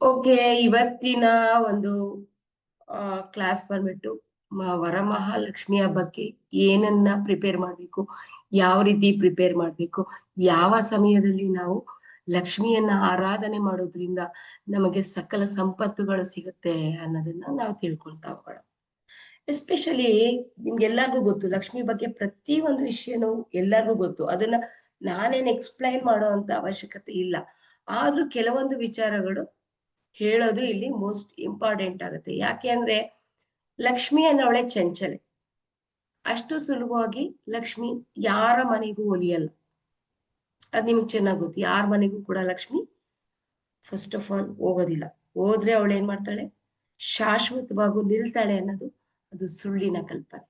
Okay, ಇವತ್ತಿನ ಒಂದು class ಬಂದ್ಬಿಟ್ಟು ವರಮಹಾಲಕ್ಷ್ಮಿ ಹಬ್ಬಕ್ಕೆ ಏನನ್ನ ಪ್ರಿಪೇರ್ ಮಾಡ್ಬೇಕು, ಯಾವ ರೀತಿ ಪ್ರಿಪೇರ್ ಮಾಡ್ಬೇಕು, ಯಾವ ಸಮಯದಲ್ಲಿ ನಾವು ಲಕ್ಷ್ಮಿಯನ್ನ ಆರಾಧನೆ ಮಾಡೋದ್ರಿಂದ ನಮಗೆ ಸಕಲ ಸಂಪತ್ತುಗಳು ಸಿಗುತ್ತೆ ಅನ್ನೋದನ್ನ ನಾವು ತಿಳ್ಕೊಳ್ತಾ ಹೋಗೋಣ. ಎಸ್ಪೆಷಲಿ ನಿಮ್ಗೆಲ್ಲರಿಗೂ ಗೊತ್ತು, ಲಕ್ಷ್ಮಿ ಬಗ್ಗೆ ಪ್ರತಿ ಒಂದು ವಿಷಯನೂ ಎಲ್ಲರಿಗೂ ಗೊತ್ತು. ಅದನ್ನ ನಾನೇನ್ ಎಕ್ಸ್ಪ್ಲೈನ್ ಮಾಡೋ ಅಂತ ಅವಶ್ಯಕತೆ ಇಲ್ಲ. ಆದ್ರೂ ಕೆಲವೊಂದು ವಿಚಾರಗಳು ಹೇಳೋದು ಇಲ್ಲಿ ಮೋಸ್ಟ್ ಇಂಪಾರ್ಟೆಂಟ್ ಆಗುತ್ತೆ. ಯಾಕೆ ಅಂದ್ರೆ ಲಕ್ಷ್ಮಿ ಅನ್ನೋಳೆ ಚಂಚಲೆ. ಅಷ್ಟು ಸುಲಭವಾಗಿ ಲಕ್ಷ್ಮಿ ಯಾರ ಮನೆಗೂ ಒಲಿಯಲ್ಲ. ಅದ್ ನಿಮ್ಗೆ ಚೆನ್ನಾಗ್ ಗೊತ್ತು. ಯಾರ ಮನೆಗೂ ಕೂಡ ಲಕ್ಷ್ಮಿ ಫಸ್ಟ್ ಆಫ್ ಆಲ್ ಹೋಗೋದಿಲ್ಲ. ಹೋದ್ರೆ ಅವಳು ಏನ್ ಮಾಡ್ತಾಳೆ, ಶಾಶ್ವತವಾಗೂ ನಿಲ್ತಾಳೆ ಅನ್ನೋದು ಅದು ಸುಳ್ಳಿನ ಕಲ್ಪನೆ.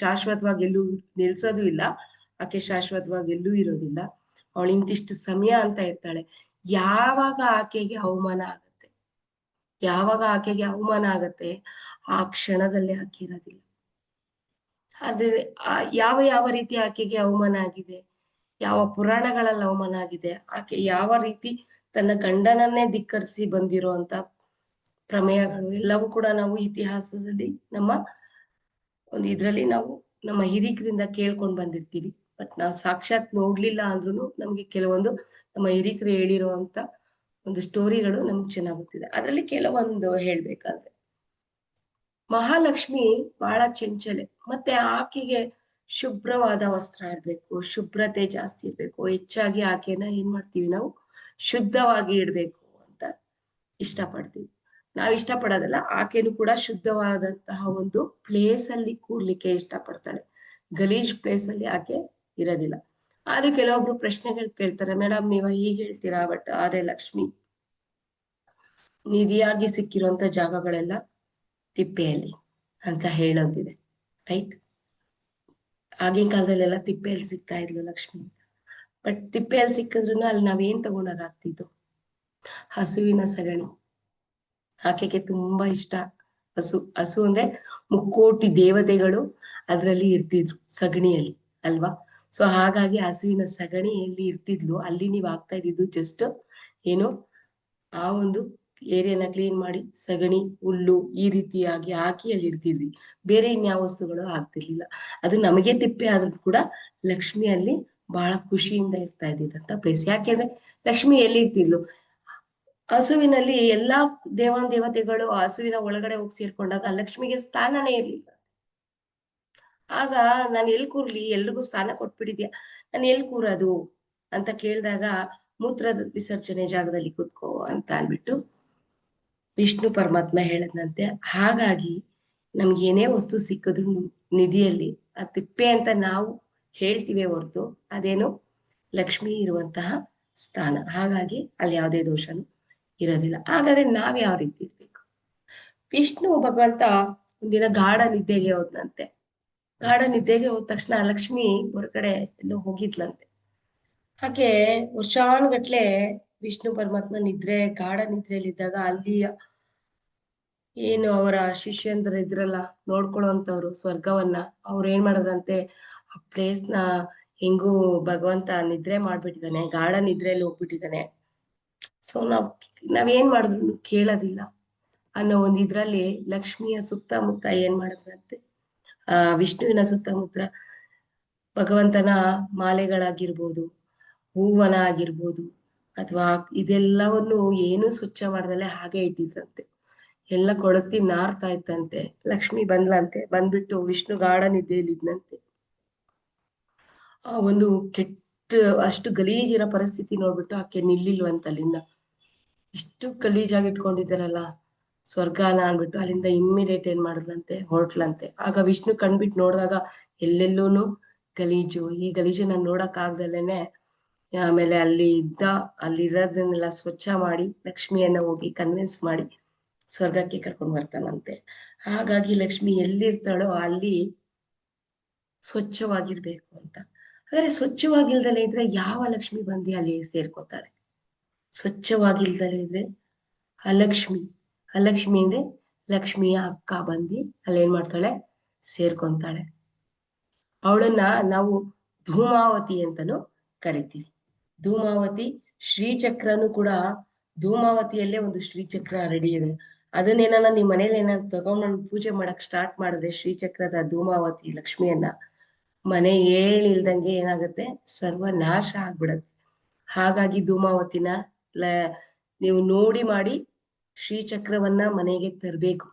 ಶಾಶ್ವತವಾಗಿ ಎಲ್ಲೂ ನಿಲ್ಸೋದು ಇಲ್ಲ. ಆಕೆ ಶಾಶ್ವತವಾಗಿ ಎಲ್ಲೂ ಇರೋದಿಲ್ಲ. ಅವಳು ಇಂತಿಷ್ಟು ಸಮಯ ಅಂತ ಇರ್ತಾಳೆ. ಯಾವಾಗ ಆಕೆಗೆ ಅವಮಾನ ಆಗತ್ತೆ, ಆ ಕ್ಷಣದಲ್ಲಿ ಆಕೆ ಇರೋದಿಲ್ಲ. ಆದ್ರೆ ಯಾವ ರೀತಿ ಆಕೆಗೆ ಅವಮಾನ ಆಗಿದೆ, ಯಾವ ಪುರಾಣಗಳಲ್ಲಿ ಅವಮಾನ ಆಗಿದೆ, ಆಕೆ ಯಾವ ರೀತಿ ತನ್ನ ಗಂಡನನ್ನೇ ಧಿಕ್ಕರಿಸಿ ಬಂದಿರೋ ಅಂತ ಪ್ರಮೇಯಗಳು ಎಲ್ಲವೂ ಕೂಡ ನಾವು ಇತಿಹಾಸದಲ್ಲಿ ನಮ್ಮ ಹಿರಿಕರಿಂದ ಕೇಳ್ಕೊಂಡ್ ಬಂದಿರ್ತೀವಿ. ಬಟ್ ನಾವು ಸಾಕ್ಷಾತ್ ನೋಡ್ಲಿಲ್ಲ ಅಂದ್ರೂ ನಮ್ಗೆ ಕೆಲವೊಂದು ನಮ್ಮ ಹಿರಿಕರು ಹೇಳಿರುವಂತ ಒಂದು ಸ್ಟೋರಿಗಳು ನಮ್ಗೆ ಚೆನ್ನಾಗ್ ಗೊತ್ತಿದೆ. ಅದರಲ್ಲಿ ಕೆಲವೊಂದು ಹೇಳ್ಬೇಕಾದ್ರೆ, ಮಹಾಲಕ್ಷ್ಮಿ ಬಹಳ ಚಂಚಲೆ. ಮತ್ತೆ ಆಕೆಗೆ ಶುಭ್ರವಾದ ವಸ್ತ್ರ ಇರ್ಬೇಕು, ಶುಭ್ರತೆ ಜಾಸ್ತಿ ಇರ್ಬೇಕು. ಹೆಚ್ಚಾಗಿ ಆಕೆನ ಏನ್ ಮಾಡ್ತೀವಿ ನಾವು, ಶುದ್ಧವಾಗಿ ಇಡ್ಬೇಕು ಅಂತ ಇಷ್ಟಪಡ್ತೀವಿ. ನಾವ್ ಇಷ್ಟಪಡೋದಲ್ಲ, ಆಕೆನು ಕೂಡ ಶುದ್ಧವಾದಂತಹ ಒಂದು ಪ್ಲೇಸ್ ಅಲ್ಲಿ ಕೂಡ್ಲಿಕ್ಕೆ ಇಷ್ಟಪಡ್ತಾಳೆ. ಗಲೀಜ್ ಪ್ಲೇಸ್ ಅಲ್ಲಿ ಆಕೆ ಇರೋದಿಲ್ಲ. ಆದ್ರೆ ಕೆಲವೊಬ್ರು ಪ್ರಶ್ನೆಗಳು ಕೇಳ್ತಾರೆ, ಮೇಡಮ್ ನೀವ ಹೀಗೆ ಹೇಳ್ತೀರಾ, ಬಟ್ ಆದ್ರೆ ಲಕ್ಷ್ಮಿ ನಿಧಿಯಾಗಿ ಸಿಕ್ಕಿರುವಂತ ಜಾಗಗಳೆಲ್ಲ ತಿಪ್ಪೆಯಲ್ಲಿ ಅಂತ ಹೇಳೋದಿದೆ, ರೈಟ್? ಆಗಿನ ಕಾಲದಲ್ಲೆಲ್ಲ ತಿಪ್ಪೆಯಲ್ಲಿ ಸಿಗ್ತಾ ಇದ್ಲು ಲಕ್ಷ್ಮಿ. ಬಟ್ ತಿಪ್ಪೆಯಲ್ಲಿ ಸಿಕ್ಕಿದ್ರು ಅಲ್ಲಿ ನಾವೇನ್ ತಗೊಂಡಾಗ ಆಗ್ತಿದ್ದು, ಹಸುವಿನ ಸಗಣಿ. ಆಕೆಗೆ ತುಂಬಾ ಇಷ್ಟ ಹಸು ಅಂದ್ರೆ ಮುಕ್ಕೋಟಿ ದೇವತೆಗಳು ಅದ್ರಲ್ಲಿ ಇರ್ತಿದ್ರು ಸಗಣಿಯಲ್ಲಿ, ಅಲ್ವಾ? ಸೊ ಹಾಗಾಗಿ ಹಸುವಿನ ಸಗಣಿ ಎಲ್ಲಿ ಇರ್ತಿದ್ಲು ಅಲ್ಲಿ ನೀವ್ ಆಗ್ತಾ ಇದ್ದಿದ್ದು ಜಸ್ಟ್ ಏನು, ಆ ಒಂದು ಏರಿಯಾನ ಕ್ಲೀನ್ ಮಾಡಿ ಸಗಣಿ ಹುಲ್ಲು ಈ ರೀತಿಯಾಗಿ ಹಾಕಿ ಅಲ್ಲಿ ಇಡ್ತಿದ್ವಿ. ಬೇರೆ ಇನ್ಯಾವ ವಸ್ತುಗಳು ಆಗ್ತಿರ್ಲಿಲ್ಲ. ಅದು ನಮಗೆ ತಿಪ್ಪೆ ಆದ್ರೂ ಕೂಡ ಲಕ್ಷ್ಮಿ ಅಲ್ಲಿ ಬಹಳ ಖುಷಿಯಿಂದ ಇರ್ತಾ ಇದ್ದಿದ್ದಂತ ಪ್ಲೇಸ್. ಯಾಕೆಂದ್ರೆ ಲಕ್ಷ್ಮಿ ಎಲ್ಲಿ ಇರ್ತಿದ್ಲು, ಹಸುವಿನಲ್ಲಿ ಎಲ್ಲಾ ದೇವತೆಗಳು ಹಸುವಿನ ಒಳಗಡೆ ಹೋಗಿ ಸೇರ್ಕೊಂಡಾಗ ಲಕ್ಷ್ಮಿಗೆ ಸ್ಥಾನನೇ ಇರ್ಲಿಲ್ಲ. ಆಗ ನಾನು ಎಲ್ ಕೂರ್ಲಿ, ಎಲ್ರಿಗೂ ಸ್ಥಾನ ಕೊಟ್ಬಿಟ್ಟಿದ್ಯಾ, ನಾನು ಎಲ್ ಕೂರೋದು ಅಂತ ಕೇಳಿದಾಗ, ಮೂತ್ರದ ವಿಸರ್ಜನೆ ಜಾಗದಲ್ಲಿ ಕೂತ್ಕೋ ಅಂತ ಅನ್ಬಿಟ್ಟು ವಿಷ್ಣು ಪರಮಾತ್ಮ ಹೇಳದ್ನಂತೆ. ಹಾಗಾಗಿ ನಮ್ಗೆ ಏನೇ ವಸ್ತು ಸಿಕ್ಕಿದ್ರು ನಿಧಿಯಲ್ಲಿ ಆ ತಿಪ್ಪೆ ಅಂತ ನಾವು ಹೇಳ್ತೀವಿ ಹೊರ್ತು ಅದೇನು ಲಕ್ಷ್ಮಿ ಇರುವಂತಹ ಸ್ಥಾನ. ಹಾಗಾಗಿ ಅಲ್ಲಿ ಯಾವುದೇ ದೋಷನು ಇರೋದಿಲ್ಲ. ಹಾಗಾದ್ರೆ ನಾವ್ ಯಾವ ರೀತಿ ಇರ್ಬೇಕು? ವಿಷ್ಣು ಭಗವಂತ ಒಂದಿನ ಗಾಢ ನಿದ್ದೆಗೆ ಹೋದ್ನಂತೆ. ಗಾಢ ನಿದ್ದೆಗೆ ಹೋದ ತಕ್ಷಣ ಲಕ್ಷ್ಮಿ ಹೊರಗಡೆ ಎಲ್ಲೋ ಹೋಗಿದ್ಲಂತೆ. ಹಾಗೆ ವರ್ಷಾನುಗಟ್ಲೆ ವಿಷ್ಣು ಪರಮಾತ್ಮ ಗಾಢ ನಿದ್ರೆಯಲ್ಲಿದ್ದಾಗ ಅಲ್ಲಿ ಏನು ಅವರ ಶಿಷ್ಯಂದ್ರ ಇದ್ರಲ್ಲ ನೋಡ್ಕೊಳ್ಳುವಂತವ್ರು ಸ್ವರ್ಗವನ್ನ, ಅವ್ರು ಏನ್ ಮಾಡದಂತೆ, ಆ ಪ್ಲೇಸ್ ನ ಹೆಂಗೂ ಭಗವಂತ ನಿದ್ರೆ ಮಾಡ್ಬಿಟ್ಟಿದ್ದಾನೆ, ಗಾಢ ನಿದ್ರೆಯಲ್ಲಿ ಹೋಗ್ಬಿಟ್ಟಿದ್ದಾನೆ. ಸೊ ನಾವೇನ್ ಮಾಡಿದ್ರು ಕೇಳೋದಿಲ್ಲ ಅನ್ನೋ ಒಂದ್ ಇದ್ರಲ್ಲಿ ಲಕ್ಷ್ಮಿಯ ಸುತ್ತಮುತ್ತ ಏನ್ ಮಾಡಿದ್ರಂತೆ, ವಿಷ್ಣುವಿನ ಸುತ್ತಮುತ್ತ ಭಗವಂತನ ಮಾಲೆಗಳಾಗಿರ್ಬೋದು, ಹೂವನ ಆಗಿರ್ಬೋದು, ಅಥವಾ ಇದೆಲ್ಲವನ್ನು ಏನು ಸ್ವಚ್ಛ ಮಾಡ್ದಲೆ ಹಾಗೆ ಇಟ್ಟಿದ್ರಂತೆ. ಎಲ್ಲ ಕೊಳತಿ ನಾರ್ತಾ ಇತ್ತಂತೆ. ಲಕ್ಷ್ಮಿ ಬಂದ್ಲಂತೆ. ಬಂದ್ಬಿಟ್ಟು ವಿಷ್ಣು ಗಾಢ ನಿದ್ದೆಯಲ್ಲಿದ್ನಂತೆ. ಆ ಒಂದು ಅಷ್ಟು ಗಲೀಜಿರೋ ಪರಿಸ್ಥಿತಿ ನೋಡ್ಬಿಟ್ಟು ಆಕೆ ನಿಲ್ಲಿಲ್ವಂತ ಅಲ್ಲಿಂದ. ಇಷ್ಟು ಗಲೀಜಾಗಿ ಇಟ್ಕೊಂಡಿದ್ದಾರಲ್ಲ ಸ್ವರ್ಗಾನ ಅನ್ಬಿಟ್ಟು ಅಲ್ಲಿಂದ ಇಮ್ಮಿಡಿಯೇಟ್ ಏನ್ ಮಾಡಿದ್ಲಂತೆ, ಹೊರಟ್ಲಂತೆ. ಆಗ ವಿಷ್ಣು ಕಣ್ಬಿಟ್ಟು ನೋಡಿದಾಗ ಎಲ್ಲೆಲ್ಲೂನು ಗಲೀಜು. ಈ ಗಲೀಜನ್ನ ನೋಡಕ್ ಆಗ್ದಲೇನೆ ಆಮೇಲೆ ಅಲ್ಲಿರೋದನ್ನೆಲ್ಲ ಸ್ವಚ್ಛ ಮಾಡಿ ಲಕ್ಷ್ಮಿಯನ್ನ ಹೋಗಿ ಕನ್ವಿನ್ಸ್ ಮಾಡಿ ಸ್ವರ್ಗಕ್ಕೆ ಕರ್ಕೊಂಡ್ ಬರ್ತಾನಂತೆ. ಹಾಗಾಗಿ ಲಕ್ಷ್ಮಿ ಎಲ್ಲಿರ್ತಾಳೋ ಅಲ್ಲಿ ಸ್ವಚ್ಛವಾಗಿರ್ಬೇಕು ಅಂತ. ಹಾಗಾದ್ರೆ ಸ್ವಚ್ಛವಾಗಿಲ್ದಲೆ ಇದ್ರೆ ಯಾವ ಲಕ್ಷ್ಮಿ ಬಂದು ಅಲ್ಲಿ ಸೇರ್ಕೋತಾಳೆ? ಸ್ವಚ್ಛವಾಗಿಲ್ದಲೆ ಇದ್ರೆ ಅಲಕ್ಷ್ಮಿ ಅಂದ್ರೆ ಲಕ್ಷ್ಮಿಯ ಅಕ್ಕ ಬಂದು ಅಲ್ಲಿ ಏನ್ ಮಾಡ್ತಾಳೆ, ಸೇರ್ಕೊಂತಾಳೆ. ಅವಳನ್ನ ನಾವು ಧೂಮಾವತಿ ಅಂತಾನು ಕರಿತೀವಿ. ಧೂಮಾವತಿ ಶ್ರೀಚಕ್ರನು ಕೂಡ ಧೂಮಾವತಿಯಲ್ಲೇ ಒಂದು ಶ್ರೀಚಕ್ರ ರೆಡಿ ಇದೆ. ಅದನ್ನೇನ ನಿಮ್ ಮನೇಲಿ ಏನಾದ್ರು ತಗೊಂಡ್ ಪೂಜೆ ಮಾಡಕ್ ಸ್ಟಾರ್ಟ್ ಮಾಡಿದ್ರೆ ಶ್ರೀಚಕ್ರದ ಧೂಮಾವತಿ ಲಕ್ಷ್ಮಿಯನ್ನ, ಮನೆ ಏಳಿಲ್ದಂಗೆ ಏನಾಗುತ್ತೆ, ಸರ್ವನಾಶ ಆಗ್ಬಿಡತ್ತೆ. ಹಾಗಾಗಿ ಧೂಮಾವತಿನ ನೀವು ನೋಡಿ ಮಾಡಿ ಶ್ರೀಚಕ್ರವನ್ನ ಮನೆಗೆ ತರಬೇಕು.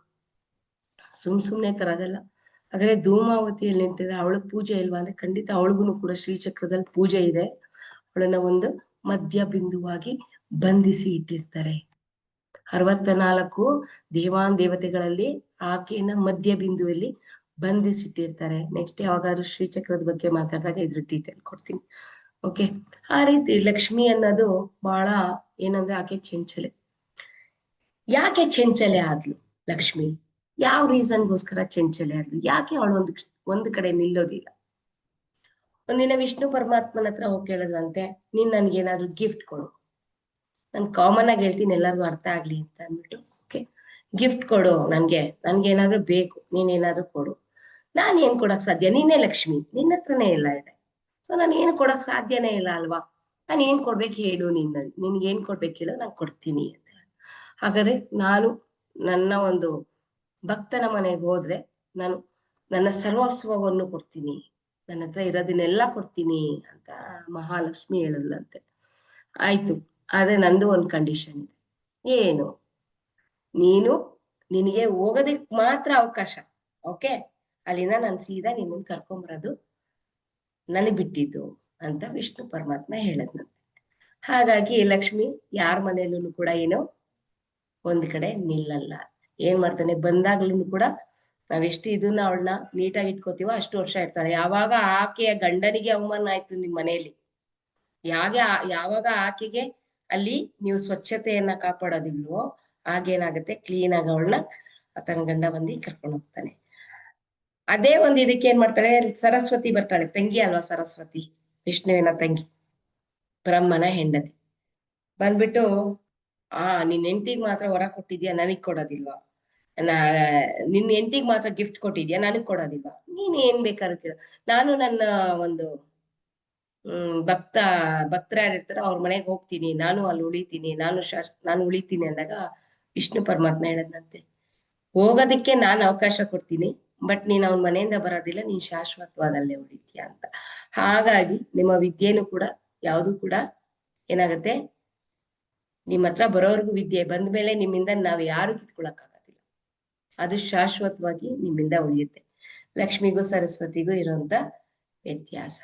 ಸುಮ್ನೆ ತರೋದಲ್ಲ. ಹಾಗಾದ್ರೆ ಧೂಮಾವತಿಯಲ್ಲಿ ನಿಂತಿದ್ರೆ ಅವಳಗ್ ಪೂಜೆ ಇಲ್ವಾ ಅಂದ್ರೆ ಖಂಡಿತ ಅವಳಿಗೂ ಕೂಡ ಶ್ರೀಚಕ್ರದಲ್ಲಿ ಪೂಜೆ ಇದೆ. ಅವಳನ್ನ ಒಂದು ಮಧ್ಯ ಬಿಂದುವಾಗಿ ಬಂಧಿಸಿ ಇಟ್ಟಿರ್ತಾರೆ. 64 ದೇವಾನ್ ದೇವತೆಗಳಲ್ಲಿ ಆಕೆಯನ್ನ ಮಧ್ಯ ಬಿಂದುವಲ್ಲಿ ಬಂಧಿಸಿಟ್ಟಿರ್ತಾರೆ. ನೆಕ್ಸ್ಟ್ ಯಾವಾಗಾದ್ರೂ ಶ್ರೀಚಕ್ರದ ಬಗ್ಗೆ ಮಾತಾಡಿದಾಗ ಇದ್ರ ಡೀಟೇಲ್ ಕೊಡ್ತೀನಿ. ಓಕೆ, ಆ ರೀತಿ ಲಕ್ಷ್ಮಿ ಅನ್ನೋದು ಬಹಳ ಏನಂದ್ರೆ ಆಕೆ ಚೆಂಚಲೆ. ಯಾಕೆ ಚೆಂಚಲೆ ಆದ್ಲು ಲಕ್ಷ್ಮಿ? ಯಾವ ರೀಸನ್ಗೋಸ್ಕರ ಚೆಂಚಲೆ ಆದ್ಲು? ಯಾಕೆ ಅವಳು ಒಂದು ಕಡೆ ನಿಲ್ಲೋದಿಲ್ಲ? ಒಂದಿನ ವಿಷ್ಣು ಪರಮಾತ್ಮನ ಹತ್ರ ಹೋಗಿ ಕೇಳದಂತೆ, ನೀನ್ ನನ್ಗೇನಾದ್ರು ಗಿಫ್ಟ್ ಕೊಡು. ನಾನು ಕಾಮನ್ ಆಗಿ ಹೇಳ್ತೀನಿ ಎಲ್ಲರಿಗೂ ಅರ್ಥ ಆಗ್ಲಿ ಅಂತ ಅಂದ್ಬಿಟ್ಟು, ಓಕೆ ಗಿಫ್ಟ್ ಕೊಡು, ನನ್ಗೇನಾದ್ರು ಬೇಕು, ನೀನೇನಾದ್ರು ಕೊಡು. ನಾನ್ ಏನ್ ಕೊಡಕ್ ಸಾಧ್ಯ? ನೀನೇ ಲಕ್ಷ್ಮಿ, ನಿನ್ನ ಹತ್ರನೇ ಎಲ್ಲ ಇದೆ. ಸೊ ನಾನು ಏನ್ ಕೊಡಕ್ ಸಾಧ್ಯನೇ ಇಲ್ಲ ಅಲ್ವಾ? ನಾನು ಏನ್ ಕೊಡ್ಬೇಕು ಹೇಳು, ನಿನ್ಗೆ ಏನ್ ಕೊಡ್ಬೇಕು ಹೇಳು, ನಾನು ಕೊಡ್ತೀನಿ ಅಂತ. ಹಾಗಾದ್ರೆ ನಾನು ನನ್ನ ಒಂದು ಭಕ್ತನ ಮನೆಗೆ ಹೋದ್ರೆ ನಾನು ನನ್ನ ಸರ್ವಸ್ವವನ್ನು ಕೊಡ್ತೀನಿ, ನನ್ನ ಹತ್ರ ಇರೋದನ್ನೆಲ್ಲ ಕೊಡ್ತೀನಿ ಅಂತ ಮಹಾಲಕ್ಷ್ಮಿ ಹೇಳಿದ್ಲಂತೆ. ಆಯ್ತು, ಆದ್ರೆ ನಂದು ಒಂದು ಕಂಡೀಷನ್ ಇದೆ. ಏನು? ನಿನಗೆ ಹೋಗೋದಕ್ ಮಾತ್ರ ಅವಕಾಶ, ಓಕೆ? ಅಲ್ಲಿಂದ ನಾನು ಸೀದಾ ನಿನ್ನನ್ನು ಕರ್ಕೊಂಬರೋದು ನನಗ್ ಬಿಟ್ಟಿದ್ದು ಅಂತ ವಿಷ್ಣು ಪರಮಾತ್ಮ ಹೇಳದ್ನಂತೆ. ಹಾಗಾಗಿ ಲಕ್ಷ್ಮಿ ಯಾರ ಮನೆಯಲ್ಲೂ ಕೂಡ ಏನೋ ಒಂದ್ ಕಡೆ ನಿಲ್ಲಲ್ಲ. ಏನ್ ಮಾಡ್ತಾನೆ, ಬಂದಾಗ್ಲೂ ಕೂಡ ನಾವೆಷ್ಟು ಇದನ್ನ ಅವಳನ್ನ ನೀಟಾಗಿ ಇಟ್ಕೋತೀವೋ ಅಷ್ಟು ವರ್ಷ ಇರ್ತಾಳೆ. ಯಾವಾಗ ಆಕೆಯ ಗಂಡನಿಗೆ ಅವಮಾನ ಆಯ್ತು ನಿಮ್ ಮನೆಯಲ್ಲಿ, ಯಾವಾಗ ಆಕೆಗೆ ಅಲ್ಲಿ ನೀವು ಸ್ವಚ್ಛತೆಯನ್ನ ಕಾಪಾಡೋದಿಲ್ವೋ, ಆಗೇನಾಗುತ್ತೆ, ಕ್ಲೀನ್ ಆಗಿ ಅವಳನ್ನ ತನ್ನ ಗಂಡ ಬಂದು ಕರ್ಕೊಂಡು ಹೋಗ್ತಾನೆ. ಅದೇ ಒಂದು ಇದಕ್ಕೆ ಏನ್ ಮಾಡ್ತಾಳೆ, ಸರಸ್ವತಿ ಬರ್ತಾಳೆ, ತಂಗಿ ಅಲ್ವಾ ಸರಸ್ವತಿ, ವಿಷ್ಣುವಿನ ತಂಗಿ, ಬ್ರಹ್ಮನ ಹೆಂಡತಿ. ಬಂದ್ಬಿಟ್ಟು ನಿನ್ ಹೆಂಡತಿಗ್ ಮಾತ್ರ ವರ ಕೊಟ್ಟಿದ್ಯಾ, ನನಗ್ ಕೊಡೋದಿಲ್ವಾ? ನಿನ್ ಹೆಂಡತಿಗ್ ಮಾತ್ರ ಗಿಫ್ಟ್ ಕೊಟ್ಟಿದ್ಯಾ, ನನಗ್ ಕೊಡೋದಿಲ್ವಾ? ನೀನ್ ಏನ್ ಬೇಕಾದ್ರೂ ಕೇಳು, ನಾನು ನನ್ನ ಒಂದು ಭಕ್ತರ ಯಾರಿರ್ತಾರೋ ಅವ್ರ ಮನೆಗೆ ಹೋಗ್ತೀನಿ, ನಾನು ಅಲ್ಲಿ ಉಳಿತೀನಿ, ನಾನು ಉಳಿತೀನಿ ಅಂದಾಗ ವಿಷ್ಣು ಪರಮಾತ್ಮ ಹೇಳದ್ನಂತೆ, ಹೋಗೋದಕ್ಕೆ ನಾನು ಅವಕಾಶ ಕೊಡ್ತೀನಿ, ಬಟ್ ನೀನ್ ಅವನ ಮನೆಯಿಂದ ಬರೋದಿಲ್ಲ, ನೀನ್ ಶಾಶ್ವತವಾದಲ್ಲೇ ಉಳಿತೀಯ ಅಂತ. ಹಾಗಾಗಿ ನಿಮ್ಮ ವಿದ್ಯೆನೂ ಕೂಡ ಯಾವುದು ಕೂಡ ಏನಾಗತ್ತೆ, ನಿಮ್ಮ ಹತ್ರ ಬರೋರ್ಗು ವಿದ್ಯೆ ಬಂದ್ಮೇಲೆ ನಿಮ್ಮಿಂದ ನಾವ್ ಯಾರು ಕಿತ್ಕೊಳಕ್ ಆಗೋದಿಲ್ಲ, ಅದು ಶಾಶ್ವತವಾಗಿ ನಿಮ್ಮಿಂದ ಉಳಿಯುತ್ತೆ. ಲಕ್ಷ್ಮಿಗೂ ಸರಸ್ವತಿಗೂ ಇರುವಂತ ವ್ಯತ್ಯಾಸ.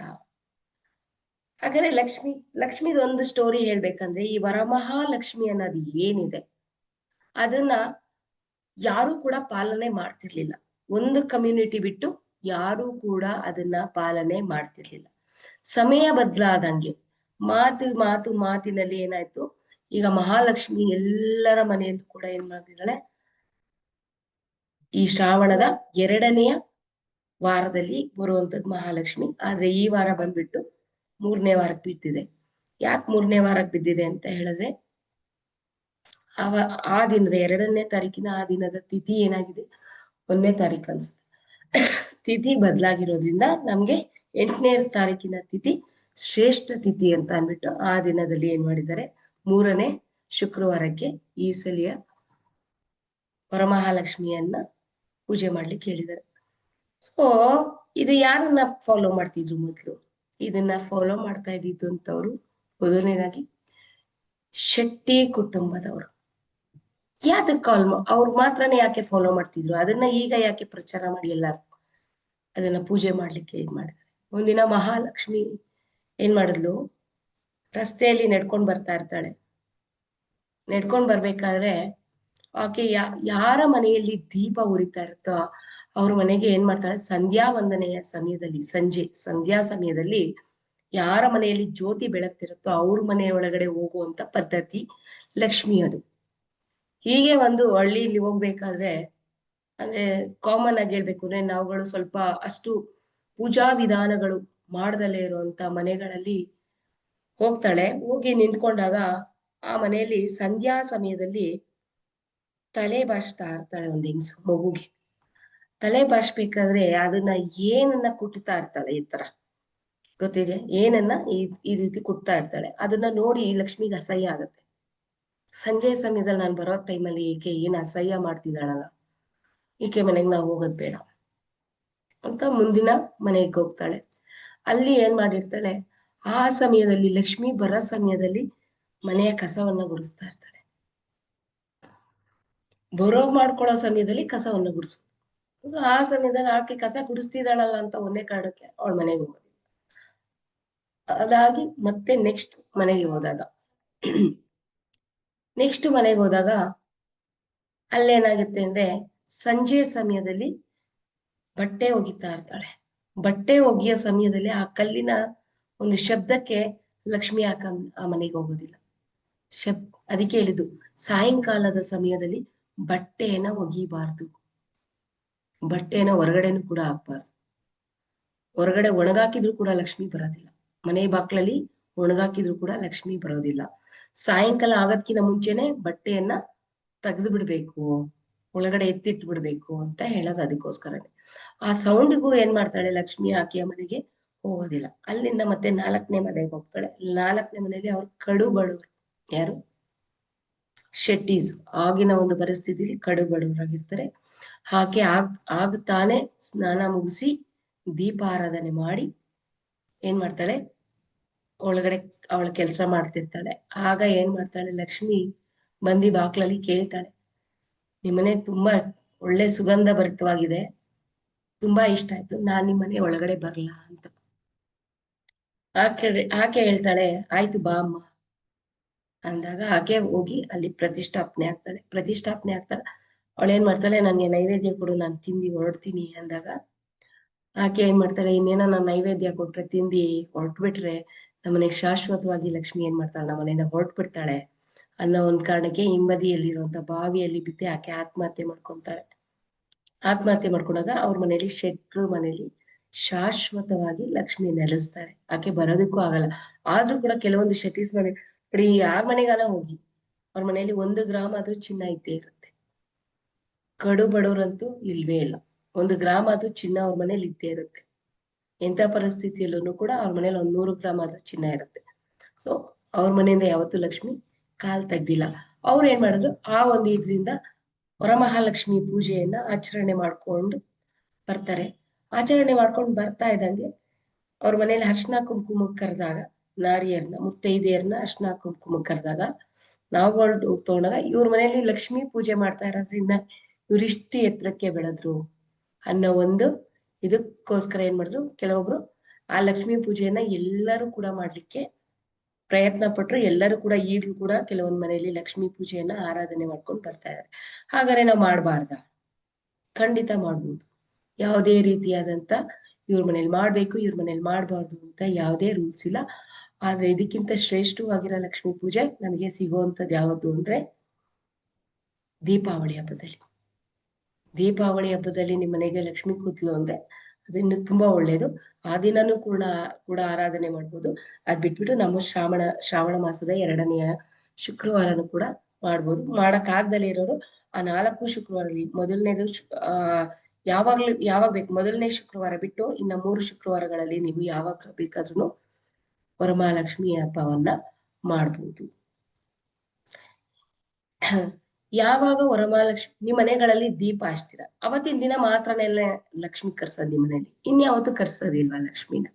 ಹಾಗಾದ್ರೆ ಲಕ್ಷ್ಮಿದು ಒಂದು ಸ್ಟೋರಿ ಹೇಳ್ಬೇಕಂದ್ರೆ, ಈ ವರಮಹಾಲಕ್ಷ್ಮಿ ಅನ್ನೋದು ಏನಿದೆ ಅದನ್ನ ಯಾರು ಕೂಡ ಪಾಲನೆ ಮಾಡ್ತಿರ್ಲಿಲ್ಲ. ಒಂದು ಕಮ್ಯುನಿಟಿ ಬಿಟ್ಟು ಯಾರು ಕೂಡ ಅದನ್ನ ಪಾಲನೆ ಮಾಡ್ತಿರ್ಲಿಲ್ಲ. ಸಮಯ ಬದಲಾದಂಗೆ ಮಾತಿನಲ್ಲಿ ಏನಾಯ್ತು, ಈಗ ಮಹಾಲಕ್ಷ್ಮಿ ಎಲ್ಲರ ಮನೆಯಲ್ಲೂ ಕೂಡ ಏನ್ ಮಾಡ್ತಿದ್ದಾಳೆ, ಈ ಶ್ರಾವಣದ 2ನೇ ವಾರದಲ್ಲಿ ಬರುವಂತದ್ದು ಮಹಾಲಕ್ಷ್ಮಿ. ಆದ್ರೆ ಈ ವಾರ ಬಂದ್ಬಿಟ್ಟು 3ನೇ ವಾರಕ್ಕೆ ಬಿದ್ದಿದೆ. ಯಾಕೆ 3ನೇ ವಾರಕ್ಕೆ ಬಿದ್ದಿದೆ ಅಂತ ಹೇಳಿದ್ರೆ, ಆ ದಿನದ 2ನೇ ತಾರೀಕಿನ ಆ ದಿನದ ತಿಥಿ ಏನಾಗಿದೆ, 1ನೇ ತಾರೀಕು ಅನ್ಸುತ್ತೆ. ತಿಥಿ ಬದಲಾಗಿರೋದ್ರಿಂದ ನಮ್ಗೆ 8ನೇ ತಾರೀಕಿನ ತಿಥಿ ಶ್ರೇಷ್ಠ ತಿಥಿ ಅಂತ ಅಂದ್ಬಿಟ್ಟು ಆ ದಿನದಲ್ಲಿ ಏನ್ ಮಾಡಿದ್ದಾರೆ, 3ನೇ ಶುಕ್ರವಾರಕ್ಕೆ ಈ ಸಲಿಯ ವರಮಹಾಲಕ್ಷ್ಮಿಯನ್ನ ಪೂಜೆ ಮಾಡ್ಲಿಕ್ಕೆ ಹೇಳಿದ್ದಾರೆ. ಸೊ ಇದು ಯಾರನ್ನ ಫಾಲೋ ಮಾಡ್ತಿದ್ರು ಮೊದ್ಲು? ಇದನ್ನ ಫಾಲೋ ಮಾಡ್ತಾ ಇದ್ದಿದ್ದು ಅಂತವ್ರು ಮೊದಲನೇದಾಗಿ ಶೆಟ್ಟಿ ಕುಟುಂಬದವರು. ಯಾತಕ್ಕೆ ಅವ್ರು ಮಾತ್ರನೇ ಯಾಕೆ ಫಾಲೋ ಮಾಡ್ತಿದ್ರು? ಅದನ್ನ ಈಗ ಯಾಕೆ ಪ್ರಚಾರ ಮಾಡಿ ಎಲ್ಲಾರು ಅದನ್ನ ಪೂಜೆ ಮಾಡ್ಲಿಕ್ಕೆ ಇದ್ ಮಾಡಿದ್ದಾರೆ? ಒಂದಿನ ಮಹಾಲಕ್ಷ್ಮಿ ಏನ್ ಮಾಡಿದ್ಲು, ರಸ್ತೆಯಲ್ಲಿ ನಡ್ಕೊಂಡ್ ಬರ್ತಾ ಇರ್ತಾಳೆ. ನಡ್ಕೊಂಡ್ ಬರ್ಬೇಕಾದ್ರೆ ಆಕೆ ಯಾರ ಮನೆಯಲ್ಲಿ ದೀಪ ಉರಿತಾ ಇರುತ್ತೋ ಅವ್ರ ಮನೆಗೆ ಏನ್ ಮಾಡ್ತಾಳೆ, ಸಂಧ್ಯಾ ವಂದನೆಯ ಸಮಯದಲ್ಲಿ, ಸಂಧ್ಯಾ ಸಮಯದಲ್ಲಿ ಯಾರ ಮನೆಯಲ್ಲಿ ಜ್ಯೋತಿ ಬೆಳಗ್ತಿರುತ್ತೋ ಅವ್ರ ಮನೆಯ ಒಳಗಡೆ ಹೋಗುವಂತ ಪದ್ಧತಿ ಲಕ್ಷ್ಮಿ ಅದು. ಹೀಗೆ ಒಂದು ಹಳ್ಳಿಯಲ್ಲಿ ಹೋಗ್ಬೇಕಾದ್ರೆ, ಅಂದ್ರೆ ಕಾಮನ್ ಆಗಿ ಹೇಳ್ಬೇಕು ಅಂದ್ರೆ, ನಾವುಗಳು ಸ್ವಲ್ಪ ಅಷ್ಟು ಪೂಜಾ ವಿಧಾನಗಳು ಮಾಡದಲ್ಲೇ ಇರುವಂತ ಮನೆಗಳಲ್ಲಿ ಹೋಗ್ತಾಳೆ. ಹೋಗಿ ನಿಂತ್ಕೊಂಡಾಗ ಆ ಮನೆಯಲ್ಲಿ ಸಂಧ್ಯಾ ಸಮಯದಲ್ಲಿ ತಲೆ ಬಾಚ್ತಾ ಇರ್ತಾಳೆ ಒಂದು ಹೆಂಗ್ಸು. ಮಗುಗೆ ತಲೆ ಬಾಚ್ಬೇಕಾದ್ರೆ ಅದನ್ನ ಏನನ್ನ ಕುಟ್ತಾ ಇರ್ತಾಳೆ, ಈ ತರ ಗೊತ್ತಿದೆ, ಏನನ್ನ ಈ ರೀತಿ ಕುಟ್ತಾ ಇರ್ತಾಳೆ. ಅದನ್ನ ನೋಡಿ ಲಕ್ಷ್ಮಿಗೆ ಅಸಹ್ಯ ಆಗತ್ತೆ. ಸಂಜೆ ಸಮಯದಲ್ಲಿ ನಾನು ಬರೋ ಟೈಮಲ್ಲಿ ಈಕೆ ಏನ್ ಅಸಹ್ಯ ಮಾಡ್ತಿದ್ದಾಳಲ್ಲ, ಈಕೆ ಮನೆಗೆ ನಾವು ಹೋಗೋದ್ ಬೇಡ ಅಂತ ಮುಂದಿನ ಮನೆಗೆ ಹೋಗ್ತಾಳೆ. ಅಲ್ಲಿ ಏನ್ ಮಾಡಿರ್ತಾಳೆ, ಆ ಸಮಯದಲ್ಲಿ ಲಕ್ಷ್ಮಿ ಬರೋ ಸಮಯದಲ್ಲಿ ಮನೆಯ ಕಸವನ್ನ ಗುಡಿಸ್ತಾ ಇರ್ತಾಳೆ. ಬರೋ ಮಾಡ್ಕೊಳ್ಳೋ ಸಮಯದಲ್ಲಿ ಕಸವನ್ನ ಗುಡಿಸು. ಆ ಸಮಯದಲ್ಲಿ ಆಕೆ ಕಸ ಗುಡಿಸ್ತಿದ್ದಾಳಲ್ಲ ಅಂತ ಒಂದೇ ಕಾರಣಕ್ಕೆ ಅವಳ ಮನೆಗೆ ಹೋಗೋದು. ಅದಾಗಿ ಮತ್ತೆ ನೆಕ್ಸ್ಟ್ ಮನೆಗೆ ಹೋದಾಗ ಅಲ್ಲೇನಾಗುತ್ತೆ ಅಂದ್ರೆ ಸಂಜೆ ಸಮಯದಲ್ಲಿ ಬಟ್ಟೆ ಒಗಿತಾ ಇರ್ತಾಳೆ. ಬಟ್ಟೆ ಒಗಿಯೋ ಸಮಯದಲ್ಲಿ ಆ ಕಲ್ಲಿನ ಒಂದು ಶಬ್ದಕ್ಕೆ ಲಕ್ಷ್ಮಿ ಆ ಮನೆಗೆ ಹೋಗೋದಿಲ್ಲ. ಅದಕ್ಕೆ ಹೇಳಿದ್ದು ಸಾಯಂಕಾಲದ ಸಮಯದಲ್ಲಿ ಬಟ್ಟೆಯನ್ನ ಒಗಿಬಾರ್ದು, ಬಟ್ಟೆಯನ್ನ ಹೊರಗಡೆನೂ ಕೂಡ ಹಾಕ್ಬಾರ್ದು. ಹೊರಗಡೆ ಒಣಗಾಕಿದ್ರು ಕೂಡ ಲಕ್ಷ್ಮಿ ಬರೋದಿಲ್ಲ. ಮನೆ ಬಾಕ್ಲಲ್ಲಿ ಒಣಗಾಕಿದ್ರು ಕೂಡ ಲಕ್ಷ್ಮಿ ಬರೋದಿಲ್ಲ. ಸಾಯಂಕಾಲ ಆಗೋದ್ಕಿಂತ ಮುಂಚೆನೆ ಬಟ್ಟೆಯನ್ನ ತೆಗೆದು ಬಿಡ್ಬೇಕು, ಒಳಗಡೆ ಎತ್ತಿಟ್ಟು ಬಿಡ್ಬೇಕು ಅಂತ ಹೇಳೋದು ಅದಕ್ಕೋಸ್ಕರನೇ. ಆ ಸೌಂಡ್ಗೂ ಏನ್ ಮಾಡ್ತಾಳೆ ಲಕ್ಷ್ಮಿ ಆಕೆಯ ಮನೆಗೆ ಹೋಗೋದಿಲ್ಲ. ಅಲ್ಲಿಂದ ಮತ್ತೆ 4ನೇ ಮನೆಗೆ ಹೋಗ್ತಾಳೆ. 4ನೇ ಮನೆಯಲ್ಲಿ ಅವ್ರು ಕಡು ಬಡವರು. ಯಾರು? ಶೆಟ್ಟೀಸ್. ಆಗಿನ ಒಂದು ಪರಿಸ್ಥಿತಿಯಲ್ಲಿ ಕಡು ಬಡವರಾಗಿರ್ತಾರೆ. ಆಕೆ ಆಗ ತಾನೇ ಸ್ನಾನ ಮುಗಿಸಿ ದೀಪಾರಾಧನೆ ಮಾಡಿ ಏನ್ ಮಾಡ್ತಾಳೆ, ಒಳಗಡೆ ಅವಳ ಕೆಲಸ ಮಾಡ್ತಿರ್ತಾಳೆ. ಆಗ ಏನ್ ಮಾಡ್ತಾಳೆ ಲಕ್ಷ್ಮಿ ಬಂದಿ ಬಾಕ್ಲಲ್ಲಿ ಕೇಳ್ತಾಳೆ, ನಿಮ್ಮನೆ ತುಂಬಾ ಒಳ್ಳೆ ಸುಗಂಧ ಭರಿತವಾಗಿದೆ, ತುಂಬಾ ಇಷ್ಟ ಆಯ್ತು, ನಾನ್ ನಿಮ್ಮನೆ ಒಳಗಡೆ ಬರ್ಲಾ ಅಂತ. ಆಕೆ ಹೇಳ್ತಾಳೆ, ಆಯ್ತು ಬಾ ಅಮ್ಮ ಅಂದಾಗ ಆಕೆ ಹೋಗಿ ಅಲ್ಲಿ ಪ್ರತಿಷ್ಠಾಪನೆ ಆಗ್ತಾಳೆ. ಅವಳೇನ್ ಮಾಡ್ತಾಳೆ, ನನ್ಗೆ ನೈವೇದ್ಯ ಕೊಡು, ನಾನು ತಿಂದಿ ಹೊರಡ್ತೀನಿ ಅಂದಾಗ ಆಕೆ ಏನ್ ಮಾಡ್ತಾಳೆ, ಇನ್ನೇನ ನಾನು ನೈವೇದ್ಯ ಕೊಟ್ರೆ ತಿಂದಿ ಹೊರಟ್ಬಿಟ್ರೆ ನಮ್ಮನೆಗೆ ಶಾಶ್ವತವಾಗಿ ಲಕ್ಷ್ಮಿ ಏನ್ ಮಾಡ್ತಾಳೆ, ನಮ್ಮನೆಯಿಂದ ಹೊರಟ್ಬಿಡ್ತಾಳೆ ಅನ್ನೋ ಒಂದ್ ಕಾರಣಕ್ಕೆ ಹಿಂಬದಿಯಲ್ಲಿರುವಂತ ಬಾವಿಯಲ್ಲಿ ಬಿದ್ದೆ ಆಕೆ ಆತ್ಮಹತ್ಯೆ ಮಾಡ್ಕೊಂಡಾಗ ಅವ್ರ ಮನೇಲಿ ಶೆಟ್ರು ಮನೇಲಿ ಶಾಶ್ವತವಾಗಿ ಲಕ್ಷ್ಮಿ ನೆಲೆಸ್ತಾಳೆ. ಆಕೆ ಬರೋದಕ್ಕೂ ಆಗಲ್ಲ. ಆದ್ರೂ ಕೂಡ ಕೆಲವೊಂದು ಶೆಟ್ಟೀಸ್ ಮನೆ ನೋಡಿ, ಯಾರ್ ಮನೆಗಾನ ಹೋಗಿ ಅವ್ರ ಮನೇಲಿ 1 ಗ್ರಾಮ್ ಆದ್ರೂ ಚಿನ್ನ ಇದ್ದೇ ಇರುತ್ತೆ. ಕಡು ಬಡವರಂತೂ ಇಲ್ವೇ ಇಲ್ಲ. 1 ಗ್ರಾಮ್ ಆದ್ರೂ ಚಿನ್ನ ಅವ್ರ ಮನೇಲಿ ಇದ್ದೇ ಇರುತ್ತೆ. ಎಂತ ಪರಿಸ್ಥಿತಿಯಲ್ಲೂ ಕೂಡ ಅವ್ರ ಮನೇಲಿ 100 ಗ್ರಾಮ್ ಆದ್ರೂ ಚಿನ್ನ ಇರುತ್ತೆ. ಸೊ ಅವ್ರ ಮನೆಯಿಂದ ಯಾವತ್ತೂ ಲಕ್ಷ್ಮಿ ಕಾಲ್ ತೆಗ್ದಿಲ್ಲ. ಅವ್ರು ಏನ್ ಮಾಡಿದ್ರು, ಆ ಒಂದು ಇದರಿಂದ ವರಮಹಾಲಕ್ಷ್ಮಿ ಪೂಜೆಯನ್ನ ಆಚರಣೆ ಮಾಡ್ಕೊಂಡು ಬರ್ತಾರೆ. ಆಚರಣೆ ಮಾಡ್ಕೊಂಡು ಬರ್ತಾ ಇದ್ದಂಗೆ ಅವ್ರ ಮನೇಲಿ ಅರ್ಶಿನ ಕುಂಕುಮಕ್ಕೆ ಕರೆದಾಗ, ನಾರಿಯರ್ನ ಮುತ್ತೈದೆಯರ್ನ ಅರ್ಶಿನ ಕುಂಕುಮಕ್ಕೆ ಕರೆದಾಗ ನಾವು ತಗೊಂಡಾಗ ಇವ್ರ ಮನೇಲಿ ಲಕ್ಷ್ಮಿ ಪೂಜೆ ಮಾಡ್ತಾ ಇರೋದ್ರಿಂದ ಇವ್ರಿಷ್ಟು ಎತ್ತರಕ್ಕೆ ಬೆಳೆದ್ರು ಅನ್ನೋ ಒಂದು ಇದಕ್ಕೋಸ್ಕರ ಏನ್ ಮಾಡಿದ್ರು, ಕೆಲವೊಬ್ರು ಆ ಲಕ್ಷ್ಮೀ ಪೂಜೆಯನ್ನ ಎಲ್ಲರೂ ಕೂಡ ಮಾಡ್ಲಿಕ್ಕೆ ಪ್ರಯತ್ನ ಪಟ್ರು. ಎಲ್ಲರೂ ಕೂಡ ಈಗಲೂ ಕೂಡ ಕೆಲವೊಂದ್ ಮನೆಯಲ್ಲಿ ಲಕ್ಷ್ಮೀ ಪೂಜೆಯನ್ನ ಆರಾಧನೆ ಮಾಡ್ಕೊಂಡು ಬರ್ತಾ ಇದ್ದಾರೆ. ಹಾಗಾದ್ರೆ ನಾವು ಮಾಡಬಾರ್ದ? ಖಂಡಿತ ಮಾಡ್ಬೋದು. ಯಾವುದೇ ರೀತಿಯಾದಂತ ಇವ್ರ ಮನೇಲಿ ಮಾಡ್ಬೇಕು, ಇವ್ರ ಮನೇಲಿ ಮಾಡಬಾರ್ದು ಅಂತ ಯಾವುದೇ ರೂಲ್ಸ್ ಇಲ್ಲ. ಆದ್ರೆ ಇದಕ್ಕಿಂತ ಶ್ರೇಷ್ಠವಾಗಿರೋ ಲಕ್ಷ್ಮೀ ಪೂಜೆ ನಮಗೆ ಸಿಗುವಂತದ್ದು ಯಾವುದು ಅಂದ್ರೆ ದೀಪಾವಳಿ ಹಬ್ಬದಲ್ಲಿ. ದೀಪಾವಳಿ ಹಬ್ಬದಲ್ಲಿ ನಿಮ್ಮ ಮನೆಗೆ ಲಕ್ಷ್ಮಿ ಕೂತ್ಲು ಅಂದ್ರೆ ಅದು ಇನ್ನು ತುಂಬಾ ಒಳ್ಳೇದು. ಆ ದಿನನೂ ಕೂಡ ಆರಾಧನೆ ಮಾಡ್ಬೋದು. ಅದ್ ಬಿಟ್ಬಿಟ್ಟು ನಮ್ಮ ಶ್ರಾವಣ ಮಾಸದ 2ನೇ ಶುಕ್ರವಾರನು ಕೂಡ ಮಾಡ್ಬೋದು. ಮಾಡಕ್ ಆಗ್ದಲೇ ಇರೋರು ಆ 4 ಶುಕ್ರವಾರದಲ್ಲಿ ಮೊದಲನೇದು ಯಾವಾಗ ಬೇಕು, ಮೊದಲನೇ ಶುಕ್ರವಾರ ಬಿಟ್ಟು ಇನ್ನ 3 ಶುಕ್ರವಾರಗಳಲ್ಲಿ ನೀವು ಯಾವಾಗ ಬೇಕಾದ್ರೂ ವರಮಹಾಲಕ್ಷ್ಮಿ ಹಬ್ಬವನ್ನ ಮಾಡ್ಬೋದು. ಯಾವಾಗ ವರಮಹಾಲಕ್ಷ್ಮಿ ನಿಮ್ಮ ಮನೆಗಳಲ್ಲಿ ದೀಪ ಹಚ್ತೀರ ಅವತ್ತಿನ ದಿನ ಮಾತ್ರನೆಲ್ಲ ಲಕ್ಷ್ಮಿ ಕರ್ಸೋದ್ ನಿಮ್ಮ ಮನೇಲಿ, ಇನ್ಯಾವತ್ತೂ ಕರ್ಸೋದಿಲ್ವಾ ಲಕ್ಷ್ಮಿನ?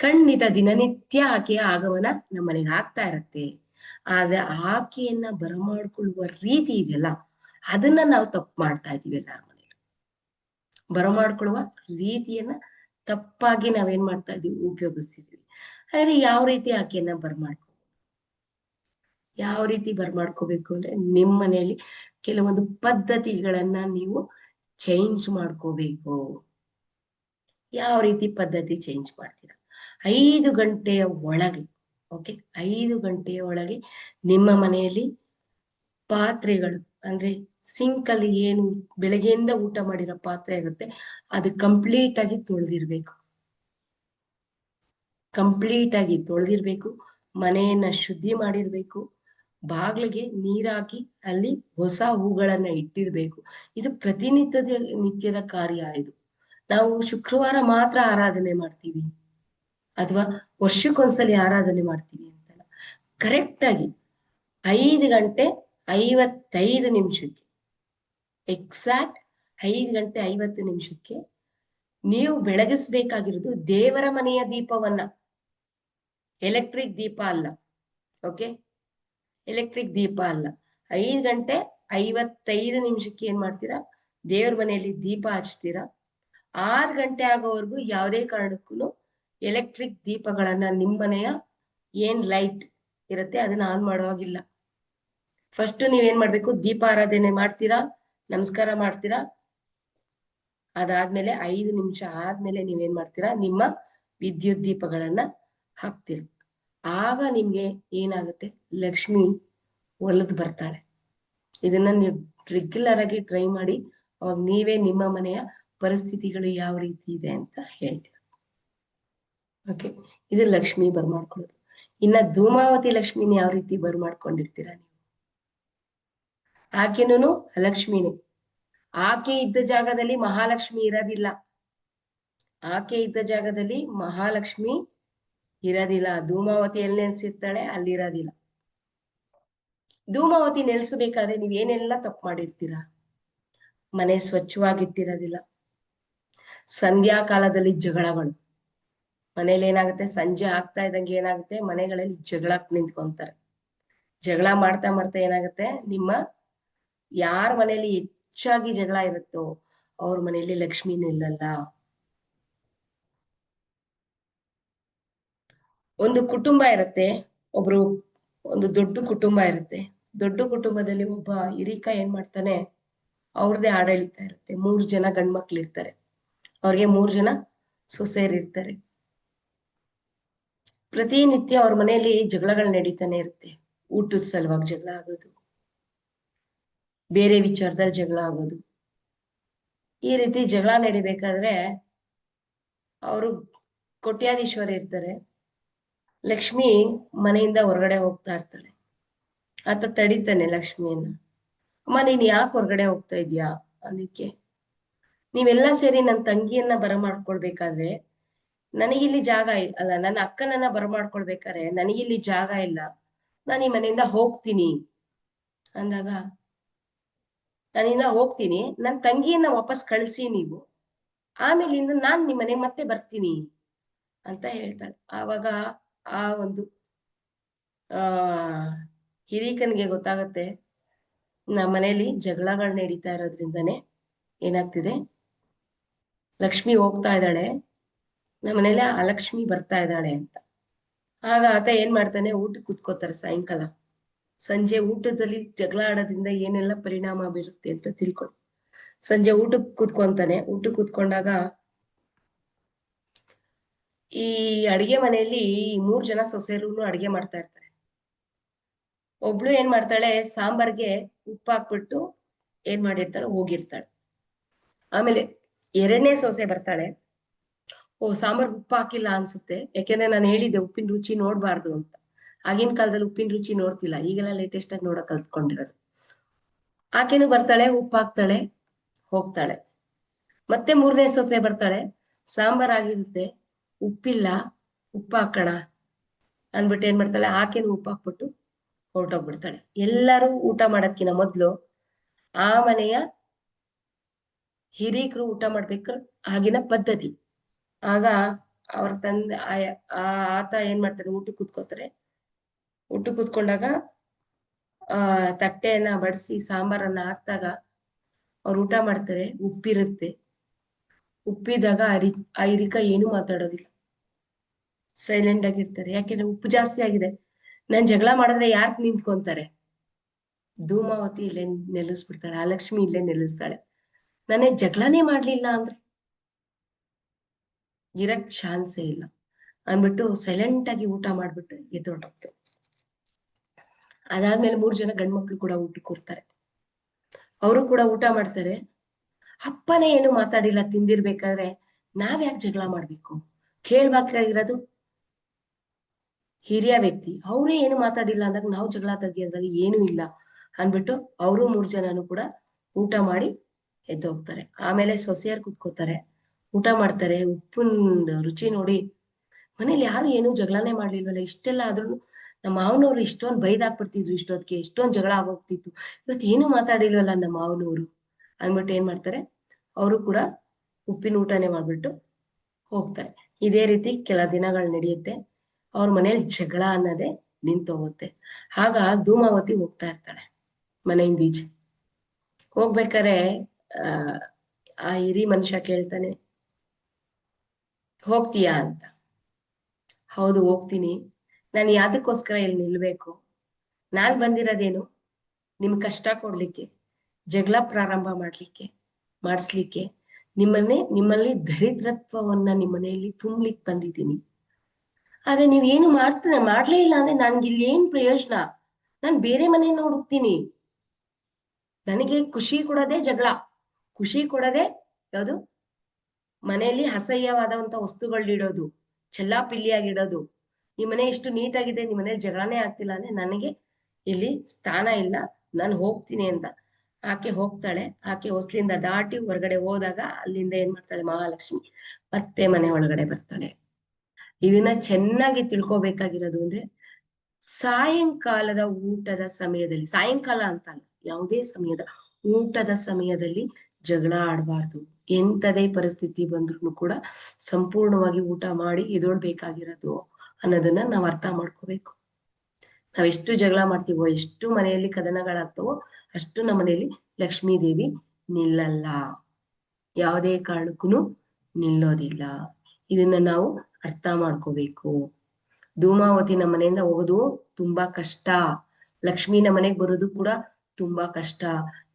ಖಂಡಿತ ದಿನನಿತ್ಯ ಆಕೆಯ ಆಗಮನ ನಮ್ಮ ಮನೆಗೆ ಆಗ್ತಾ ಇರತ್ತೆ. ಆದ್ರೆ ಆಕೆಯನ್ನ ಬರಮಾಡ್ಕೊಳ್ಳುವ ರೀತಿ ಇದೆಯಲ್ಲ, ಅದನ್ನ ನಾವು ತಪ್ಪು ಮಾಡ್ತಾ ಇದೀವಿ ಎಲ್ಲಾರ ಮನೇಲಿ. ಬರಮಾಡ್ಕೊಳ್ಳುವ ರೀತಿಯನ್ನ ತಪ್ಪಾಗಿ ನಾವೇನ್ ಮಾಡ್ತಾ ಇದೀವಿ, ಉಪಯೋಗಿಸ್ತಿದೀವಿ. ಹಾಗಾದ್ರೆ ಯಾವ ರೀತಿ ಆಕೆಯನ್ನ ಯಾವ ರೀತಿ ಬರ್ಮಾಡ್ಕೋಬೇಕು ಅಂದ್ರೆ ನಿಮ್ಮ ಮನೆಯಲ್ಲಿ ಕೆಲವೊಂದು ಪದ್ಧತಿಗಳನ್ನ ನೀವು ಚೇಂಜ್ ಮಾಡ್ಕೋಬೇಕು. ಯಾವ ರೀತಿ ಪದ್ಧತಿ ಚೇಂಜ್ ಮಾಡ್ತೀರಾ? 5 ಗಂಟೆಯ ಒಳಗೆ, ಓಕೆ, 5 ಗಂಟೆಯ ಒಳಗೆ ನಿಮ್ಮ ಮನೆಯಲ್ಲಿ ಪಾತ್ರೆಗಳು ಅಂದ್ರೆ ಸಿಂಕ್ ಅಲ್ಲಿ ಏನು ಬೆಳಗ್ಗೆಯಿಂದ ಊಟ ಮಾಡಿರೋ ಪಾತ್ರೆ ಇರುತ್ತೆ ಅದು ಕಂಪ್ಲೀಟ್ ಆಗಿ ತೊಳೆದಿರ್ಬೇಕು. ಮನೆಯನ್ನ ಶುದ್ಧಿ ಮಾಡಿರ್ಬೇಕು. ಬಾಗ್ಲಿಗೆ ನೀರಾಕಿ ಅಲ್ಲಿ ಹೊಸ ಹೂಗಳನ್ನ ಇಟ್ಟಿರ್ಬೇಕು. ಇದು ನಿತ್ಯದ ಕಾರ್ಯ. ಇದು ನಾವು ಶುಕ್ರವಾರ ಮಾತ್ರ ಆರಾಧನೆ ಮಾಡ್ತೀವಿ ಅಥವಾ ವರ್ಷಕ್ಕೊಂದ್ಸಲಿ ಆರಾಧನೆ ಮಾಡ್ತೀವಿ ಅಂತಲ್ಲ. ಕರೆಕ್ಟ್ ಆಗಿ 5 ಗಂಟೆ 55 ನಿಮಿಷಕ್ಕೆ, ಎಕ್ಸಾಕ್ಟ್ 5 ಗಂಟೆ 50 ನಿಮಿಷಕ್ಕೆ ನೀವು ಬೆಳಗಿಸ್ಬೇಕಾಗಿರೋದು ದೇವರ ಮನೆಯ ದೀಪವನ್ನ, ಎಲೆಕ್ಟ್ರಿಕ್ ದೀಪ ಅಲ್ಲ. ಓಕೆ, ಎಲೆಕ್ಟ್ರಿಕ್ ದೀಪ ಅಲ್ಲ. 5 ಗಂಟೆ 55 ನಿಮಿಷಕ್ಕೆ ಏನ್ ಮಾಡ್ತೀರಾ, ದೇವ್ರ ಮನೆಯಲ್ಲಿ ದೀಪ ಹಚ್ತೀರಾ. 6 ಗಂಟೆ ಆಗೋವರೆಗೂ ಯಾವುದೇ ಕಾರಣಕ್ಕೂ ಎಲೆಕ್ಟ್ರಿಕ್ ದೀಪಗಳನ್ನ ನಿಮ್ಮನೆಯ ಏನ್ ಲೈಟ್ ಇರುತ್ತೆ ಅದನ್ನ ಆನ್ ಮಾಡುವಾಗಿಲ್ಲ. ಫಸ್ಟ್ ನೀವೇನ್ ಮಾಡ್ಬೇಕು, ದೀಪ ಆರಾಧನೆ ಮಾಡ್ತೀರಾ, ನಮಸ್ಕಾರ ಮಾಡ್ತೀರಾ. ಅದಾದ್ಮೇಲೆ 5 ನಿಮಿಷ ಆದ್ಮೇಲೆ ನೀವೇನ್ ಮಾಡ್ತೀರಾ, ನಿಮ್ಮ ವಿದ್ಯುತ್ ದೀಪಗಳನ್ನ ಹಾಕ್ತೀರ. ಆಗ ನಿಮ್ಗೆ ಏನಾಗುತ್ತೆ, ಲಕ್ಷ್ಮಿ ಒಲಿದು ಬರ್ತಾಳೆ. ಇದನ್ನ ನೀವು ರೆಗ್ಯುಲರ್ ಆಗಿ ಟ್ರೈ ಮಾಡಿ. ಅವಾಗ ನೀವೇ ನಿಮ್ಮ ಮನೆಯ ಪರಿಸ್ಥಿತಿಗಳು ಯಾವ ರೀತಿ ಇದೆ ಅಂತ ಹೇಳ್ತೀರ. ಓಕೆ, ಇದು ಲಕ್ಷ್ಮಿ ಬರ್ಮಾಡ್ಕೊಳ್ಳೋದು. ಇನ್ನ ಧೂಮಾವತಿ ಲಕ್ಷ್ಮಿನ ಯಾವ ರೀತಿ ಬರ್ಮಾಡ್ಕೊಂಡಿರ್ತೀರ ನೀವು? ಆಕೆನೂ ಲಕ್ಷ್ಮಿನೇ. ಆಕೆ ಇದ್ದ ಜಾಗದಲ್ಲಿ ಮಹಾಲಕ್ಷ್ಮಿ ಇರೋದಿಲ್ಲ. ಆಕೆ ಇದ್ದ ಜಾಗದಲ್ಲಿ ಮಹಾಲಕ್ಷ್ಮಿ ಇರೋದಿಲ್ಲ. ಧೂಮಾವತಿ ಎಲ್ಲಿ ನೆಲೆಸಿರ್ತಾಳೆ ಅಲ್ಲಿರೋದಿಲ್ಲ. ಧೂಮಾವತಿ ನೆಲೆಸಬೇಕಾದ್ರೆ ನೀವೇನೆಲ್ಲ ತಪ್ಪು ಮಾಡಿರ್ತೀರ. ಮನೆ ಸ್ವಚ್ಛವಾಗಿಟ್ಟಿರೋದಿಲ್ಲ. ಸಂಧ್ಯಾ ಕಾಲದಲ್ಲಿ ಜಗಳಗಳು ಮನೇಲಿ ಏನಾಗುತ್ತೆ, ಸಂಜೆ ಆಗ್ತಾ ಇದ್ದಂಗೆ ಏನಾಗುತ್ತೆ, ಮನೆಗಳಲ್ಲಿ ಜಗಳಕ್ಕೆ ನಿಂತ್ಕೊಂತಾರೆ. ಜಗಳ ಮಾಡ್ತಾ ಮಾಡ್ತಾ ಏನಾಗುತ್ತೆ, ನಿಮ್ಮ ಯಾರ ಮನೆಯಲ್ಲಿ ಹೆಚ್ಚಾಗಿ ಜಗಳ ಇರುತ್ತೋ ಅವ್ರ ಮನೆಯಲ್ಲಿ ಲಕ್ಷ್ಮಿ ನಿಲ್ಲಲ್ಲ. ಒಂದು ಕುಟುಂಬ ಇರುತ್ತೆ, ಒಂದು ದೊಡ್ಡ ಕುಟುಂಬ ಇರುತ್ತೆ. ದೊಡ್ಡ ಕುಟುಂಬದಲ್ಲಿ ಒಬ್ಬ ಹಿರಿಕ ಏನ್ ಮಾಡ್ತಾನೆ, ಅವ್ರದೇ ಆಡಳಿತ ಇರುತ್ತೆ. 3 ಜನ ಗಂಡ್ಮಕ್ಳು ಇರ್ತಾರೆ, ಅವ್ರಿಗೆ 3 ಜನ ಸೊಸೆಯರಿರ್ತಾರೆ. ಪ್ರತಿನಿತ್ಯ ಅವ್ರ ಮನೆಯಲ್ಲಿ ಜಗಳಗಳು ನಡೀತಾನೆ ಇರುತ್ತೆ. ಊಟದ ಸಲುವಾಗಿ ಜಗಳ ಆಗೋದು, ಬೇರೆ ವಿಚಾರದಲ್ಲಿ ಜಗಳ ಆಗೋದು. ಈ ರೀತಿ ಜಗಳ ನಡಿಬೇಕಾದ್ರೆ ಅವರು ಕೋಟ್ಯಾಧೀಶ್ವರ ಇರ್ತಾರೆ. ಲಕ್ಷ್ಮಿ ಮನೆಯಿಂದ ಹೊರಗಡೆ ಹೋಗ್ತಾ ಇರ್ತಾಳೆ. ಆತ ತಡಿತಾನೆ ಲಕ್ಷ್ಮಿಯನ್ನ. ಅಮ್ಮ, ನೀನ್ ಯಾಕೆ ಹೊರಗಡೆ ಹೋಗ್ತಾ ಇದೀಯಾ? ಅದಕ್ಕೆ ನೀವೆಲ್ಲ ಸೇರಿ ನನ್ನ ತಂಗಿಯನ್ನ ಬರಮಾಡ್ಕೊಳ್ಬೇಕಾದ್ರೆ ನನಗಿಲ್ಲಿ ಜಾಗ ಅಲ್ಲ, ನನ್ನ ಅಕ್ಕನನ್ನ ಬರಮಾಡ್ಕೊಳ್ಬೇಕಾದ್ರೆ ನನಗಿಲ್ಲಿ ಜಾಗ ಇಲ್ಲ, ನಾನು ಈ ಮನೆಯಿಂದ ಹೋಗ್ತೀನಿ ಅಂದಾಗ, ನಾನಿಂದ ಹೋಗ್ತೀನಿ, ನನ್ನ ತಂಗಿಯನ್ನ ವಾಪಸ್ ಕಳಿಸಿ ನೀವು, ಆಮೇಲಿಂದ ನಾನ್ ನಿಮ್ಮ ಮನೆಗೆ ಮತ್ತೆ ಬರ್ತೀನಿ ಅಂತ ಹೇಳ್ತಾಳೆ. ಆವಾಗ ಆ ಒಂದು ಹಿರೀಕನಿಗೆ ಗೊತ್ತಾಗತ್ತೆ, ನಮ್ಮ ಮನೆಯಲ್ಲಿ ಜಗಳಗಳು ನಡೀತಾ ಇರೋದ್ರಿಂದಾನೆ ಏನಾಗ್ತಿದೆ, ಲಕ್ಷ್ಮಿ ಹೋಗ್ತಾ ಇದ್ದಾಳೆ, ನಮ್ಮ ಮನೇಲಿ ಅಲಕ್ಷ್ಮಿ ಬರ್ತಾ ಇದ್ದಾಳೆ ಅಂತ. ಆಗ ಆತ ಏನ್ ಮಾಡ್ತಾನೆ, ಊಟಕ್ಕೆ ಕೂತ್ಕೋತಾರೆ. ಸಾಯಂಕಾಲ ಸಂಜೆ ಊಟದಲ್ಲಿ ಜಗಳ ಆಡೋದ್ರಿಂದ ಏನೆಲ್ಲ ಪರಿಣಾಮ ಬೀರುತ್ತೆ ಅಂತ ತಿಳ್ಕೊಂಡು ಸಂಜೆ ಊಟಕ್ಕೆ ಕೂತ್ಕೊಂತಾನೆ. ಊಟಕ್ಕೆ ಕೂತ್ಕೊಂಡಾಗ ಈ ಅಡಿಗೆ ಮನೆಯಲ್ಲಿ ಈ 3 ಜನ ಸೊಸೆಯರು ಅಡಿಗೆ ಮಾಡ್ತಾ ಇರ್ತಾರೆ. ಒಬ್ಳು ಏನ್ ಮಾಡ್ತಾಳೆ, ಸಾಂಬಾರ್ಗೆ ಉಪ್ಪು ಹಾಕ್ಬಿಟ್ಟು ಏನ್ ಮಾಡಿರ್ತಾಳೆ, ಹೋಗಿರ್ತಾಳೆ. ಆಮೇಲೆ 2ನೇ ಸೊಸೆ ಬರ್ತಾಳೆ, ಸಾಂಬಾರ್ಗೆ ಉಪ್ಪು ಹಾಕಿಲ್ಲ ಅನ್ಸುತ್ತೆ, ಯಾಕೆಂದ್ರೆ ನಾನು ಹೇಳಿದ್ದೆ ಉಪ್ಪಿನ ರುಚಿ ನೋಡ್ಬಾರ್ದು ಅಂತ. ಆಗಿನ ಕಾಲದಲ್ಲಿ ಉಪ್ಪಿನ ರುಚಿ ನೋಡ್ತಿಲ್ಲ, ಈಗೆಲ್ಲ ಲೇಟೆಸ್ಟ್ ಆಗಿ ನೋಡಕ್ ಕಲ್ತ್ಕೊಂಡಿರೋದು. ಆಕೆನು ಬರ್ತಾಳೆ, ಉಪ್ಪು ಹಾಕ್ತಾಳೆ, ಹೋಗ್ತಾಳೆ. ಮತ್ತೆ 3ನೇ ಸೊಸೆ ಬರ್ತಾಳೆ, ಸಾಂಬಾರ್ ಆಗಿರುತ್ತೆ, ಉಪ್ಪಿಲ್ಲ, ಉಪ್ಪು ಹಾಕೋಣ ಅನ್ಬಿಟ್ಟು ಏನ್ ಮಾಡ್ತಾಳೆ, ಆಕೆನು ಉಪ್ಪು ಹಾಕ್ಬಿಟ್ಟು ಹೊರಟೋಗ್ಬಿಡ್ತಾಳೆ. ಎಲ್ಲರೂ ಊಟ ಮಾಡೋದ್ಕಿಂತ ಮೊದ್ಲು ಆ ಮನೆಯ ಹಿರೀಕರು ಊಟ ಮಾಡ್ಬೇಕ್ರ ಆಗಿನ ಪದ್ಧತಿ. ಆಗ ಅವ್ರ ತಂದೆ ಆತ ಏನ್ ಮಾಡ್ತಾನೆ, ಊಟಕ್ಕೆ ಕೂತ್ಕೋತಾರೆ. ಊಟಕ್ಕೆ ಕೂತ್ಕೊಂಡಾಗ ತಟ್ಟೆಯನ್ನ ಬಡಿಸಿ ಸಾಂಬಾರನ್ನ ಹಾಕ್ದಾಗ ಅವ್ರು ಊಟ ಮಾಡ್ತಾರೆ. ಉಪ್ಪಿರುತ್ತೆ. ಉಪ್ಪಿದಾಗ ಆ ಹಿರಿಕ ಏನು ಮಾತಾಡೋದಿಲ್ಲ, ಸೈಲೆಂಟ್ ಆಗಿರ್ತಾರೆ. ಯಾಕೆಂದ್ರೆ ಉಪ್ಪು ಜಾಸ್ತಿ ಆಗಿದೆ. ನಾನ್ ಜಗಳ ಮಾಡಿದ್ರೆ ಯಾಕೆ ನಿಂತ್ಕೊಂತಾರೆ? ಧೂಮಾವತಿ ಇಲ್ಲೇ ನೆಲೆಸ್ಬಿಡ್ತಾಳೆ, ಆ ಲಕ್ಷ್ಮಿ ಇಲ್ಲೇ ನೆಲೆಸ್ತಾಳೆ. ನಾನೇ ಜಗಳನೇ ಮಾಡ್ಲಿಲ್ಲ ಅಂದ್ರೆ ಇರಕ್ ಚಾನ್ಸೇ ಇಲ್ಲ ಅಂದ್ಬಿಟ್ಟು ಸೈಲೆಂಟ್ ಆಗಿ ಊಟ ಮಾಡ್ಬಿಟ್ಟು ಎದ್ದೊಟ್ಟೋಗ್ತಾರೆ. ಅದಾದ್ಮೇಲೆ 3 ಜನ ಗಂಡ್ಮಕ್ಳು ಕೂಡ ಊಟಕ್ಕೆ ಕೂರ್ತಾರೆ. ಅವರು ಕೂಡ ಊಟ ಮಾಡ್ತಾರೆ. ಅಪ್ಪನೇ ಏನು ಮಾತಾಡಿಲ್ಲ ತಿಂದಿರ್ಬೇಕಾದ್ರೆ ನಾವ್ ಯಾಕೆ ಜಗಳ ಮಾಡ್ಬೇಕು? ಕೇಳ್ಬೇಕಾಗಿರೋದು ಹಿರಿಯ ವ್ಯಕ್ತಿ, ಅವರೇ ಏನು ಮಾತಾಡಿಲ್ಲ ಅಂದಾಗ ನಾವು ಜಗಳ ತೆಗಿಯೋದ್ರಲ್ಲಿ ಏನೂ ಇಲ್ಲ ಅನ್ಬಿಟ್ಟು ಅವರು 3 ಜನನು ಕೂಡ ಊಟ ಮಾಡಿ ಎದ್ದೋಗ್ತಾರೆ. ಆಮೇಲೆ ಸೊಸೆಯರ್ ಕುತ್ಕೋತಾರೆ, ಊಟ ಮಾಡ್ತಾರೆ. ಉಪ್ಪಿನ ರುಚಿ ನೋಡಿ ಮನೇಲಿ ಯಾರು ಏನು ಜಗಳನೇ ಮಾಡ್ಲಿಲ್ವಲ್ಲ, ಇಷ್ಟೆಲ್ಲ ಆದ್ರೂ ನಮ್ಮ ಮಾವನವ್ರು ಇಷ್ಟೊಂದು ಬೈದಾಕ್ಬಿಡ್ತಿದ್ರು, ಇಷ್ಟೊತ್ತಿಗೆ ಎಷ್ಟೊಂದು ಜಗಳ ಆಗೋಗ್ತಿತ್ತು, ಇವತ್ತು ಏನು ಮಾತಾಡಿಲ್ವಲ್ಲ ನಮ್ಮ ಮಾವನವ್ರು ಅಂದ್ಬಿಟ್ಟು ಏನ್ ಮಾಡ್ತಾರೆ, ಅವರು ಕೂಡ ಉಪ್ಪಿನ ಊಟನೇ ಮಾಡ್ಬಿಟ್ಟು ಹೋಗ್ತಾರೆ. ಇದೇ ರೀತಿ ಕೆಲ ದಿನಗಳು ನಡೆಯುತ್ತೆ. ಅವ್ರ ಮನೇಲಿ ಜಗಳ ಅನ್ನೋದೇ ನಿಂತೋಗುತ್ತೆ. ಆಗ ಧೂಮಾವತಿ ಹೋಗ್ತಾ ಇರ್ತಾಳೆ ಮನೆಯಿಂದ ಈಚೆ. ಹೋಗ್ಬೇಕಾರೆ ಆ ಹಿರಿ ಮನುಷ್ಯ ಕೇಳ್ತಾನೆ, ಹೋಗ್ತೀಯಾ ಅಂತ. ಹೌದು ಹೋಗ್ತೀನಿ, ನಾನು ಯಾವ್ದಕ್ಕೋಸ್ಕರ ಇಲ್ಲಿ ನಿಲ್ಬೇಕು? ನಾನ್ ಬಂದಿರೋದೇನು ನಿಮ್ ಕಷ್ಟ ಕೊಡ್ಲಿಕ್ಕೆ, ಜಗಳ ಪ್ರಾರಂಭ ಮಾಡಿಸ್ಲಿಕ್ಕೆ, ನಿಮ್ಮಲ್ಲಿ ದರಿದ್ರತ್ವವನ್ನ ನಿಮ್ಮನೆಯಲ್ಲಿ ತುಂಬ್ಲಿಕ್ಕೆ ಬಂದಿದ್ದೀನಿ. ಆದ್ರೆ ನೀವೇನು ಮಾಡ್ಲೇ ಇಲ್ಲ ಅಂದ್ರೆ ನನ್ಗೆ ಇಲ್ಲಿ ಏನ್ ಪ್ರಯೋಜನ? ನಾನ್ ಬೇರೆ ಮನೆ ಹುಡುಕ್ತೀನಿ. ನನಗೆ ಖುಷಿ ಕೊಡೋದೇ ಜಗಳ, ಖುಷಿ ಕೊಡೋದೇ ಯಾವುದು, ಮನೆಯಲ್ಲಿ ಅಸಹ್ಯವಾದಂತ ವಸ್ತುಗಳನ್ನಿಡೋದು, ಚೆಲ್ಲಾಪಿಲ್ಲಿಯಾಗಿಡೋದು. ಈ ಮನೆ ಇಷ್ಟು ನೀಟಾಗಿದೆ, ನಿಮ್ಮ ಮನೇಲಿ ಜಗಳನೇ ಆಗ್ತಿಲ್ಲ ಅಂದ್ರೆ ನನಗೆ ಇಲ್ಲಿ ಸ್ಥಾನ ಇಲ್ಲ, ನಾನು ಹೋಗ್ತೀನಿ ಅಂತ ಆಕೆ ಹೋಗ್ತಾಳೆ. ಆಕೆ ಹೊಸ್ಲಿಂದ ದಾಟಿ ಹೊರಗಡೆ ಹೋದಾಗ ಅಲ್ಲಿಂದ ಏನ್ ಮಾಡ್ತಾಳೆ ಮಹಾಲಕ್ಷ್ಮಿ, ಮತ್ತೆ ಮನೆ ಒಳಗಡೆ ಬರ್ತಾಳೆ. ಇದನ್ನ ಚೆನ್ನಾಗಿ ತಿಳ್ಕೊಬೇಕಾಗಿರೋದು ಅಂದ್ರೆ, ಸಾಯಂಕಾಲದ ಊಟದ ಸಮಯದಲ್ಲಿ, ಸಾಯಂಕಾಲ ಅಂತಲ್ಲ, ಯಾವುದೇ ಸಮಯದ ಊಟದ ಸಮಯದಲ್ಲಿ ಜಗಳ ಆಡಬಾರ್ದು. ಎಂಥದೇ ಪರಿಸ್ಥಿತಿ ಬಂದ್ರು ಕೂಡ ಸಂಪೂರ್ಣವಾಗಿ ಊಟ ಮಾಡಿ ಎದೊಳ್ಬೇಕಾಗಿರೋದು ಅನ್ನೋದನ್ನ ನಾವು ಅರ್ಥ ಮಾಡ್ಕೋಬೇಕು. ನಾವೆಷ್ಟು ಜಗಳ ಮಾಡ್ತೀವೋ, ಎಷ್ಟು ಮನೆಯಲ್ಲಿ ಕದನಗಳಾಗ್ತವೋ, ಅಷ್ಟು ನಮ್ಮ ಮನೆಯಲ್ಲಿ ಲಕ್ಷ್ಮೀ ದೇವಿ ನಿಲ್ಲಲ್ಲ, ಯಾವುದೇ ಕಾರಣಕ್ಕೂ ನಿಲ್ಲೋದಿಲ್ಲ. ಇದನ್ನ ನಾವು ಅರ್ಥ ಮಾಡ್ಕೋಬೇಕು. ಧೂಮಾವತಿ ನಮ್ಮ ಮನೆಯಿಂದ ಹೋಗೋದು ತುಂಬಾ ಕಷ್ಟ, ಲಕ್ಷ್ಮಿ ನಮ್ಮ ಮನೆಗೆ ಬರೋದು ಕೂಡ ತುಂಬಾ ಕಷ್ಟ.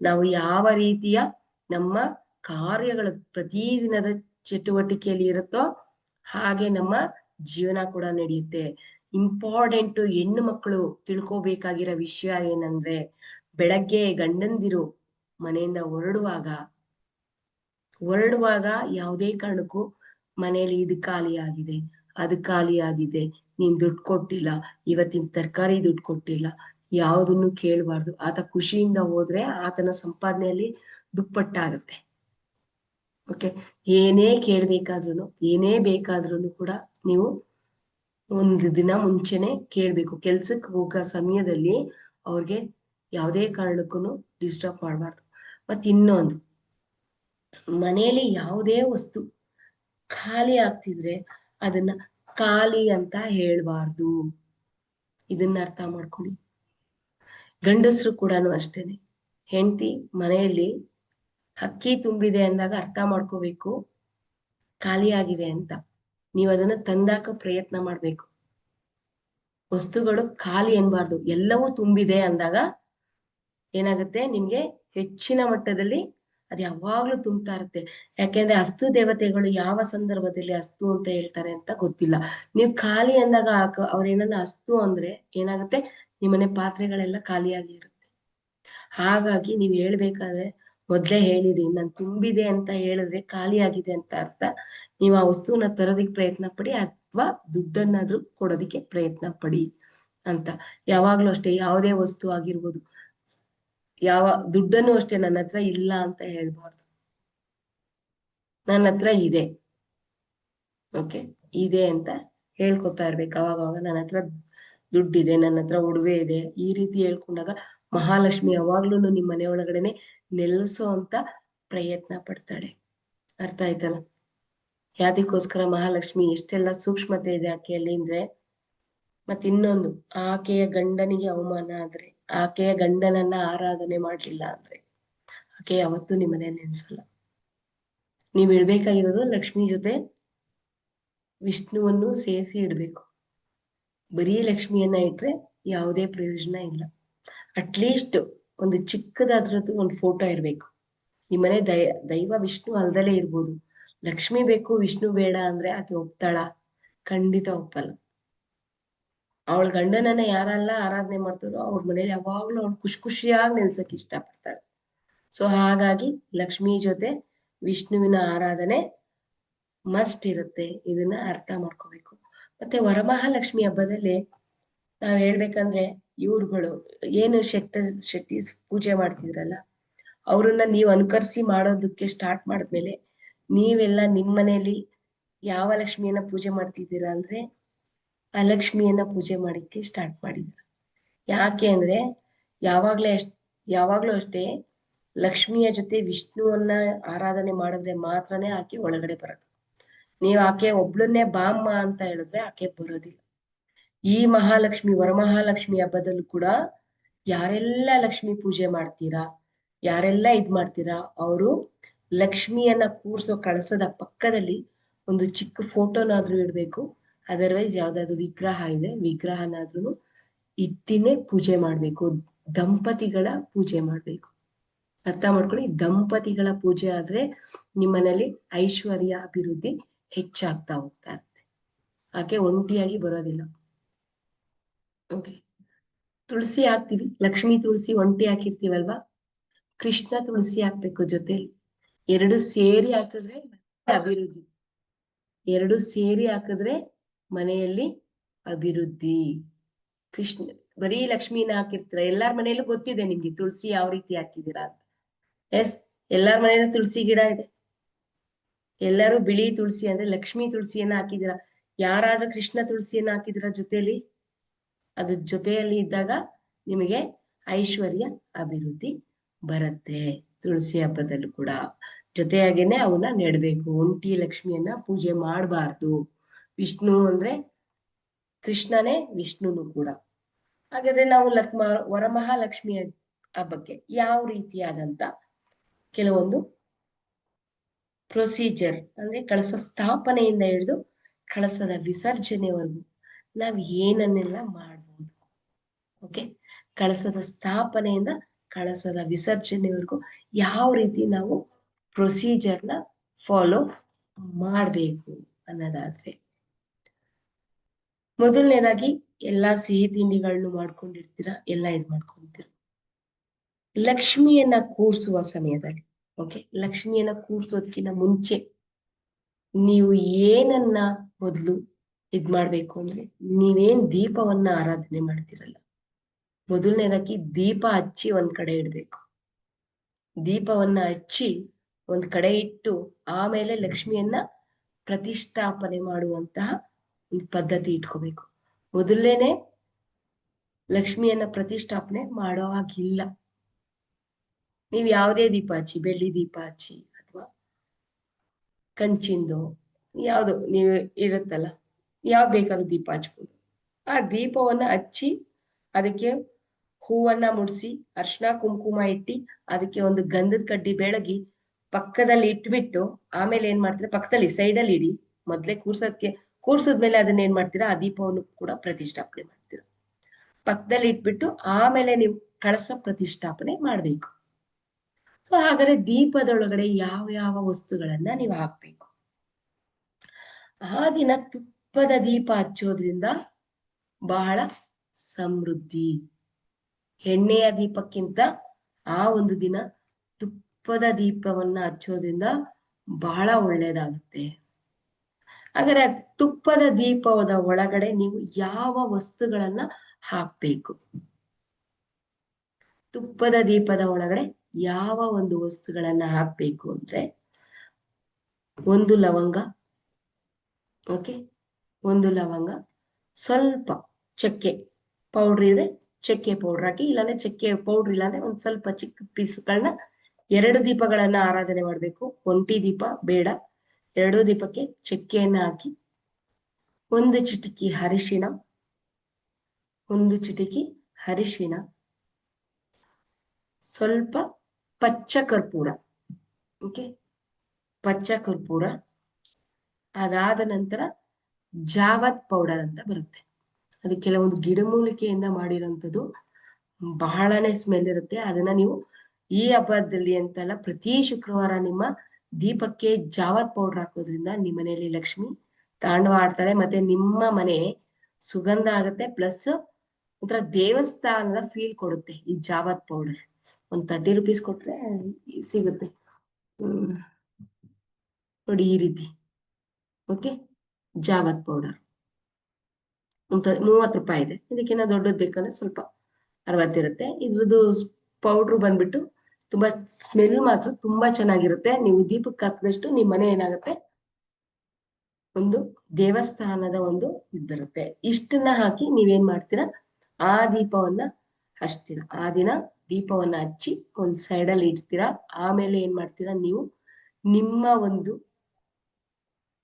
ನಾವು ಯಾವ ರೀತಿಯ ನಮ್ಮ ಕಾರ್ಯಗಳು ಪ್ರತಿದಿನದ ಚಟುವಟಿಕೆಯಲ್ಲಿ ಇರುತ್ತೋ ಹಾಗೆ ನಮ್ಮ ಜೀವನ ಕೂಡ ನಡೆಯುತ್ತೆ. ಇಂಪಾರ್ಟೆಂಟ್ ಹೆಣ್ಣು ಮಕ್ಕಳು ತಿಳ್ಕೋಬೇಕಾಗಿರೋ ವಿಷಯ ಏನಂದ್ರೆ, ಬೆಳಗ್ಗೆ ಗಂಡಂದಿರು ಮನೆಯಿಂದ ಹೊರಡುವಾಗ ಯಾವುದೇ ಕಾರಣಕ್ಕೂ ಮನೆಯಲ್ಲಿ ಇದು ಖಾಲಿ ಆಗಿದೆ, ಅದು ಖಾಲಿ ಆಗಿದೆ, ನೀನ್ ದುಡ್ಡು ಕೊಟ್ಟಿಲ್ಲ, ಇವತ್ತಿನ ತರಕಾರಿ ದುಡ್ಡು ಕೊಟ್ಟಿಲ್ಲ, ಯಾವುದನ್ನು ಕೇಳಬಾರ್ದು. ಆತ ಖುಷಿಯಿಂದ ಹೋದ್ರೆ ಆತನ ಸಂಪಾದನೆಯಲ್ಲಿ ದುಪ್ಪಟ್ಟಾಗತ್ತೆ. ಓಕೆ, ಏನೇ ಕೇಳ್ಬೇಕಾದ್ರೂ, ಏನೇ ಬೇಕಾದ್ರೂ ಕೂಡ ನೀವು ಒಂದು ದಿನ ಮುಂಚೆನೆ ಕೇಳ್ಬೇಕು. ಕೆಲ್ಸಕ್ಕೆ ಹೋಗೋ ಸಮಯದಲ್ಲಿ ಅವ್ರಿಗೆ ಯಾವುದೇ ಕಾರಣಕ್ಕೂ ಡಿಸ್ಟರ್ಬ್ ಮಾಡಬಾರ್ದು. ಮತ್ ಇನ್ನೊಂದು, ಮನೆಯಲ್ಲಿ ಯಾವುದೇ ವಸ್ತು ಖಾಲಿ ಆಗ್ತಿದ್ರೆ ಅದನ್ನ ಖಾಲಿ ಅಂತ ಹೇಳ್ಬಾರ್ದು. ಇದನ್ನ ಅರ್ಥ ಮಾಡ್ಕೊಳ್ಳಿ. ಗಂಡಸರು ಕೂಡ ಅಷ್ಟೇನೆ, ಹೆಂಡತಿ ಮನೆಯಲ್ಲಿ ಅಕ್ಕಿ ತುಂಬಿದೆ ಅಂದಾಗ ಅರ್ಥ ಮಾಡ್ಕೋಬೇಕು ಖಾಲಿ ಆಗಿದೆ ಅಂತ. ನೀವು ಅದನ್ನ ತಂದಾಕ ಪ್ರಯತ್ನ ಮಾಡ್ಬೇಕು. ವಸ್ತುಗಳು ಖಾಲಿ ಅನ್ಬಾರ್ದು, ಎಲ್ಲವೂ ತುಂಬಿದೆ ಅಂದಾಗ ಏನಾಗುತ್ತೆ, ನಿಮ್ಗೆ ಹೆಚ್ಚಿನ ಮಟ್ಟದಲ್ಲಿ ಅದು ಯಾವಾಗ್ಲೂ ತುಂಬ್ತಾ ಇರುತ್ತೆ. ಯಾಕೆಂದ್ರೆ ಅಸ್ತು ದೇವತೆಗಳು ಯಾವ ಸಂದರ್ಭದಲ್ಲಿ ಅಸ್ತು ಅಂತ ಹೇಳ್ತಾರೆ ಅಂತ ಗೊತ್ತಿಲ್ಲ. ನೀವು ಖಾಲಿ ಅಂದಾಗ ಅವ್ರೇನನ್ನ ಅಸ್ತು ಅಂದ್ರೆ ಏನಾಗುತ್ತೆ, ನಿಮ್ಮನೆ ಪಾತ್ರೆಗಳೆಲ್ಲ ಖಾಲಿಯಾಗಿ ಇರುತ್ತೆ. ಹಾಗಾಗಿ ನೀವ್ ಹೇಳ್ಬೇಕಾದ್ರೆ ಮೊದ್ಲೇ ಹೇಳಿರಿ, ನಾನು ತುಂಬಿದೆ ಅಂತ ಹೇಳಿದ್ರೆ ಖಾಲಿ ಆಗಿದೆ ಅಂತ ಅರ್ಥ. ನೀವು ಆ ವಸ್ತುವನ್ನ ತರೋದಿಕ್ ಪ್ರಯತ್ನ ಪಡಿ, ಅಥವಾ ದುಡ್ಡನ್ನಾದ್ರೂ ಕೊಡೋದಿಕ್ಕೆ ಪ್ರಯತ್ನ ಪಡಿ ಅಂತ. ಯಾವಾಗ್ಲೂ ಅಷ್ಟೇ, ಯಾವುದೇ ವಸ್ತು ಆಗಿರ್ಬೋದು, ಯಾವ ದುಡ್ಡನ್ನು ಅಷ್ಟೇ ನನ್ನ ಹತ್ರ ಇಲ್ಲ ಅಂತ ಹೇಳ್ಬಾರ್ದು, ನನ್ನ ಹತ್ರ ಇದೆ. ಓಕೆ, ಇದೆ ಅಂತ ಹೇಳ್ಕೊತಾ ಇರ್ಬೇಕು ಅವಾಗ. ನನ್ನ ಹತ್ರ ದುಡ್ಡಿದೆ, ನನ್ನ ಹತ್ರ ಒಡವೆ ಇದೆ, ಈ ರೀತಿ ಹೇಳ್ಕೊಂಡಾಗ ಮಹಾಲಕ್ಷ್ಮಿ ಯಾವಾಗ್ಲೂ ನಿಮ್ ಮನೆ ಒಳಗಡೆನೆ ನೆಲೆಸೋ ಅಂತ ಪ್ರಯತ್ನ ಪಡ್ತಾಳೆ. ಅರ್ಥ ಆಯ್ತಲ್ಲ? ಯಾದಕ್ಕೋಸ್ಕರ ಮಹಾಲಕ್ಷ್ಮಿ ಎಷ್ಟೆಲ್ಲ ಸೂಕ್ಷ್ಮತೆ ಇದೆ ಆಕೆಯಲ್ಲಿ ಅಂದ್ರೆ. ಮತ್ ಇನ್ನೊಂದು, ಆಕೆಯ ಗಂಡನಿಗೆ ಅವಮಾನ ಆದ್ರೆ, ಆಕೆಯ ಗಂಡನನ್ನ ಆರಾಧನೆ ಮಾಡ್ಲಿಲ್ಲ ಅಂದ್ರೆ ಆಕೆ ಯಾವತ್ತೂ ನಿಮ್ಮನೆ ನೆನ್ಸಲ್ಲ. ನೀವ್ ಇಡ್ಬೇಕಾಗಿರೋದು ಲಕ್ಷ್ಮಿ ಜೊತೆ ವಿಷ್ಣುವನ್ನು ಸೇರಿಸಿ ಇಡ್ಬೇಕು. ಬರೀ ಲಕ್ಷ್ಮಿಯನ್ನ ಇಟ್ರೆ ಯಾವುದೇ ಪ್ರಯೋಜನ ಇಲ್ಲ. ಅಟ್ಲೀಸ್ಟ್ ಒಂದು ಚಿಕ್ಕದಾದ್ರದ್ದು ಒಂದು ಫೋಟೋ ಇರ್ಬೇಕು. ನಿಮ್ಮನೆ ದೈವ ವಿಷ್ಣು ಅಲ್ದಲೇ ಇರ್ಬೋದು, ಲಕ್ಷ್ಮಿ ಬೇಕು ವಿಷ್ಣು ಬೇಡ ಅಂದ್ರೆ ಆಕೆ ಒಪ್ತಾಳ? ಖಂಡಿತ ಒಪ್ಪಲ್ಲ. ಅವಳ ಗಂಡನನ್ನ ಯಾರೆಲ್ಲ ಆರಾಧನೆ ಮಾಡ್ತಾರೋ ಅವ್ರ ಮನೇಲಿ ಯಾವಾಗ್ಲೂ ಅವ್ಳು ಖುಷಿಯಾಗಿ ನೆನ್ಸಕ್ ಇಷ್ಟ ಪಡ್ತಾಳೆ. ಸೊ ಹಾಗಾಗಿ ಲಕ್ಷ್ಮಿ ಜೊತೆ ವಿಷ್ಣುವಿನ ಆರಾಧನೆ ಮಸ್ಟ್ ಇರುತ್ತೆ. ಇದನ್ನ ಅರ್ಥ ಮಾಡ್ಕೋಬೇಕು. ಮತ್ತೆ ವರಮಹಾಲಕ್ಷ್ಮಿ ಹಬ್ಬದಲ್ಲಿ ನಾವ್ ಹೇಳ್ಬೇಕಂದ್ರೆ, ಇವ್ರುಗಳು ಏನು ಶೆಟ್ಟಿ ಪೂಜೆ ಮಾಡ್ತಿದ್ರಲ್ಲ, ಅವ್ರನ್ನ ನೀವ್ ಅನುಕರಿಸಿ ಮಾಡೋದಕ್ಕೆ ಸ್ಟಾರ್ಟ್ ಮಾಡಿದ್ಮೇಲೆ ನೀವೆಲ್ಲ ನಿಮ್ ಮನೇಲಿ ಯಾವ ಲಕ್ಷ್ಮಿಯನ್ನ ಪೂಜೆ ಮಾಡ್ತಿದ್ದೀರಾ ಅಂದ್ರೆ, ಆ ಲಕ್ಷ್ಮಿಯನ್ನ ಪೂಜೆ ಮಾಡಿಕ್ಕೆ ಸ್ಟಾರ್ಟ್ ಮಾಡಿದ್ರು. ಯಾಕೆ ಅಂದ್ರೆ ಯಾವಾಗ್ಲೂ ಅಷ್ಟೇ ಲಕ್ಷ್ಮಿಯ ಜೊತೆ ವಿಷ್ಣುವನ್ನ ಆರಾಧನೆ ಮಾಡಿದ್ರೆ ಮಾತ್ರನೇ ಆಕೆ ಒಳಗಡೆ ಬರೋದು. ನೀವು ಆಕೆ ಒಬ್ಳನ್ನೇ ಬಾಮ್ಮ ಅಂತ ಹೇಳಿದ್ರೆ ಆಕೆ ಬರೋದಿಲ್ಲ. ಈ ಮಹಾಲಕ್ಷ್ಮಿ ವರಮಹಾಲಕ್ಷ್ಮಿ ಹಬ್ಬದಲ್ಲೂ ಕೂಡ ಯಾರೆಲ್ಲ ಲಕ್ಷ್ಮಿ ಪೂಜೆ ಮಾಡ್ತೀರಾ, ಯಾರೆಲ್ಲ ಇದ್ ಮಾಡ್ತೀರಾ, ಅವರು ಲಕ್ಷ್ಮಿಯನ್ನ ಕೂರ್ಸೋ ಕಳಸದ ಪಕ್ಕದಲ್ಲಿ ಒಂದು ಚಿಕ್ಕ ಫೋಟೋನಾದ್ರೂ ಇಡ್ಬೇಕು. ಅದರ್ವೈಸ್ ಯಾವ್ದಾದ್ರು ವಿಗ್ರಹ ಇದೆ, ವಿಗ್ರಹನಾದ್ರೂ ಇಟ್ಟಿನೇ ಪೂಜೆ ಮಾಡ್ಬೇಕು. ದಂಪತಿಗಳ ಪೂಜೆ ಮಾಡ್ಬೇಕು. ಅರ್ಥ ಮಾಡ್ಕೊಳ್ಳಿ, ದಂಪತಿಗಳ ಪೂಜೆ ಆದ್ರೆ ನಿಮ್ಮನೇಲಿ ಐಶ್ವರ್ಯ ಅಭಿವೃದ್ಧಿ ಹೆಚ್ಚಾಗ್ತಾ ಹೋಗ್ತಾ ಇರುತ್ತೆ. ಆಕೆ ಒಂಟಿಯಾಗಿ ಬರೋದಿಲ್ಲ. ಓಕೆ, ತುಳಸಿ ಹಾಕ್ತಿವಿ, ಲಕ್ಷ್ಮಿ ತುಳಸಿ ಒಂಟಿ ಹಾಕಿರ್ತೀವಲ್ವಾ, ಕೃಷ್ಣ ತುಳಸಿ ಹಾಕ್ಬೇಕು ಜೊತೆಲಿ. ಎರಡು ಸೇರಿ ಹಾಕಿದ್ರೆ ಅಭಿವೃದ್ಧಿ. ಎರಡು ಸೇರಿ ಹಾಕಿದ್ರೆ ಮನೆಯಲ್ಲಿ ಅಭಿವೃದ್ಧಿ. ಕೃಷ್ಣ ಬರೀ ಲಕ್ಷ್ಮಿನ ಹಾಕಿರ್ತೀರ. ಎಲ್ಲಾರ ಮನೆಯಲ್ಲೂ ಗೊತ್ತಿದೆ ನಿಮ್ಗೆ ತುಳಸಿ ಯಾವ ರೀತಿ ಹಾಕಿದೀರಾ ಅಂತ. ಎಸ್, ಎಲ್ಲಾರ ಮನೆಯಲ್ಲೂ ತುಳಸಿ ಗಿಡ ಇದೆ. ಎಲ್ಲರೂ ಬಿಳಿ ತುಳಸಿ ಅಂದ್ರೆ ಲಕ್ಷ್ಮಿ ತುಳಸಿಯನ್ನ ಹಾಕಿದಿರ. ಯಾರಾದ್ರೂ ಕೃಷ್ಣ ತುಳಸಿಯನ್ನ ಹಾಕಿದಿರ ಜೊತೆಯಲ್ಲಿ? ಅದು ಜೊತೆಯಲ್ಲಿ ಇದ್ದಾಗ ನಿಮಗೆ ಐಶ್ವರ್ಯ ಅಭಿವೃದ್ಧಿ ಬರುತ್ತೆ. ತುಳಸಿ ಹಬ್ಬದಲ್ಲೂ ಕೂಡ ಜೊತೆಯಾಗೇನೆ ಅವನ್ನ ನೆಡ್ಬೇಕು. ಒಂಟಿ ಲಕ್ಷ್ಮಿಯನ್ನ ಪೂಜೆ ಮಾಡಬಾರ್ದು. ವಿಷ್ಣು ಅಂದ್ರೆ ಕೃಷ್ಣನೇ ವಿಷ್ಣುನು ಕೂಡ. ಹಾಗಾದ್ರೆ ನಾವು ವರಮಹಾಲಕ್ಷ್ಮಿಯ ಹಬ್ಬಕ್ಕೆ ಯಾವ ರೀತಿಯಾದಂತ ಕೆಲವೊಂದು ಪ್ರೊಸೀಜರ್ ಅಂದ್ರೆ ಕಳಸ ಸ್ಥಾಪನೆಯಿಂದ ಹಿಡಿದು ಕಳಸದ ವಿಸರ್ಜನೆವರೆಗೂ ನಾವ್ ಏನನ್ನೆಲ್ಲ ಮಾಡ್ಬೋದು. ಓಕೆ, ಕಳಸದ ಸ್ಥಾಪನೆಯಿಂದ ಕಳಸದ ವಿಸರ್ಜನೆವರೆಗೂ ಯಾವ ರೀತಿ ನಾವು ಪ್ರೊಸೀಜರ್ನ ಫಾಲೋ ಮಾಡಬೇಕು ಅನ್ನೋದಾದ್ರೆ, ಮೊದಲನೇದಾಗಿ ಎಲ್ಲಾ ಸಿಹಿ ತಿಂಡಿಗಳನ್ನು ಮಾಡ್ಕೊಂಡಿರ್ತೀರ, ಎಲ್ಲ ಇದ್ ಮಾಡ್ಕೊಂತೀರ. ಲಕ್ಷ್ಮಿಯನ್ನ ಕೂರ್ಸುವ ಸಮಯದಲ್ಲಿ, ಓಕೆ, ಲಕ್ಷ್ಮಿಯನ್ನ ಕೂರ್ಸೋದಕ್ಕಿಂತ ಮುಂಚೆ ನೀವು ಏನನ್ನ ಮೊದಲು ಇದ್ ಮಾಡ್ಬೇಕು ಅಂದ್ರೆ, ನೀವೇನ್ ದೀಪವನ್ನ ಆರಾಧನೆ ಮಾಡ್ತಿರಲ್ಲ, ಮೊದಲನೇದಾಗಿ ದೀಪ ಹಚ್ಚಿ ಒಂದ್ ಕಡೆ ಇಡ್ಬೇಕು. ದೀಪವನ್ನ ಹಚ್ಚಿ ಒಂದ್ ಕಡೆ ಇಟ್ಟು ಆಮೇಲೆ ಲಕ್ಷ್ಮಿಯನ್ನ ಪ್ರತಿಷ್ಠಾಪನೆ ಮಾಡುವಂತಹ ಒಂದು ಪದ್ಧತಿ ಇಟ್ಕೋಬೇಕು. ಮೊದಲೇನೆ ಲಕ್ಷ್ಮಿಯನ್ನ ಪ್ರತಿಷ್ಠಾಪನೆ ಮಾಡೋ ಹಾಗಿಲ್ಲ. ನೀವು ಯಾವುದೇ ದೀಪ ಹಚ್ಚಿ, ಬೆಳ್ಳಿ ದೀಪ ಹಚ್ಚಿ ಅಥವಾ ಕಂಚಿಂದು ಯಾವ್ದು ನೀವು ಇರುತ್ತಲ್ಲ, ಯಾವ್ದು ಬೇಕಾದ್ರೂ ದೀಪ ಹಚ್ಬೋದು. ಆ ದೀಪವನ್ನ ಹಚ್ಚಿ ಅದಕ್ಕೆ ಹೂವನ್ನ ಮುಡಿಸಿ ಅರ್ಶಿನ ಕುಂಕುಮ ಇಟ್ಟಿ ಅದಕ್ಕೆ ಒಂದು ಗಂಧದ ಕಡ್ಡಿ ಬೆಳಗಿ ಪಕ್ಕದಲ್ಲಿ ಇಟ್ಬಿಟ್ಟು ಆಮೇಲೆ ಏನ್ ಮಾಡ್ತೀರಾ, ಪಕ್ಕದಲ್ಲಿ ಸೈಡಲ್ಲಿ ಇಡಿ. ಮೊದ್ಲೇ ಕೂರ್ಸದ್ಮೇಲೆ ಅದನ್ನ ಏನ್ ಮಾಡ್ತೀರಾ, ಆ ದೀಪವನ್ನು ಕೂಡ ಪ್ರತಿಷ್ಠಾಪನೆ ಮಾಡ್ತೀರಾ. ಪಕ್ಕದಲ್ಲಿ ಇಟ್ಬಿಟ್ಟು ಆಮೇಲೆ ನೀವು ಕಳಸ ಪ್ರತಿಷ್ಠಾಪನೆ ಮಾಡ್ಬೇಕು. ಸೊ ಹಾಗಾದ್ರೆ ದೀಪದೊಳಗಡೆ ಯಾವ ಯಾವ ವಸ್ತುಗಳನ್ನ ನೀವು ಹಾಕ್ಬೇಕು? ಆ ದಿನ ತುಪ್ಪದ ದೀಪ ಹಚ್ಚೋದ್ರಿಂದ ಬಹಳ ಸಮೃದ್ಧಿ. ಎಣ್ಣೆಯ ದೀಪಕ್ಕಿಂತ ಆ ಒಂದು ದಿನ ತುಪ್ಪದ ದೀಪವನ್ನ ಹಚ್ಚೋದ್ರಿಂದ ಬಹಳ ಒಳ್ಳೇದಾಗುತ್ತೆ. ಹಾಗಾದ್ರೆ ತುಪ್ಪದ ದೀಪದ ಒಳಗಡೆ ನೀವು ಯಾವ ವಸ್ತುಗಳನ್ನ ಹಾಕ್ಬೇಕು? ತುಪ್ಪದ ದೀಪದ ಒಳಗಡೆ ಯಾವ ಒಂದು ವಸ್ತುಗಳನ್ನ ಹಾಕ್ಬೇಕು ಅಂದ್ರೆ, ಒಂದು ಲವಂಗ, ಓಕೆ, ಒಂದು ಲವಂಗ, ಸ್ವಲ್ಪ ಚಕ್ಕೆ ಪೌಡ್ರ್ ಇದ್ರೆ ಚಕ್ಕೆ ಪೌಡ್ರ್ ಹಾಕಿ, ಇಲ್ಲಾಂದ್ರೆ ಚಕ್ಕೆ ಪೌಡ್ರ್ ಇಲ್ಲಾಂದ್ರೆ ಒಂದ್ ಸ್ವಲ್ಪ ಚಿಕ್ಕ ಪೀಸ್ಗಳನ್ನ. ಎರಡು ದೀಪಗಳನ್ನ ಆರಾಧನೆ ಮಾಡ್ಬೇಕು, ಒಂಟಿ ದೀಪ ಬೇಡ. ಎರಡು ದೀಪಕ್ಕೆ ಚಕ್ಕೆಯನ್ನ ಹಾಕಿ, ಒಂದು ಚಿಟಿಕಿ ಅರಿಶಿಣ, ಒಂದು ಚಿಟಿಕಿ ಅರಿಶಿಣ, ಸ್ವಲ್ಪ ಪಚ್ಚ ಕರ್ಪೂರ, ಓಕೆ, ಪಚ್ಚ ಕರ್ಪೂರ. ಅದಾದ ನಂತರ ಜಾವತ್ ಪೌಡರ್ ಅಂತ ಬರುತ್ತೆ. ಅದು ಕೆಲವೊಂದು ಗಿಡಮೂಲಿಕೆಯಿಂದ ಮಾಡಿರೋಂಥದ್ದು, ಬಹಳನೇ ಸ್ಮೆಲ್ ಇರುತ್ತೆ. ಅದನ್ನ ನೀವು ಈ ಹಬ್ಬದಲ್ಲಿ ಅಂತಲ್ಲ, ಪ್ರತಿ ಶುಕ್ರವಾರ ನಿಮ್ಮ ದೀಪಕ್ಕೆ ಜಾವತ್ ಪೌಡರ್ ಹಾಕೋದ್ರಿಂದ ನಿಮ್ಮ ಮನೆಯಲ್ಲಿ ಲಕ್ಷ್ಮಿ ತಾಂಡವ ಆಡ್ತಾಳೆ. ಮತ್ತೆ ನಿಮ್ಮ ಮನೆ ಸುಗಂಧ ಆಗುತ್ತೆ, ಪ್ಲಸ್ ಒಂಥರ ದೇವಸ್ಥಾನದ ಫೀಲ್ ಕೊಡುತ್ತೆ ಈ ಜಾವತ್ ಪೌಡರ್. ಒಂದು 30 ರೂಪೀಸ್ ಕೊಟ್ರೆ ಸಿಗುತ್ತೆ ನೋಡಿ ಈ ರೀತಿ. ಓಕೆ, ಜಾವತ್ ಪೌಡರ್ ಒಂದು 30 ರೂಪಾಯಿ ಇದೆ. ಇದಕ್ಕಿಂತ ದೊಡ್ಡದು ಬೇಕಂದ್ರೆ ಸ್ವಲ್ಪ 60 ಇರುತ್ತೆ. ಇದ್ರದ್ದು ಪೌಡ್ರು ಬಂದ್ಬಿಟ್ಟು ತುಂಬಾ ಸ್ಮೆಲ್ ಮಾತ್ರ ತುಂಬಾ ಚೆನ್ನಾಗಿರುತ್ತೆ. ನೀವು ದೀಪಕ್ಕೆ ಹಾಕಿದಷ್ಟು ನಿಮ್ಮ ಮನೆ ಏನಾಗುತ್ತೆ, ಒಂದು ದೇವಸ್ಥಾನದ ಒಂದು ಇದ್ ಬರುತ್ತೆ. ಇಷ್ಟನ್ನ ಹಾಕಿ ನೀವೇನ್ ಮಾಡ್ತೀರಾ, ಆ ದೀಪವನ್ನ ಹಚ್ತೀರಾ. ಆ ದಿನ ದೀಪವನ್ನ ಹಚ್ಚಿ ಒಂದ್ ಸೈಡಲ್ಲಿ ಇಡ್ತೀರಾ. ಆಮೇಲೆ ಏನ್ ಮಾಡ್ತೀರಾ, ನೀವು ನಿಮ್ಮ ಒಂದು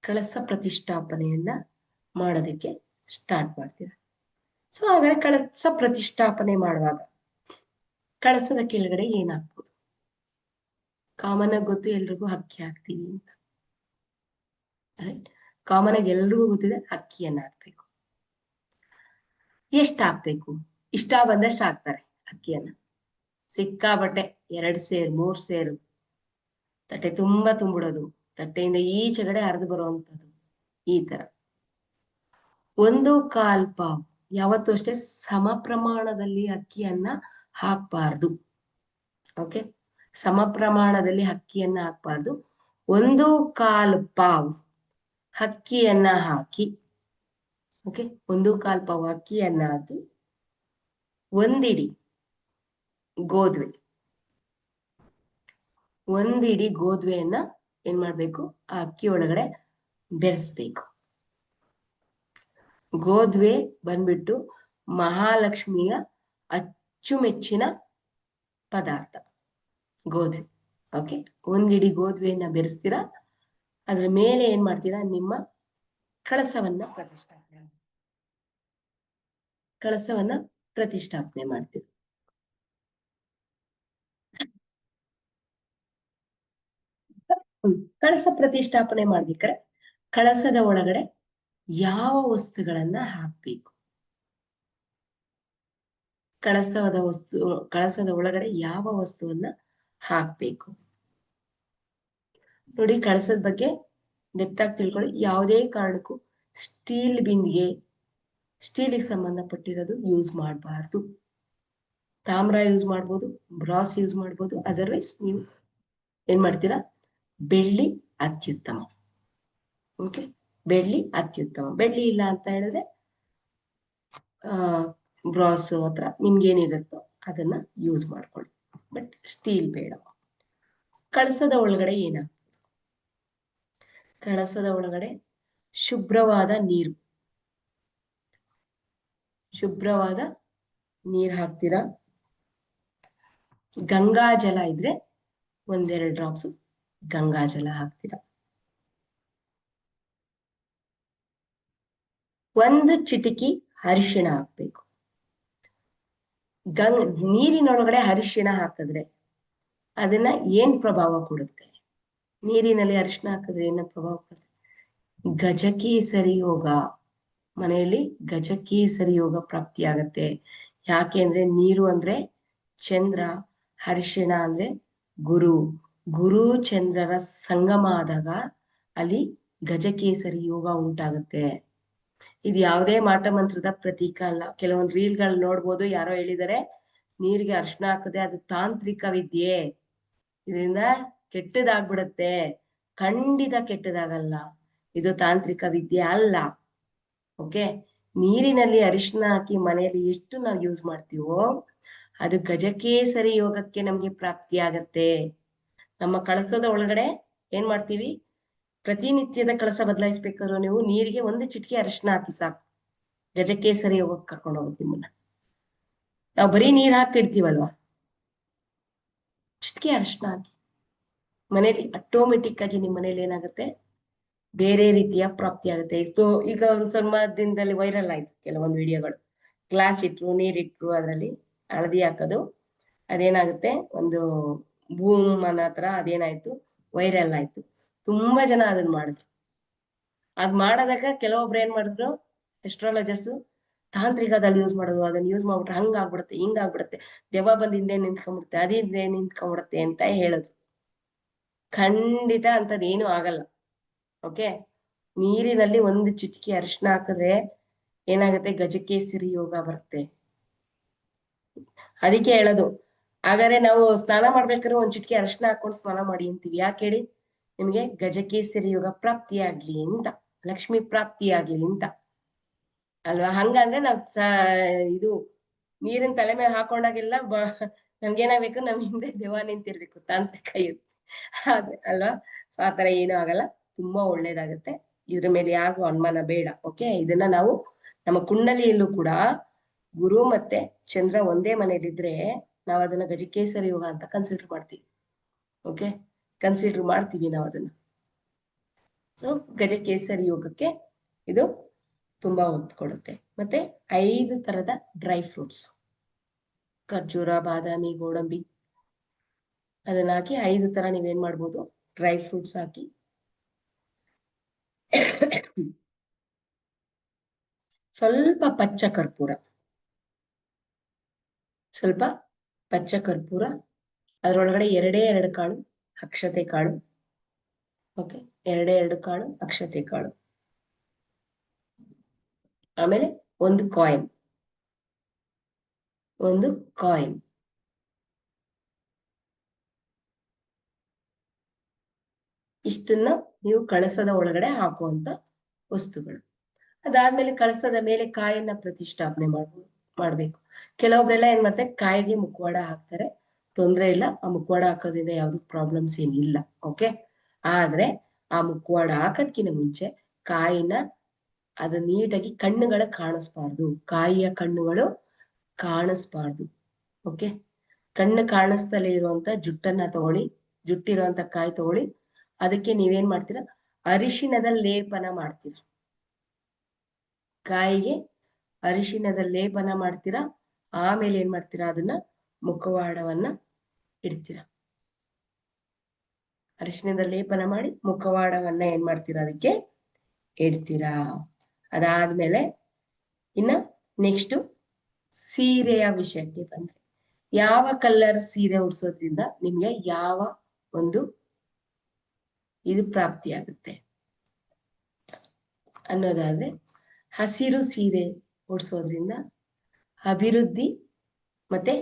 ಕಳಸ ಪ್ರತಿಷ್ಠಾಪನೆಯನ್ನ ಮಾಡೋದಕ್ಕೆ ಸ್ಟಾರ್ಟ್ ಮಾಡ್ತೀರಾ. ಸೊ ಹಾಗಾದ್ರೆ ಕಳಸ ಪ್ರತಿಷ್ಠಾಪನೆ ಮಾಡುವಾಗ ಕಳಸದ ಕೆಳಗಡೆ ಏನ್ ಹಾಕ್ಬೋದು? ಕಾಮನ್ ಆಗಿ ಗೊತ್ತು ಎಲ್ರಿಗೂ, ಅಕ್ಕಿ ಹಾಕ್ತೀವಿ ಅಂತ. ರೈಟ್? ಕಾಮನ್ ಆಗಿ ಎಲ್ರಿಗೂ ಗೊತ್ತಿದೆ, ಅಕ್ಕಿಯನ್ನ ಹಾಕ್ಬೇಕು. ಎಷ್ಟ್ ಹಾಕ್ಬೇಕು? ಇಷ್ಟ ಬಂದಷ್ಟು ಹಾಕ್ತಾರೆ ಅಕ್ಕಿಯನ್ನ. ಸಿಕ್ಕಾಬಟ್ಟೆ 2 ಸೇರು 3 ಸೇರು ತಟ್ಟೆ ತುಂಬಾ ತುಂಬಿಡೋದು, ತಟ್ಟೆಯಿಂದ ಈಚೆಗಡೆ ಹರಿದು ಬರುವಂತದ್ದು, ಈ ತರ. 1/4 ಪಾವ್, ಯಾವತ್ತೂ ಅಷ್ಟೇ ಸಮ ಪ್ರಮಾಣದಲ್ಲಿ ಅಕ್ಕಿಯನ್ನ ಹಾಕ್ಬಾರ್ದು. ಓಕೆ, ಸಮ ಪ್ರಮಾಣದಲ್ಲಿ ಅಕ್ಕಿಯನ್ನ ಹಾಕ್ಬಾರ್ದು. 1/4 ಪಾವ್ ಅಕ್ಕಿಯನ್ನ ಹಾಕಿ, ಓಕೆ, 1/4 ಪಾವ್ ಅಕ್ಕಿಯನ್ನ ಹಾಕಿ, ಒಂದಿಡಿ ಗೋಧುವೆ, ಒಂದಿಡಿ ಗೋಧುವೆಯನ್ನ ಏನ್ ಮಾಡ್ಬೇಕು, ಆ ಅಕ್ಕಿ ಒಳಗಡೆ ಬೆರೆಸ್ಬೇಕು. ಗೋಧುವೆ ಬಂದ್ಬಿಟ್ಟು ಮಹಾಲಕ್ಷ್ಮಿಯ ಅಚ್ಚುಮೆಚ್ಚಿನ ಪದಾರ್ಥ ಗೋಧುವೆ. ಓಕೆ, ಒಂದಿಡಿ ಗೋಧುವೆಯನ್ನ ಬೆರೆಸ್ತೀರಾ. ಅದ್ರ ಮೇಲೆ ಏನ್ ಮಾಡ್ತೀರಾ, ನಿಮ್ಮ ಕಳಸವನ್ನ ಪ್ರತಿಷ್ಠಾಪನೆ ಮಾಡ್ತೀರಾ. ಕಳಸ ಪ್ರತಿಷ್ಠಾಪನೆ ಮಾಡ್ಬೇಕಾದ್ರೆ ಕಳಸದ ಒಳಗಡೆ ಯಾವ ವಸ್ತುಗಳನ್ನ ಹಾಕ್ಬೇಕು? ಕಳಸದ ಒಳಗಡೆ ಯಾವ ವಸ್ತುವನ್ನ ಹಾಕ್ಬೇಕು ನೋಡಿ. ಕಳಸದ ಬಗ್ಗೆ ಡೆಪ್ತ್ ಆಗಿ ತಿಳ್ಕೊಳ್ಳಿ. ಯಾವುದೇ ಕಾರಣಕ್ಕೂ ಸ್ಟೀಲ್ ಬಿಂದಿಗೆ, ಸ್ಟೀಲಿಗೆ ಸಂಬಂಧಪಟ್ಟಿರೋದು ಯೂಸ್ ಮಾಡಬಾರ್ದು. ತಾಮ್ರ ಯೂಸ್ ಮಾಡ್ಬೋದು, ಬ್ರಾಸ್ ಯೂಸ್ ಮಾಡ್ಬೋದು. ಅದರ್ವೈಸ್ ನೀವು ಏನ್ ಮಾಡ್ತೀರಾ, ಬೆಳ್ಳಿ ಅತ್ಯುತ್ತಮ. ಓಕೆ, ಬೆಳ್ಳಿ ಅತ್ಯುತ್ತಮ. ಬೆಳ್ಳಿ ಇಲ್ಲ ಅಂತ ಹೇಳಿದ್ರೆ ಬ್ರಾಸ್ ಹತ್ರ ನಿಮ್ಗೆ ಏನಿರುತ್ತೋ ಅದನ್ನ ಯೂಸ್ ಮಾಡ್ಕೊಳ್ಳಿ, ಬಟ್ ಸ್ಟೀಲ್ ಬೇಡ. ಕಳಸದ ಒಳಗಡೆ ಕಳಸದ ಒಳಗಡೆ ಶುಭ್ರವಾದ ನೀರು ಹಾಕ್ತೀರಾ. ಗಂಗಾ ಜಲ ಇದ್ರೆ 1-2 ಡ್ರಾಪ್ಸ್ ಗಂಗಾ ಜಲ ಹಾಕ್ತೀರಾ. 1 ಚಿಟಿಕಿ ಅರಿಶಿಣ ಹಾಕ್ಬೇಕು. ನೀರಿನೊಳಗಡೆ ಅರಿಶಿಣ ಹಾಕಿದ್ರೆ ಅದನ್ನ ಏನ್ ಪ್ರಭಾವ ಕೊಡುತ್ತೆ? ನೀರಿನಲ್ಲಿ ಅರಿಶಿಣ ಹಾಕಿದ್ರೆ ಏನ ಪ್ರಭಾವ ಕೊಡುತ್ತೆ? ಗಜಕೇಸರಿ ಯೋಗ, ಮನೆಯಲ್ಲಿ ಗಜಕೇಸರಿ ಯೋಗ ಪ್ರಾಪ್ತಿ ಆಗತ್ತೆ. ಯಾಕೆ ಅಂದ್ರೆ ನೀರು ಅಂದ್ರೆ ಚಂದ್ರ, ಅರಿಶಿಣ ಅಂದ್ರೆ ಗುರು ಚಂದ್ರರ ಸಂಗಮ ಆದಾಗ ಅಲ್ಲಿ ಗಜಕೇಸರಿ ಯೋಗ ಉಂಟಾಗುತ್ತೆ. ಇದು ಯಾವುದೇ ಮಾಟ ಮಂತ್ರದ ಪ್ರತೀಕ ಅಲ್ಲ. ಕೆಲವೊಂದು ರೀಲ್ಗಳು ನೋಡ್ಬೋದು, ಯಾರೋ ಹೇಳಿದರೆ ನೀರಿಗೆ ಅರಿಶಿಣ ಹಾಕದೆ ಅದು ತಾಂತ್ರಿಕ ವಿದ್ಯೆ, ಇದರಿಂದ ಕೆಟ್ಟದಾಗ್ಬಿಡತ್ತೆ. ಖಂಡಿತ ಕೆಟ್ಟದಾಗಲ್ಲ, ಇದು ತಾಂತ್ರಿಕ ವಿದ್ಯೆ ಅಲ್ಲ. ಓಕೆ, ನೀರಿನಲ್ಲಿ ಅರಿಶಿಣ ಹಾಕಿ ಮನೆಯಲ್ಲಿ ಎಷ್ಟು ನಾವು ಯೂಸ್ ಮಾಡ್ತೀವೋ ಅದು ಗಜಕೇಸರಿ ಯೋಗಕ್ಕೆ ನಮ್ಗೆ ಪ್ರಾಪ್ತಿ ಆಗತ್ತೆ. ನಮ್ಮ ಕಳಸದ ಒಳಗಡೆ ಏನ್ ಮಾಡ್ತೀವಿ, ಪ್ರತಿನಿತ್ಯದ ಕಳಸ ಬದಲಾಯಿಸ್ಬೇಕಾದ್ರು ನೀವು ನೀರಿಗೆ 1 ಚಿಟಿಕೆ ಅರಿಶಿಣ ಹಾಕಿ ಸಾಕು, ಗಜಕೇಸರಿ ಯೋಗಕ್ಕೆ ಕರ್ಕೊಂಡು ಹೋಗುತ್ತೆ ನಿಮ್ಮನ್ನ. ನಾವು ಬರೀ ನೀರ್ ಹಾಕಿಡ್ತೀವಲ್ವಾ, ಚಿಟಿಕೆ ಅರಿಶಿಣ ಹಾಕಿ ಮನೇಲಿ ಆಟೋಮೆಟಿಕ್ ಆಗಿ ನಿಮ್ಮ ಮನೇಲಿ ಏನಾಗುತ್ತೆ, ಬೇರೆ ರೀತಿಯ ಪ್ರಾಪ್ತಿ ಆಗುತ್ತೆ. ಈಗ ಒಂದ್ ಸ್ವಲ್ಪ ದಿನದಲ್ಲಿ ವೈರಲ್ ಆಯ್ತು ಕೆಲವೊಂದು ವಿಡಿಯೋಗಳು. ಗ್ಲಾಸ್ ಇಟ್ರು, ನೀರಿಟ್ರು, ಅದರಲ್ಲಿ ಹಳದಿ ಹಾಕೋದು, ಅದೇನಾಗುತ್ತೆ ಒಂದು ಬೂಮ್ ಅನ್ನೋ ಹತ್ರ ಅದೇನಾಯ್ತು, ವೈರಲ್ ಆಯ್ತು. ತುಂಬಾ ಜನ ಅದನ್ನ ಮಾಡಿದ್ರು. ಅದ್ ಮಾಡೋದಾಗ ಕೆಲವೊಬ್ರು ಏನ್ ಮಾಡಿದ್ರು, ಎಸ್ಟ್ರಾಲಜರ್ಸ್, ತಾಂತ್ರಿಕದಲ್ಲಿ ಯೂಸ್ ಮಾಡೋದು, ಅದನ್ನ ಯೂಸ್ ಮಾಡ್ಬಿಟ್ರೆ ಹಂಗ ಆಗ್ಬಿಡುತ್ತೆ, ಹಿಂಗ ಆಗ್ಬಿಡುತ್ತೆ, ದೆವ್ವ ಬಂದ್ ಹಿಂದೆ ನಿಂತ್ಕೊಂಡ್ಬಿಡುತ್ತೆ, ಅದೇ ನಿಂತ್ಕೊಂಡ್ಬಿಡುತ್ತೆ ಅಂತ ಹೇಳಿದ್ರು. ಖಂಡಿತ ಅಂತದ್ ಏನು ಆಗಲ್ಲ. ಓಕೆ, ನೀರಿನಲ್ಲಿ 1 ಚಿಟಿಕೆ ಅರಿಶಿಣ ಹಾಕಿದ್ರೆ ಏನಾಗುತ್ತೆ, ಗಜಕೇಸರಿ ಯೋಗ ಬರುತ್ತೆ. ಅದಕ್ಕೆ ಹೇಳೋದು, ಹಾಗಾದ್ರೆ ನಾವು ಸ್ನಾನ ಮಾಡ್ಬೇಕಾದ್ರೆ 1 ಚಿಟಿಕೆ ಅರಿಶಿಣ ಹಾಕೊಂಡು ಸ್ನಾನ ಮಾಡಿ ಅಂತೀವಿ. ಯಾಕೆ ಹೇಳಿ? ನಿಮ್ಗೆ ಗಜಕೇಸರಿ ಯೋಗ ಪ್ರಾಪ್ತಿಯಾಗ್ಲಿ ಅಂತ, ಲಕ್ಷ್ಮಿ ಪ್ರಾಪ್ತಿಯಾಗ್ಲಿ ಅಂತ ಅಲ್ವಾ. ಹಂಗಂದ್ರೆ ನಾವ್ ಇದು ನೀರಿನ ತಲೆ ಮೇಲೆ ಹಾಕೊಂಡಾಗೆಲ್ಲ ನಮ್ಗೇನಾಗ್ಬೇಕು, ನಮ್ ಹಿಂದೆ ದೆವ್ವ ನಿಂತಿರ್ಬೇಕು, ತಾಂತ್ರಿಕ ಅಲ್ವಾ. ಸೊ ಆತರ ಏನೂ ಆಗಲ್ಲ, ತುಂಬಾ ಒಳ್ಳೇದಾಗತ್ತೆ. ಇದ್ರ ಮೇಲೆ ಯಾರಿಗೂ ಅನುಮಾನ ಬೇಡ. ಓಕೆ, ಇದನ್ನ ನಾವು ನಮ್ಮ ಕುಂಡಲಿಯಲ್ಲೂ ಕೂಡ ಗುರು ಮತ್ತೆ ಚಂದ್ರ ಒಂದೇ ಮನೇಲಿದ್ರೆ ನಾವು ಅದನ್ನ ಗಜಕೇಸರಿ ಯೋಗ ಅಂತ ಕನ್ಸಿಡರ್ ಮಾಡ್ತೀವಿ. ಓಕೆ, ಕನ್ಸಿಡರ್ ಮಾಡ್ತೀವಿ ನಾವು ಅದನ್ನ. ಸೊ ಗಜಕೇಸರಿ ಯೋಗಕ್ಕೆ ಇದು ತುಂಬಾ ಒತ್ತು ಕೊಡುತ್ತೆ. ಮತ್ತೆ 5 ತರದ ಡ್ರೈ ಫ್ರೂಟ್ಸ್, ಖರ್ಜೂರ, ಬಾದಾಮಿ, ಗೋಡಂಬಿ, ಅದನ್ನ ಹಾಕಿ 5 ತರ ನೀವೇನ್ ಮಾಡ್ಬೋದು, ಡ್ರೈ ಫ್ರೂಟ್ಸ್ ಹಾಕಿ ಸ್ವಲ್ಪ ಪಚ್ಚ ಕರ್ಪೂರ, ಸ್ವಲ್ಪ ಪಚ್ಚ ಕರ್ಪೂರ, ಅದರೊಳಗಡೆ 2 ಕಾಳು ಅಕ್ಷತೆ ಕಾಳು. ಓಕೆ, 2 ಕಾಳು ಅಕ್ಷತೆ ಕಾಳು. ಆಮೇಲೆ ಒಂದು ಕಾಯಿನ್, ಇಷ್ಟನ್ನ ನೀವು ಕಳಸದ ಒಳಗಡೆ ಹಾಕುವಂತ ವಸ್ತುಗಳು. ಅದಾದ್ಮೇಲೆ ಕಳಸದ ಮೇಲೆ ಕಾಯನ್ನ ಪ್ರತಿಷ್ಠಾಪನೆ ಮಾಡ್ಬೇಕು. ಕೆಲವೊಬ್ರೆಲ್ಲ ಏನ್ ಮಾಡ್ತಾರೆ, ಕಾಯಿಗೆ ಮುಖವಾಡ ಹಾಕ್ತಾರೆ, ತೊಂದ್ರೆ ಇಲ್ಲ, ಆ ಮುಖವಾಡ ಹಾಕೋದ್ರಿಂದ ಯಾವ್ದು ಪ್ರಾಬ್ಲಮ್ಸ್ ಏನಿಲ್ಲ. ಓಕೆ, ಆದ್ರೆ ಆ ಮುಖವಾಡ ಹಾಕೋದ್ಕಿಂತ ಮುಂಚೆ ಕಾಯಿನ ಅದು ನೀಟಾಗಿ ಕಣ್ಣುಗಳ ಕಾಣಿಸ್ಬಾರ್ದು, ಕಾಯಿಯ ಕಣ್ಣುಗಳು ಕಾಣಿಸ್ಬಾರ್ದು. ಓಕೆ, ಕಣ್ಣು ಕಾಣಿಸ್ತಲೇ ಇರುವಂತ ಜುಟ್ಟನ್ನ ತಗೊಳ್ಳಿ, ಜುಟ್ಟಿರುವಂತ ಕಾಯಿ ತಗೊಳ್ಳಿ, ಅದಕ್ಕೆ ನೀವೇನ್ ಮಾಡ್ತೀರಾ, ಅರಿಶಿಣದ ಲೇಪನ ಮಾಡ್ತೀರಾ, ಕಾಯಿಗೆ ಅರಿಶಿಣದ ಲೇಪನ ಮಾಡ್ತೀರಾ. ಆಮೇಲೆ ಏನ್ ಮಾಡ್ತೀರಾ, ಅದನ್ನ ಮುಖವಾಡವನ್ನ ಇಡ್ತೀರಾ. ಅರಿಶಿಣದ ಲೇಪನ ಮಾಡಿ ಮುಖವಾಡವನ್ನ ಏನ್ ಮಾಡ್ತೀರಾ, ಅದಕ್ಕೆ ಇಡ್ತೀರಾ. ಅದಾದ್ಮೇಲೆ ಇನ್ನ ನೆಕ್ಸ್ಟ್ ಸೀರೆಯ ವಿಷಯಕ್ಕೆ ಬಂದ್ರೆ, ಯಾವ ಕಲರ್ ಸೀರೆ ಉಡ್ಸೋದ್ರಿಂದ ನಿಮ್ಗೆ ಯಾವ ಒಂದು ಇದು ಪ್ರಾಪ್ತಿಯಾಗುತ್ತೆ ಅನ್ನೋದಾದ್ರೆ, ಹಸಿರು ಸೀರೆ ಉಡ್ಸೋದ್ರಿಂದ ಅಭಿವೃದ್ಧಿ ಮತ್ತೆ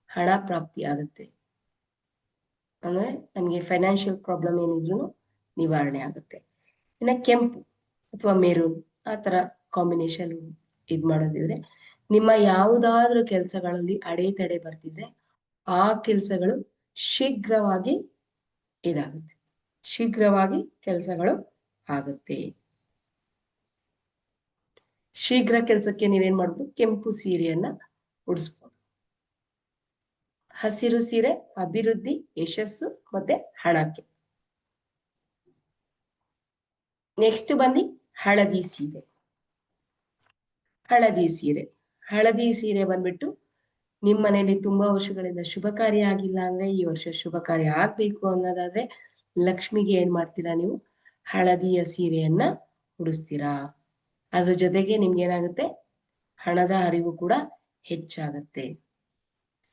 ಹಣ, ಪ್ರಾಪ್ತಿ ಆಗುತ್ತೆ. ಅಂದ್ರೆ ನಮ್ಗೆ ಫೈನಾನ್ಷಿಯಲ್ ಪ್ರಾಬ್ಲಮ್ ಏನಿದ್ರು ನಿವಾರಣೆ ಆಗುತ್ತೆ. ಇನ್ನ ಕೆಂಪು ಅಥವಾ ಮೆರೂನ್ ಆ ತರ ಕಾಂಬಿನೇಷನ್ ಇದ್ ಮಾಡೋದಿದ್ರೆ, ನಿಮ್ಮ ಯಾವುದಾದ್ರೂ ಕೆಲಸಗಳಲ್ಲಿ ಅಡೆತಡೆ ಬರ್ತಿದ್ರೆ ಆ ಕೆಲಸಗಳು ಶೀಘ್ರವಾಗಿ ಕೆಲಸಗಳು ಆಗುತ್ತೆ. ಶೀಘ್ರ ಕೆಲಸಕ್ಕೆ ನೀವೇನ್ ಮಾಡ್ಬೋದು, ಕೆಂಪು ಸೀರೆಯನ್ನ ಉಡಿಸ್ಬೋದು. ಹಸಿರು ಸೀರೆ ಅಭಿವೃದ್ಧಿ, ಯಶಸ್ಸು ಮತ್ತೆ ಹಣಕ್ಕೆ. ನೆಕ್ಸ್ಟ್ ಬಂದು ಹಳದಿ ಸೀರೆ. ಹಳದಿ ಸೀರೆ ಬಂದ್ಬಿಟ್ಟು, ನಿಮ್ ಮನೇಲಿ ತುಂಬಾ ವರ್ಷಗಳಿಂದ ಶುಭ ಕಾರ್ಯ ಆಗಿಲ್ಲ ಅಂದ್ರೆ ಈ ವರ್ಷ ಶುಭ ಕಾರ್ಯ ಆಗ್ಬೇಕು ಅನ್ನೋದಾದ್ರೆ ಲಕ್ಷ್ಮಿಗೆ ಏನ್ ಮಾಡ್ತೀರಾ, ನೀವು ಹಳದಿಯ ಸೀರೆಯನ್ನ ಉಡಿಸ್ತೀರಾ. ಅದ್ರ ಜೊತೆಗೆ ನಿಮ್ಗೆ ಏನಾಗುತ್ತೆ, ಹಣದ ಹರಿವು ಕೂಡ ಹೆಚ್ಚಾಗತ್ತೆ.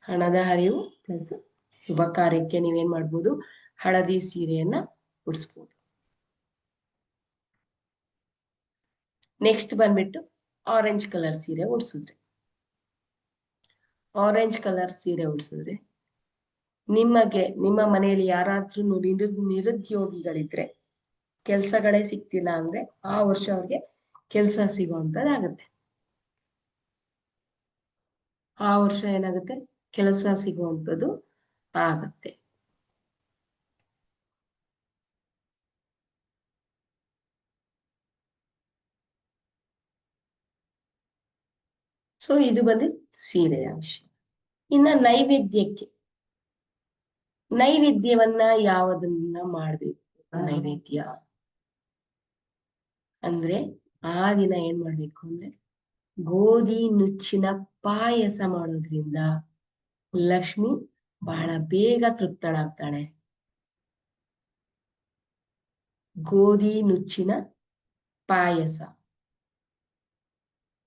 ಹಣದ ಹರಿವು ಪ್ಲಸ್ ಶುಭ ಕಾರ್ಯಕ್ಕೆ ನೀವೇನ್ ಮಾಡ್ಬೋದು, ಹಳದಿ ಸೀರೆಯನ್ನ ಉಡಿಸ್ಬೋದು. ನೆಕ್ಸ್ಟ್ ಬಂದ್ಬಿಟ್ಟು ಆರೆಂಜ್ ಕಲರ್ ಸೀರೆ ಉಡ್ಸಿದ್ರೆ, ನಿಮ್ಮ ಮನೆಯಲ್ಲಿ ಯಾರಾದ್ರೂ ನಿರುದ್ಯೋಗಿಗಳಿದ್ರೆ, ಕೆಲ್ಸಗಳೇ ಸಿಗ್ತಿಲ್ಲ ಅಂದ್ರೆ ಆ ವರ್ಷ ಅವ್ರಿಗೆ ಕೆಲ್ಸ ಸಿಗುವಂತದ್ದಾಗತ್ತೆ. ಆ ವರ್ಷ ಏನಾಗುತ್ತೆ, ಕೆಲಸ ಸಿಗುವಂಥದ್ದು ಆಗತ್ತೆ. ಸೊ ಇದು ಬಂದು ಸೀರೆಯ ವಿಷಯ. ಇನ್ನ ನೈವೇದ್ಯವನ್ನ ಯಾವದನ್ನ ಮಾಡ್ಬೇಕು, ನೈವೇದ್ಯ ಅಂದ್ರೆ ಆ ದಿನ ಏನ್ ಮಾಡ್ಬೇಕು ಅಂದ್ರೆ, ಗೋಧಿ ನುಚ್ಚಿನ ಪಾಯಸ ಮಾಡೋದ್ರಿಂದ ಲಕ್ಷ್ಮಿ ಬಹಳ ಬೇಗ ತೃಪ್ತಳಾಗ್ತಾಳೆ. ಗೋಧಿ ನುಚ್ಚಿನ ಪಾಯಸ,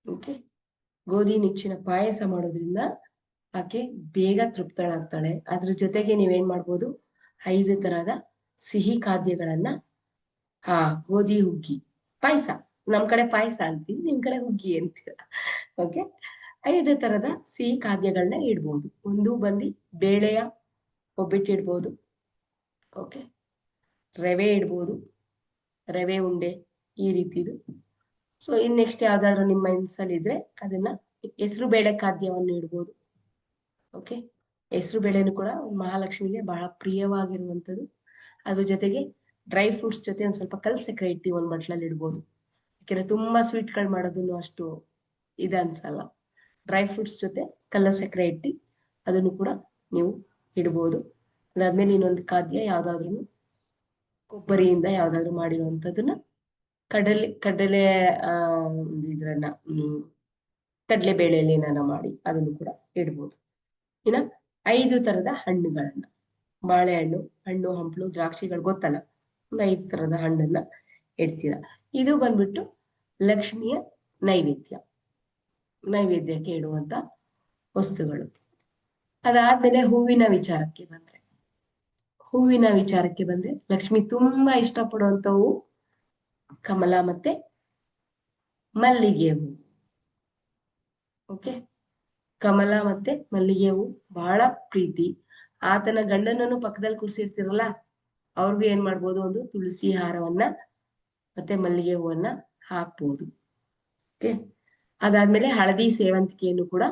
ಓಕೆ, ಗೋಧಿ ನುಚ್ಚಿನ ಪಾಯಸ ಮಾಡೋದ್ರಿಂದ ಆಕೆ ಬೇಗ ತೃಪ್ತಳಾಗ್ತಾಳೆ. ಅದ್ರ ಜೊತೆಗೆ ನೀವೇನ್ ಮಾಡ್ಬೋದು, 5 ತರಹದ ಸಿಹಿ ಖಾದ್ಯಗಳನ್ನ, ಗೋಧಿ ಹುಗ್ಗಿ ಪಾಯಸ, ನಮ್ ಕಡೆ ಪಾಯಸ ಅಂತೀವಿ, ನಿಮ್ ಕಡೆ ಹುಗ್ಗಿ ಅಂತೀರ. ಓಕೆ, 5 ತರದ ಸಿಹಿ ಖಾದ್ಯಗಳನ್ನ ಇಡ್ಬೋದು. ಒಂದು ಬಂದು ಬೇಳೆಯ ಒಬ್ಬಟ್ಟು ಇಡ್ಬೋದು. ಓಕೆ, ರವೆ ಇಡ್ಬೋದು, ರವೆ ಉಂಡೆ ಈ ರೀತಿದು. ಸೊ ಇನ್ ನೆಕ್ಸ್ಟ್ ಯಾವ್ದಾದ್ರು ನಿಮ್ಮ ಮನಸ್ಸಲ್ಲಿ ಇದ್ರೆ ಅದನ್ನ ಹೆಸರು ಬೇಳೆ ಖಾದ್ಯವನ್ನು ಇಡ್ಬೋದು. ಓಕೆ, ಹೆಸರು ಬೇಳೆನು ಕೂಡ ಮಹಾಲಕ್ಷ್ಮಿಗೆ ಬಹಳ ಪ್ರಿಯವಾಗಿರುವಂಥದ್ದು. ಅದ್ರ ಜೊತೆಗೆ ಡ್ರೈ ಫ್ರೂಟ್ಸ್ ಜೊತೆ ಒಂದ್ ಸ್ವಲ್ಪ ಕಲ್ ಸಕ್ಕರೆ ಇಟ್ಟು ಒಂದ್ ಬಟ್ಲಲ್ಲಿ ಇಡ್ಬೋದು. ಯಾಕಂದ್ರೆ ತುಂಬಾ ಸ್ವೀಟ್ಗಳು ಮಾಡೋದನ್ನು ಅಷ್ಟು ಅನ್ಸಲ್ಲ. ಡ್ರೈ ಫ್ರೂಟ್ಸ್ ಜೊತೆ ಕಲ್ಲ ಸಕ್ಕರೆ ಇಟ್ಟು ಅದನ್ನು ಕೂಡ ನೀವು ಇಡ್ಬೋದು. ಅದಾದ್ಮೇಲೆ ಇನ್ನೊಂದು ಖಾದ್ಯ ಯಾವ್ದಾದ್ರು ಕೊಬ್ಬರಿಯಿಂದ ಯಾವ್ದಾದ್ರು ಮಾಡಿರುವಂತದನ್ನ ಕಡಲೆ ಇದ್ರನ್ನ ಕಡಲೆ ಬೇಳೆಯಲ್ಲಿ ಏನಾರ ಮಾಡಿ ಅದನ್ನು ಕೂಡ ಇಡ್ಬೋದು. ಇನ್ನ 5 ತರದ ಹಣ್ಣುಗಳನ್ನ, ಬಾಳೆಹಣ್ಣು, ಹಣ್ಣು ಹಂಪಲು, ದ್ರಾಕ್ಷಿಗಳು ಗೊತ್ತಲ್ಲ, ಒಂದು 5 ತರದ ಹಣ್ಣನ್ನ ಇಡ್ತೀರಾ. ಇದು ಬಂದ್ಬಿಟ್ಟು ಲಕ್ಷ್ಮಿಯ ನೈವೇದ್ಯಕ್ಕೆ ಇಡುವಂತ ವಸ್ತುಗಳು. ಅದಾದ್ಮೇಲೆ ಹೂವಿನ ವಿಚಾರಕ್ಕೆ ಬಂದ್ರೆ ಲಕ್ಷ್ಮಿ ತುಂಬಾ ಇಷ್ಟಪಡುವಂತ ಹೂವು ಕಮಲ ಮತ್ತೆ ಮಲ್ಲಿಗೆ ಹೂ. ಓಕೆ, ಕಮಲ ಮತ್ತೆ ಮಲ್ಲಿಗೆ ಹೂ ಬಹಳ ಪ್ರೀತಿ. ಆತನ ಗಂಡನನ್ನು ಪಕ್ಕದಲ್ಲಿ ಕೂರಿಸಿರ್ತಿರಲ್ಲ, ಅವ್ರಿಗೂ ಏನ್ ಮಾಡ್ಬೋದು, ಒಂದು ತುಳಸಿ ಹಾರವನ್ನ ಮತ್ತೆ ಮಲ್ಲಿಗೆ ಹೂವನ್ನ ಹಾಕ್ಬೋದು. ಓಕೆ, ಅದಾದ್ಮೇಲೆ ಹಳದಿ ಸೇವಂತಿಗೆಯನ್ನು ಕೂಡ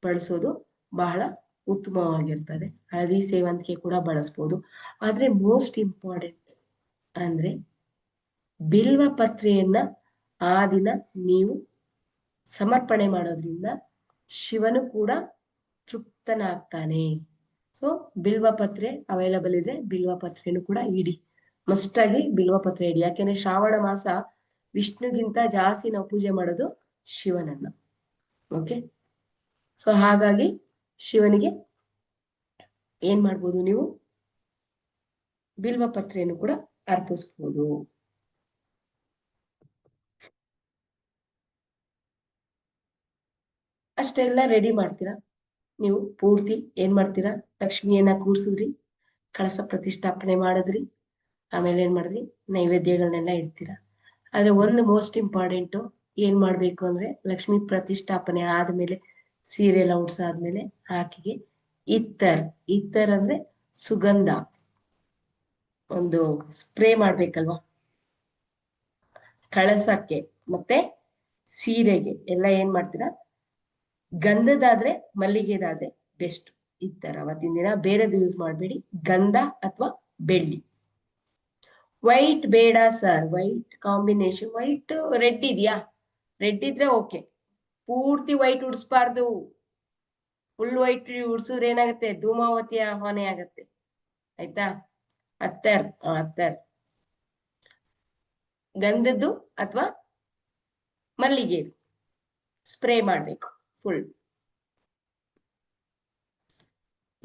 ಬಳಸೋದು ಬಹಳ ಉತ್ತಮವಾಗಿರ್ತದೆ. ಹಳದಿ ಸೇವಂತಿಗೆ ಕೂಡ ಬಳಸ್ಬೋದು. ಆದ್ರೆ ಮೋಸ್ಟ್ ಇಂಪಾರ್ಟೆಂಟ್ ಅಂದ್ರೆ ಬಿಲ್ವ ಪತ್ರೆಯನ್ನ ಆ ದಿನ ನೀವು ಸಮರ್ಪಣೆ ಮಾಡೋದ್ರಿಂದ ಶಿವನು ಕೂಡ ತೃಪ್ತನಾಗ್ತಾನೆ. ಸೊ ಬಿಲ್ವ ಪತ್ರೆ ಅವೈಲಬಲ್ ಇದೆ, ಬಿಲ್ವ ಪತ್ರೆಯನ್ನು ಕೂಡ ಇಡಿ, ಮಸ್ಟ್ ಆಗಿ ಬಿಲ್ವ ಪತ್ರೆ ಇಡಿ. ಯಾಕೆಂದ್ರೆ ಶ್ರಾವಣ ಮಾಸ ವಿಷ್ಣುಗಿಂತ ಜಾಸ್ತಿ ನಾವು ಪೂಜೆ ಮಾಡೋದು ಶಿವನನ್ನ. ಓಕೆ, ಸೊ ಹಾಗಾಗಿ ಶಿವನಿಗೆ ಏನ್ ಮಾಡ್ಬೋದು, ನೀವು ಬಿಲ್ವ ಪತ್ರೆಯನ್ನು ಕೂಡ ಅರ್ಪಿಸ್ಬೋದು. ಅಷ್ಟೆಲ್ಲ ರೆಡಿ ಮಾಡ್ತೀರಾ ನೀವು. ಪೂರ್ತಿ ಏನ್ ಮಾಡ್ತೀರಾ, ಲಕ್ಷ್ಮಿಯನ್ನ ಕೂರ್ಸುದ್ರಿ, ಕಳಸ ಪ್ರತಿಷ್ಠಾಪನೆ ಮಾಡಿದ್ರಿ, ಆಮೇಲೆ ಏನ್ ಮಾಡಿದ್ರಿ, ನೈವೇದ್ಯಗಳನ್ನೆಲ್ಲ ಇಡ್ತೀರಾ. ಆದ್ರೆ ಒಂದು ಮೋಸ್ಟ್ ಇಂಪಾರ್ಟೆಂಟ್ ಏನ್ ಮಾಡ್ಬೇಕು ಅಂದ್ರೆ, ಲಕ್ಷ್ಮಿ ಪ್ರತಿಷ್ಠಾಪನೆ ಆದ್ಮೇಲೆ ಸೀರೆ ಎಲ್ಲ ಉಡ್ಸಾದ್ಮೇಲೆ ಆಕೆಗೆ ಇತ್ತರ್ ಅಂದ್ರೆ ಸುಗಂಧ ಒಂದು ಸ್ಪ್ರೇ ಮಾಡ್ಬೇಕಲ್ವಾ, ಕಳಸಕ್ಕೆ ಮತ್ತೆ ಸೀರೆಗೆ ಎಲ್ಲ ಏನ್ ಮಾಡ್ತೀರಾ, ಗಂಧದಾದ್ರೆ ಮಲ್ಲಿಗೆದಾದ್ರೆ ಬೆಸ್ಟ್. ಅವತ್ತಿನ ದಿನ ಬೇರೆದು ಯೂಸ್ ಮಾಡಬೇಡಿ, ಗಂಧ ಅಥವಾ ಬೆಳ್ಳಿ. ವೈಟ್ ಬೇಡ sir, white combination, white red ಇದೆಯಾ, ರೆಡ್ ಇದ್ರೆ ಓಕೆ. ಪೂರ್ತಿ ವೈಟ್ ಉಡ್ಸ್ಬಾರ್ದು, ಫುಲ್ ವೈಟ್ ಉಡ್ಸಿದ್ರೆ ಏನಾಗುತ್ತೆ, ಧೂಮಾವತಿಯ ಆಹ್ವಾನ ಆಗತ್ತೆ. ಆಯ್ತಾ, ಅತ್ತರ್ ಗಂಧದ್ದು ಅಥವಾ ಮಲ್ಲಿಗೆದು ಸ್ಪ್ರೇ ಮಾಡ್ಬೇಕು ಫುಲ್.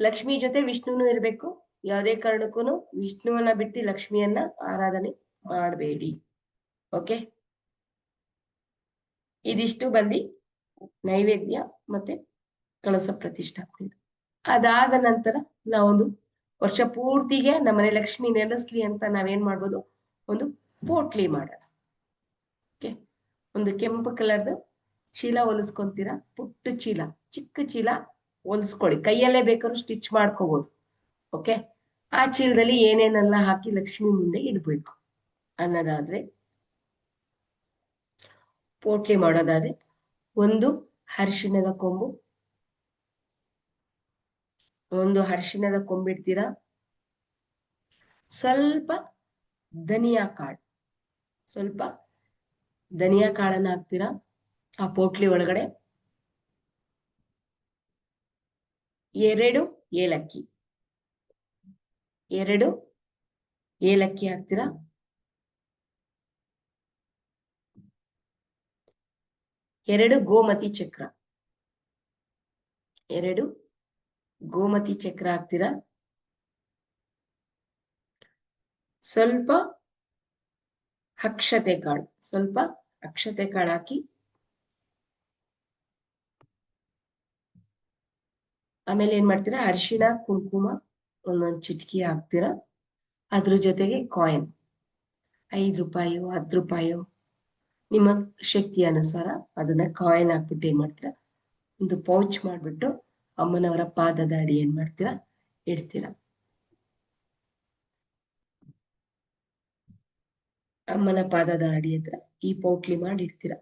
ಲಕ್ಷ್ಮಿ ಜೊತೆ ವಿಷ್ಣುನು ಇರ್ಬೇಕು. ಯಾವುದೇ ಕಾರಣಕ್ಕೂ ವಿಷ್ಣುವನ್ನ ಬಿಟ್ಟು ಲಕ್ಷ್ಮಿಯನ್ನ ಆರಾಧನೆ ಮಾಡಬೇಡಿ. ಓಕೆ, ಇದಿಷ್ಟು ಬಂದು ನೈವೇದ್ಯ ಮತ್ತೆ ಕಳಸ ಪ್ರತಿಷ್ಠಾಪನೆ. ಅದಾದ ನಂತರ ನಾವೊಂದು ವರ್ಷ ಪೂರ್ತಿಗೆ ನಮ್ಮನೆ ಲಕ್ಷ್ಮಿ ನೆಲೆಸ್ಲಿ ಅಂತ ನಾವೇನ್ ಮಾಡ್ಬೋದು, ಒಂದು ಪೋಟ್ಲಿ ಮಾಡೋಣ. ಓಕೆ, ಒಂದು ಕೆಂಪು ಕಲರ್ದು ಚೀಲ ಹೊಲಿಸ್ಕೊಂತೀರಾ, ಪುಟ್ಟ ಚೀಲ, ಚಿಕ್ಕ ಚೀಲ ಹೊಲಿಸ್ಕೊಳ್ಳಿ, ಕೈಯಲ್ಲೇ ಬೇಕಾದ್ರೂ ಸ್ಟಿಚ್ ಮಾಡ್ಕೋಬಹುದು. ಓಕೆ, ಆ ಚೀಲದಲ್ಲಿ ಏನೇನೆಲ್ಲ ಹಾಕಿ ಲಕ್ಷ್ಮಿ ಮುಂದೆ ಇಡ್ಬೇಕು ಅನ್ನೋದಾದ್ರೆ, ಪೋಟ್ಲಿ ಮಾಡೋದಾದ್ರೆ, ಒಂದು ಅರಿಶಿಣದ ಕೊಂಬಿಡ್ತೀರಾ, ಸ್ವಲ್ಪ ಧನಿಯಾ ಕಾಳನ್ನ ಹಾಕ್ತೀರಾ ಆ ಪೋಟ್ಲಿ ಒಳಗಡೆ. 2 ಏಲಕ್ಕಿ ಹಾಕ್ತೀರಾ, 2 ಗೋಮತಿ ಚಕ್ರ ಹಾಕ್ತೀರಾ, ಸ್ವಲ್ಪ ಅಕ್ಷತೆ ಕಾಳು ಹಾಕಿ, ಆಮೇಲೆ ಏನ್ ಮಾಡ್ತೀರಾ, ಅರಿಶಿಣ ಕುಂಕುಮ ಒಂದೊಂದು ಚಿಟಕಿ ಹಾಕ್ತೀರಾ. ಅದ್ರ ಜೊತೆಗೆ ಕಾಯಿನ್, 5 ರೂಪಾಯಿ 10 ರೂಪಾಯಿ ನಿಮ್ಮ ಶಕ್ತಿ ಅನುಸಾರ ಅದನ್ನ ಕಾಯಿನ್ ಹಾಕ್ಬಿಟ್ಟು ಏನ್ ಮಾಡ್ತೀರಾ, ಒಂದು ಪೌಚ್ ಮಾಡ್ಬಿಟ್ಟು ಅಮ್ಮನವರ ಪಾದದ ಅಡಿ ಏನ್ ಮಾಡ್ತೀರಾ, ಇಡ್ತೀರಾ. ಅಮ್ಮನ ಪಾದದ ಅಡಿ ಹತ್ರ ಈ ಪೌಟ್ಲಿ ಮಾಡಿ ಇಡ್ತೀರಾ.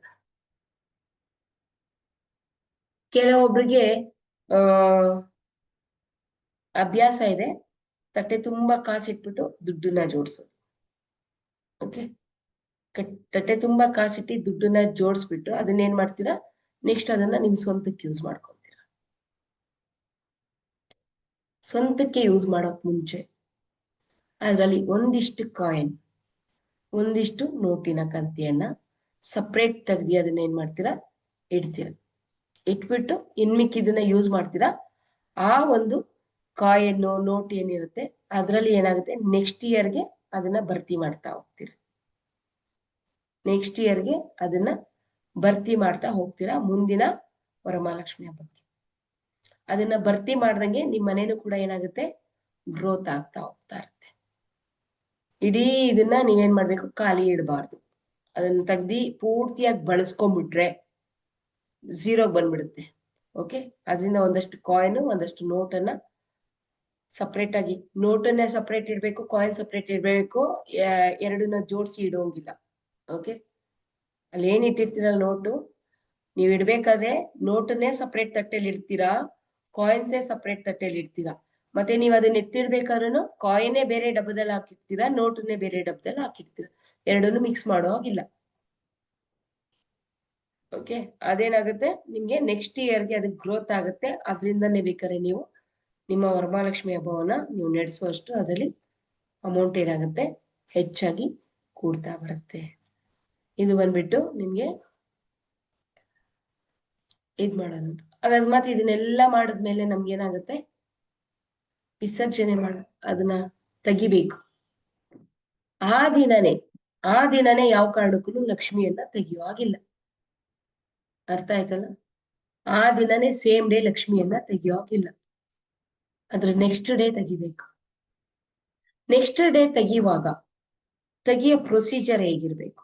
ಕೆಲವೊಬ್ರಿಗೆ ಅಭ್ಯಾಸ ಇದೆ, ತಟ್ಟೆ ತುಂಬಾ ಕಾಸಿಟ್ಬಿಟ್ಟು ದುಡ್ಡನ್ನ ಜೋಡಿಸೋದು. ಓಕೆ, ತಟ್ಟೆ ತುಂಬಾ ಕಾಸಿಟ್ಟು ದುಡ್ಡನ್ನ ಜೋಡಿಸ್ಬಿಟ್ಟು ಅದನ್ನೇನ್ ಮಾಡ್ತೀರಾ, ನೆಕ್ಸ್ಟ್ ಅದನ್ನ ನಿಮ್ ಸ್ವಂತಕ್ಕೆ ಯೂಸ್ ಮಾಡ್ಕೊಂತೀರಾ. ಸ್ವಂತಕ್ಕೆ ಯೂಸ್ ಮಾಡೋಕ್ ಮುಂಚೆ ಅದ್ರಲ್ಲಿ ಒಂದಿಷ್ಟು ಕಾಯಿನ್, ಒಂದಿಷ್ಟು ನೋಟಿನ ಕಂತಿಯನ್ನ ಸಪ್ರೇಟ್ ತೆಗ್ದಿ ಅದನ್ನ ಏನ್ ಮಾಡ್ತೀರಾ, ಇಡ್ತೀರಾ. ಇಟ್ಬಿಟ್ಟು ಇನ್ಮಿಕ್ಕಿದನ್ನ ಯೂಸ್ ಮಾಡ್ತೀರಾ. ಆ ಒಂದು ಕಾಯಿನ್ ನೋಟ್ ಏನಿರುತ್ತೆ ಅದ್ರಲ್ಲಿ ಏನಾಗುತ್ತೆ, ನೆಕ್ಸ್ಟ್ ಇಯರ್ಗೆ ಅದನ್ನ ಭರ್ತಿ ಮಾಡ್ತಾ ಹೋಗ್ತೀರಾ. ನೆಕ್ಸ್ಟ್ ಇಯರ್ಗೆ ಅದನ್ನ ಭರ್ತಿ ಮಾಡ್ತಾ ಹೋಗ್ತೀರಾ ಮುಂದಿನ ವರಮಹಾಲಕ್ಷ್ಮಿ ಹಬ್ಬಕ್ಕೆ. ಅದನ್ನ ಭರ್ತಿ ಮಾಡ್ದಂಗೆ ನಿಮ್ ಮನೇನು ಕೂಡ ಏನಾಗುತ್ತೆ, ಗ್ರೋತ್ ಆಗ್ತಾ ಹೋಗ್ತಾ ಇರುತ್ತೆ. ಇಡೀ ಇದನ್ನ ನೀವೇನ್ ಮಾಡ್ಬೇಕು, ಖಾಲಿ ಇಡಬಾರ್ದು. ಅದನ್ನ ತೆಗ್ದಿ ಪೂರ್ತಿಯಾಗಿ ಬಳಸ್ಕೊಂಡ್ಬಿಟ್ರೆ ಝೀರೋಗ್ ಬಂದ್ಬಿಡುತ್ತೆ. ಓಕೆ, ಅದರಿಂದ ಒಂದಷ್ಟು ಕಾಯಿನ್, ಒಂದಷ್ಟು ನೋಟನ್ನ ಸಪ್ರೇಟ್ ಆಗಿ, ನೋಟನ್ನ ಸಪ್ರೇಟ್ ಇಡ್ಬೇಕು, ಕಾಯಿನ್ ಸಪ್ರೇಟ್ ಇಡ್ಬೇಕು, ಎರಡನ್ನ ಜೋಡಿಸಿ ಇಡೋಂಗಿಲ್ಲ. ಓಕೆ, ಅಲ್ಲಿ ಏನ್ ಇಟ್ಟಿರ್ತೀರಲ್ಲ ನೋಟು, ನೀವ್ ಇಡ್ಬೇಕಾದ್ರೆ ನೋಟನ್ನೇ ಸಪ್ರೇಟ್ ತಟ್ಟೆಲಿ ಇಡ್ತೀರಾ, ಕಾಯಿನ್ಸೇ ಸಪ್ರೇಟ್ ತಟ್ಟೆಲಿ ಇಡ್ತೀರಾ. ಮತ್ತೆ ನೀವ್ ಅದನ್ನ ಎತ್ತಿಡ್ಬೇಕಾದ್ರೂ ಕಾಯಿನೇ ಬೇರೆ ಡಬ್ಬದಲ್ಲಿ ಹಾಕಿರ್ತೀರಾ, ನೋಟನ್ನೇ ಬೇರೆ ಡಬ್ಬದಲ್ಲಿ ಹಾಕಿರ್ತೀರಾ. ಎರಡನ್ನು ಮಿಕ್ಸ್ ಮಾಡೋ ಹಾಗಿಲ್ಲ. ಓಕೆ, ಅದೇನಾಗುತ್ತೆ, ನಿಮ್ಗೆ ನೆಕ್ಸ್ಟ್ ಇಯರ್ಗೆ ಅದಕ್ಕೆ ಗ್ರೋತ್ ಆಗುತ್ತೆ. ಅದರಿಂದನೇ ಬೇಕಾದ್ರೆ ನೀವು ನಿಮ್ಮ ವರಮಹಾಲಕ್ಷ್ಮಿ ಹಬ್ಬವನ್ನ ನೀವು ನಡೆಸುವಷ್ಟು ಅದರಲ್ಲಿ ಅಮೌಂಟ್ ಏನಾಗುತ್ತೆ, ಹೆಚ್ಚಾಗಿ ಕೂಡ್ತಾ ಬರುತ್ತೆ. ಇದು ಬಂದ್ಬಿಟ್ಟು ನಿಮ್ಗೆ ಇದ್ ಮಾಡೋದು. ಅಕಸ್ಮಾತ್ ಇದನ್ನೆಲ್ಲ ಮಾಡಿದ್ಮೇಲೆ ನಮ್ಗೆ ಏನಾಗುತ್ತೆ, ವಿಸರ್ಜನೆ ಅದನ್ನ ತೆಗಿಬೇಕು. ಆ ದಿನನೇ ಯಾವ ಕಾರಣಕ್ಕೂ ಲಕ್ಷ್ಮಿಯನ್ನ ತೆಗಿಯೋ ಹಾಗಿಲ್ಲ. ಅರ್ಥ ಆಯ್ತಲ್ಲ? ಆ ದಿನನೇ ಸೇಮ್ ಡೇ ಲಕ್ಷ್ಮಿಯನ್ನ ತೆಗಿಯೋ ಹಾಗಿಲ್ಲ. ಅದ್ರ ನೆಕ್ಸ್ಟ್ ಡೇ ತೆಗಿಬೇಕು. ನೆಕ್ಸ್ಟ್ ಡೇ ತೆಗಿಯೋ ಪ್ರೊಸೀಜರ್ ಹೇಗಿರ್ಬೇಕು?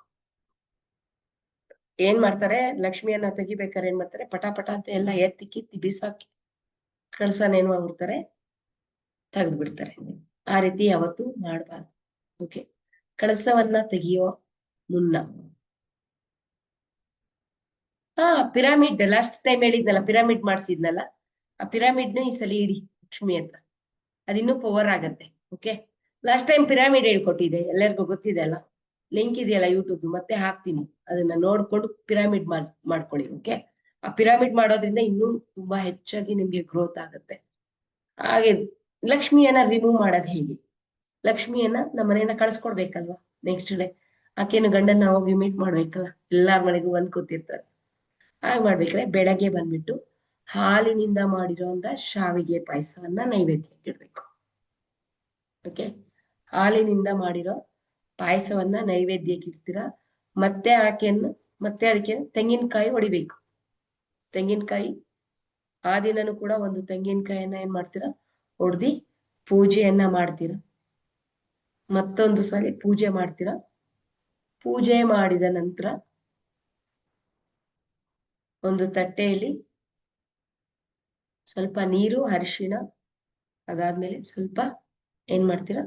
ಏನ್ ಮಾಡ್ತಾರೆ, ಲಕ್ಷ್ಮಿಯನ್ನ ತೆಗಿಬೇಕಾದ್ರೆ ಏನ್ ಮಾಡ್ತಾರೆ, ಪಟ ಅಂತ ಎಲ್ಲ ಎತ್ತಿ ಕಿತ್ತಿ ಬಿಸಾಕಿ ಕಳಸನ ಏನ್ ಮಾಡ್ಬಿಡ್ತಾರೆ, ತೆಗೆದು ಬಿಡ್ತಾರೆ. ಆ ರೀತಿ ಯಾವತ್ತು ಮಾಡಬಾರ್ದು. ಓಕೆ, ಕಳಸವನ್ನ ತೆಗಿಯೋ ಮುನ್ನ ಪಿರಾಮಿಡ್ ಲಾಸ್ಟ್ ಟೈಮ್ ಹೇಳಿದ್ನಲ್ಲ, ಪಿರಾಮಿಡ್ ಮಾಡ್ಸಿದ್ನಲ್ಲ, ಆ ಪಿರಾಮಿಡ್ನು ಈ ಸಲ ಇಡಿ ಲಕ್ಷ್ಮಿ ಹತ್ರ, ಅದಿನ್ನೂ ಪವರ್ ಆಗತ್ತೆ. ಓಕೆ, ಲಾಸ್ಟ್ ಟೈಮ್ ಪಿರಾಮಿಡ್ ಹೇಳ್ಕೊಟ್ಟಿದೆ, ಎಲ್ಲರಿಗೂ ಗೊತ್ತಿದೆ ಅಲ್ಲ, ಲಿಂಕ್ ಇದೆಯಲ್ಲ ಯೂಟ್ಯೂಬ್, ಮತ್ತೆ ಹಾಕ್ತೀನಿ, ಅದನ್ನ ನೋಡ್ಕೊಂಡು ಪಿರಾಮಿಡ್ ಮಾಡ್ಕೊಳ್ಳಿ. ಓಕೆ, ಆ ಪಿರಾಮಿಡ್ ಮಾಡೋದ್ರಿಂದ ಇನ್ನೂ ತುಂಬಾ ಹೆಚ್ಚಾಗಿ ನಿಮ್ಗೆ ಗ್ರೋತ್ ಆಗುತ್ತೆ. ಹಾಗೆ ಲಕ್ಷ್ಮಿಯನ್ನ ರಿಮೂವ್ ಮಾಡೋದು ಹೇಗೆ, ಲಕ್ಷ್ಮಿಯನ್ನ ನಮ್ಮ ಮನೆಯನ್ನ ಕಳ್ಸ್ಕೊಡ್ಬೇಕಲ್ವಾ ನೆಕ್ಸ್ಟ್ ಡೇ, ಆಕೆನು ಗಂಡನ್ನ ಹೋಗಿ ಮೀಟ್ ಮಾಡ್ಬೇಕಲ್ಲ, ಎಲ್ಲಾರ ಮನೆಗೂ ಬಂದ್ ಕೂತಿರ್ತಾರೆ. ಹಾಗೆ ಮಾಡ್ಬೇಕಾದ್ರೆ ಬೆಳಗ್ಗೆ ಬಂದ್ಬಿಟ್ಟು ಹಾಲಿನಿಂದ ಮಾಡಿರೋಂಥ ಶಾವಿಗೆ ಪಾಯಸವನ್ನ ನೈವೇದ್ಯಕ್ಕೆ ಇಡ್ಬೇಕು. ಓಕೆ, ಹಾಲಿನಿಂದ ಮಾಡಿರೋ ಪಾಯಸವನ್ನ ನೈವೇದ್ಯಕ್ಕೆ ಇಡ್ತೀರಾ. ಮತ್ತೆ ಅದಕ್ಕೆ ತೆಂಗಿನಕಾಯಿ ಹೊಡಿಬೇಕು. ತೆಂಗಿನಕಾಯಿ ಆ ದಿನನೂ ಕೂಡ ಒಂದು ತೆಂಗಿನಕಾಯಿಯನ್ನ ಏನ್ ಮಾಡ್ತೀರಾ, ಹೊಡ್ದಿ ಪೂಜೆಯನ್ನ ಮಾಡ್ತೀರಾ. ಮತ್ತೊಂದು ಸಲ ಪೂಜೆ ಮಾಡ್ತೀರಾ. ಪೂಜೆ ಮಾಡಿದ ನಂತರ ಒಂದು ತಟ್ಟೆಯಲ್ಲಿ ಸ್ವಲ್ಪ ನೀರು, ಅರಿಶಿಣ, ಅದಾದ್ಮೇಲೆ ಸ್ವಲ್ಪ ಏನ್ ಮಾಡ್ತೀರಾ,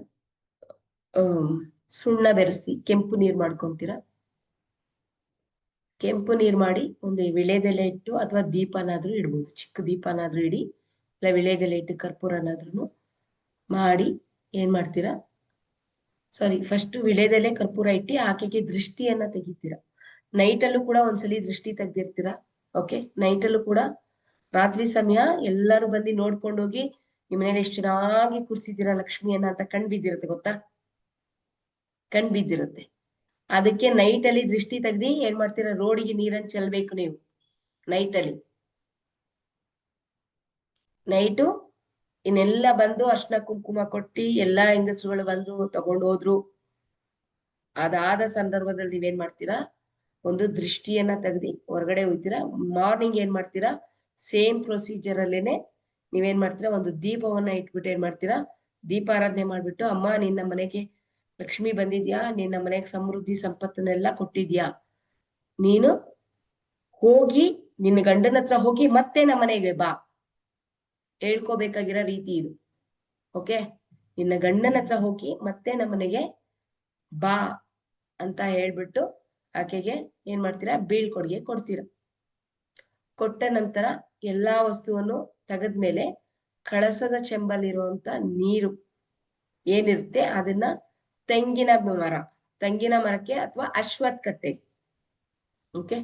ಸುಣ್ಣ ಬೆರೆಸಿ ಕೆಂಪು ನೀರ್ ಮಾಡ್ಕೊಂತೀರಾ. ಕೆಂಪು ನೀರ್ ಮಾಡಿ ಒಂದು ವಿಳೆದೆಲೆ ಇಟ್ಟು ಅಥವಾ ದೀಪನಾದ್ರೂ ಇಡ್ಬೋದು, ಚಿಕ್ಕ ದೀಪನಾದ್ರೂ ಇಡಿ, ಇಲ್ಲ ವಿಳೆದೆಲೆ ಇಟ್ಟು ಕರ್ಪೂರನಾದ್ರೂ ಮಾಡಿ ಏನ್ ಮಾಡ್ತೀರಾ, ಸಾರಿ, ಫಸ್ಟ್ ವಿಳೆದೆಲೆ ಕರ್ಪೂರ ಇಟ್ಟು ಆಕೆಗೆ ದೃಷ್ಟಿಯನ್ನ ತೆಗಿತೀರಾ. ನೈಟಲ್ಲೂ ಕೂಡ ಒಂದ್ಸಲಿ ದೃಷ್ಟಿ ತೆಗ್ದಿರ್ತೀರಾ. ಓಕೆ, ನೈಟಲ್ಲೂ ಕೂಡ ರಾತ್ರಿ ಸಮಯ ಎಲ್ಲರೂ ಬಂದು ನೋಡ್ಕೊಂಡೋಗಿ ನಿಮ್ಮ ಮನೇಲಿ ಎಷ್ಟು ಚೆನ್ನಾಗಿ ಕೂರ್ಸಿದ್ದೀರಾ ಲಕ್ಷ್ಮಿಯನ್ನ ಅಂತ ಕಣ್ ಬಿದ್ದಿರುತ್ತೆ, ಗೊತ್ತಾ, ಕಣ್ ಬಿದ್ದಿರುತ್ತೆ. ಅದಕ್ಕೆ ನೈಟಲ್ಲಿ ದೃಷ್ಟಿ ತೆಗ್ದಿ ಏನ್ ಮಾಡ್ತೀರಾ, ರೋಡಿಗೆ ನೀರನ್ನು ಚೆಲ್ಬೇಕು ನೀವು. ನೈಟು ಇನ್ನೆಲ್ಲ ಬಂದು ಅರ್ಶಿನ ಕುಂಕುಮ ಕೊಟ್ಟಿ ಎಲ್ಲಾ ಹೆಂಗಸರುಗಳು ಬಂದು ತಗೊಂಡು ಹೋದ್ರು. ಅದಾದ ಸಂದರ್ಭದಲ್ಲಿ ನೀವೇನ್ ಮಾಡ್ತೀರಾ, ಒಂದು ದೃಷ್ಟಿಯನ್ನ ತೆಗ್ದಿ ಹೊರಗಡೆ ಹೋಗ್ತೀರಾ. ಮಾರ್ನಿಂಗ್ ಏನ್ ಮಾಡ್ತೀರಾ, ಸೇಮ್ ಪ್ರೊಸೀಜರ್ ಅಲ್ಲೇನೆ ನೀವೇನ್ ಮಾಡ್ತೀರಾ, ಒಂದು ದೀಪವನ್ನ ಇಟ್ಬಿಟ್ಟು ಏನ್ ಮಾಡ್ತೀರಾ, ದೀಪಾರಾಧನೆ ಮಾಡ್ಬಿಟ್ಟು, ಅಮ್ಮ ನಿನ್ನ ಮನೆಗೆ ಲಕ್ಷ್ಮಿ ಬಂದಿದ್ಯಾ, ನಿನ್ನ ಮನೆಗೆ ಸಮೃದ್ಧಿ ಸಂಪತ್ತನ್ನೆಲ್ಲ ಕೊಟ್ಟಿದ್ಯಾ, ನೀನು ಹೋಗಿ ನಿನ್ನ ಗಂಡನ ಹತ್ರ ಹೋಗಿ ಮತ್ತೆ ನಮ್ಮ ಮನೆಗೆ ಬಾ, ಹೇಳ್ಕೋಬೇಕಾಗಿರೋ ರೀತಿ ಇದು. ಓಕೆ, ನಿನ್ನ ಗಂಡನ ಹತ್ರ ಹೋಗಿ ಮತ್ತೆ ನಮ್ಮನೆಗೆ ಬಾ ಅಂತ ಹೇಳ್ಬಿಟ್ಟು ಆಕೆಗೆ ಏನ್ ಮಾಡ್ತೀರಾ, ಬೀಳ್ಕೊಡುಗೆ ಕೊಡ್ತೀರಾ. ಕೊಟ್ಟ ನಂತರ ಎಲ್ಲಾ ವಸ್ತುವನ್ನು ತೆಗೆದ್ಮೇಲೆ ಕಳಸದ ಚೆಂಬಲ್ಲಿರುವಂತ ನೀರು ಏನಿರುತ್ತೆ ಅದನ್ನ ತೆಂಗಿನ ಮರಕ್ಕೆ ಅಥವಾ ಅಶ್ವತ್ಥ ಕಟ್ಟೆಗೆ, ಓಕೆ,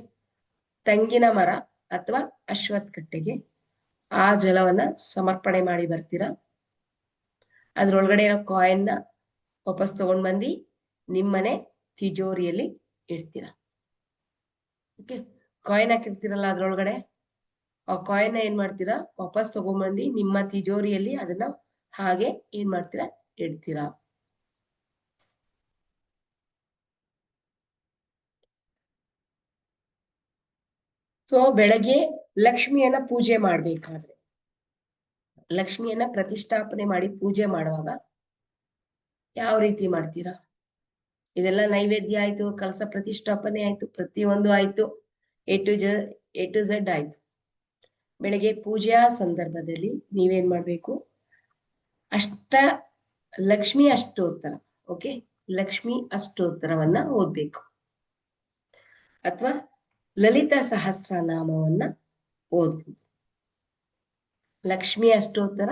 ತೆಂಗಿನ ಮರ ಅಥವಾ ಅಶ್ವತ್ಥ ಕಟ್ಟೆಗೆ ಆ ಜಲವನ್ನ ಸಮರ್ಪಣೆ ಮಾಡಿ ಬರ್ತೀರಾ. ಅದ್ರೊಳಗಡೆ ಇರೋ ಕಾಯಿನ್ನ ವಾಪಸ್ ತಗೊಂಡ್ ಬಂದು ನಿಮ್ಮನೆ ತಿಜೋರಿಯಲ್ಲಿ ಇಡ್ತೀರಾ. ಓಕೆ, ಕಾಯಿನ್ ಹಾಕಿರ್ತೀರಲ್ಲ ಅದ್ರೊಳಗಡೆ, ಆ ಕಾಯಿನ್ ಏನ್ ಮಾಡ್ತೀರಾ, ವಾಪಸ್ ತಗೊಂಡ್ಬಂದು ನಿಮ್ಮ ತಿಜೋರಿಯಲ್ಲಿ ಅದನ್ನ ಹಾಗೆ ಏನ್ ಮಾಡ್ತೀರಾ, ಇಡ್ತೀರಾ. ಸೊ ಬೆಳಗ್ಗೆ ಲಕ್ಷ್ಮಿಯನ್ನ ಪೂಜೆ ಮಾಡ್ಬೇಕಾದ್ರೆ, ಲಕ್ಷ್ಮಿಯನ್ನ ಪ್ರತಿಷ್ಠಾಪನೆ ಮಾಡಿ ಪೂಜೆ ಮಾಡುವಾಗ ಯಾವ ರೀತಿ ಮಾಡ್ತೀರಾ? ಇದೆಲ್ಲ ನೈವೇದ್ಯ ಆಯ್ತು, ಕಳಸ ಪ್ರತಿಷ್ಠಾಪನೆ ಆಯ್ತು, ಪ್ರತಿಯೊಂದು ಆಯ್ತು, ಎ ಟು ಝೆಡ್ ಆಯ್ತು. ಬೆಳಗ್ಗೆ ಪೂಜೆಯ ಸಂದರ್ಭದಲ್ಲಿ ನೀವೇನ್ ಮಾಡ್ಬೇಕು, ಲಕ್ಷ್ಮಿ ಅಷ್ಟೋತ್ತರ, ಓಕೆ, ಲಕ್ಷ್ಮಿ ಅಷ್ಟೋತ್ತರವನ್ನ ಓದ್ಬೇಕು, ಅಥವಾ ಲಲಿತಾ ಸಹಸ್ರನಾಮವನ್ನ ಓದ್ಬೋದು. ಲಕ್ಷ್ಮಿ ಅಷ್ಟೋತ್ತರ,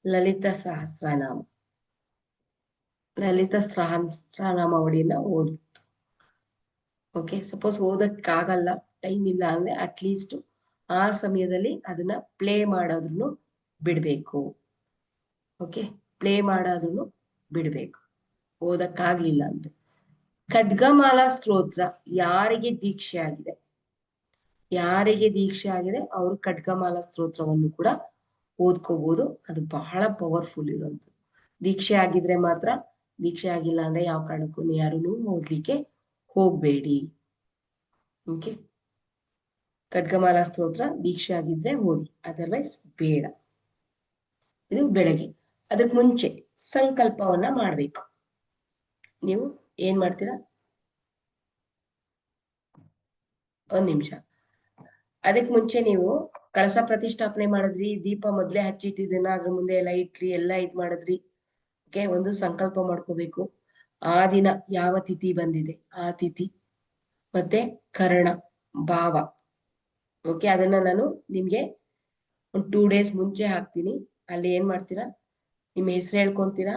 ಲಲಿತಾ ಸಹಸ್ರನಾಮ, ಲಲಿತಾ ಸಹಸ್ರನಾಮಾವಳಿಯನ್ನ ಓದ್ಬೋದು. ಓಕೆ, ಸಪೋಸ್ ಓದಕ್ಕಾಗಲ್ಲ, ಟೈಮ್ ಇಲ್ಲ ಅಂದ್ರೆ ಅಟ್ಲೀಸ್ಟ್ ಆ ಸಮಯದಲ್ಲಿ ಅದನ್ನ ಪ್ಲೇ ಮಾಡೋದ್ರೂ ಬಿಡ್ಬೇಕು. ಓಕೆ, ಪ್ಲೇ ಮಾಡೋದ್ರೂ ಬಿಡ್ಬೇಕು, ಓದಕ್ಕಾಗ್ಲಿಲ್ಲ ಅಂದ್ರೆ. ಖಡ್ಗಮಾಲಾ ಸ್ತೋತ್ರ ಯಾರಿಗೆ ದೀಕ್ಷೆ ಆಗಿದೆ, ಅವರು ಖಡ್ಗಮಾಲಾ ಸ್ತೋತ್ರವನ್ನು ಕೂಡ ಓದ್ಕೋಬಹುದು. ಅದು ಬಹಳ ಪವರ್ಫುಲ್ ಇರುವಂಥದ್ದು. ದೀಕ್ಷೆ ಆಗಿದ್ರೆ ಮಾತ್ರ, ದೀಕ್ಷೆ ಆಗಿಲ್ಲ ಅಂದ್ರೆ ಯಾವ ಕಾರಣಕ್ಕೂ ಯಾರೂ ಓದ್ಲಿಕ್ಕೆ ಹೋಗ್ಬೇಡಿ. ಓಕೆ, ಖಡ್ಗಮಾಲಾ ಸ್ತೋತ್ರ ದೀಕ್ಷೆ ಆಗಿದ್ರೆ ಓದಿ, ಅದರ್ವೈಸ್ ಬೇಡ. ಇದು ಬೆಳಗ್ಗೆ. ಅದಕ್ಕೆ ಮುಂಚೆ ಸಂಕಲ್ಪವನ್ನ ಮಾಡ್ಬೇಕು. ನೀವು ಏನ್ ಮಾಡ್ತೀರಾ, ಒಂದ್ ನಿಮಿಷ. ಅದಕ್ ಮುಂಚೆ ನೀವು ಕಳಸ ಪ್ರತಿಷ್ಠಾಪನೆ ಮಾಡಿದ್ರಿ, ದೀಪ ಮೊದ್ಲೇ ಹಚ್ಚಿಟ್ಟಿದ್ದನ್ನ ಅದ್ರ ಮುಂದೆ ಎಲ್ಲ ಇಟ್ರಿ, ಎಲ್ಲ ಇದ್ ಮಾಡಿದ್ರಿ. ಓಕೆ, ಒಂದು ಸಂಕಲ್ಪ ಮಾಡ್ಕೋಬೇಕು. ಆ ದಿನ ಯಾವ ತಿಥಿ ಬಂದಿದೆ ಆ ತಿಥಿ ಮತ್ತೆ ಕರ್ಣ ಭಾವ, ಓಕೆ, ಅದನ್ನ ನಾನು ನಿಮ್ಗೆ ಒಂದು 2 days ಮುಂಚೆ ಹಾಕ್ತೀನಿ. ಅಲ್ಲಿ ಏನ್ ಮಾಡ್ತೀರಾ, ನಿಮ್ಮ ಹೆಸರು ಹೇಳ್ಕೊಂತೀರಾ,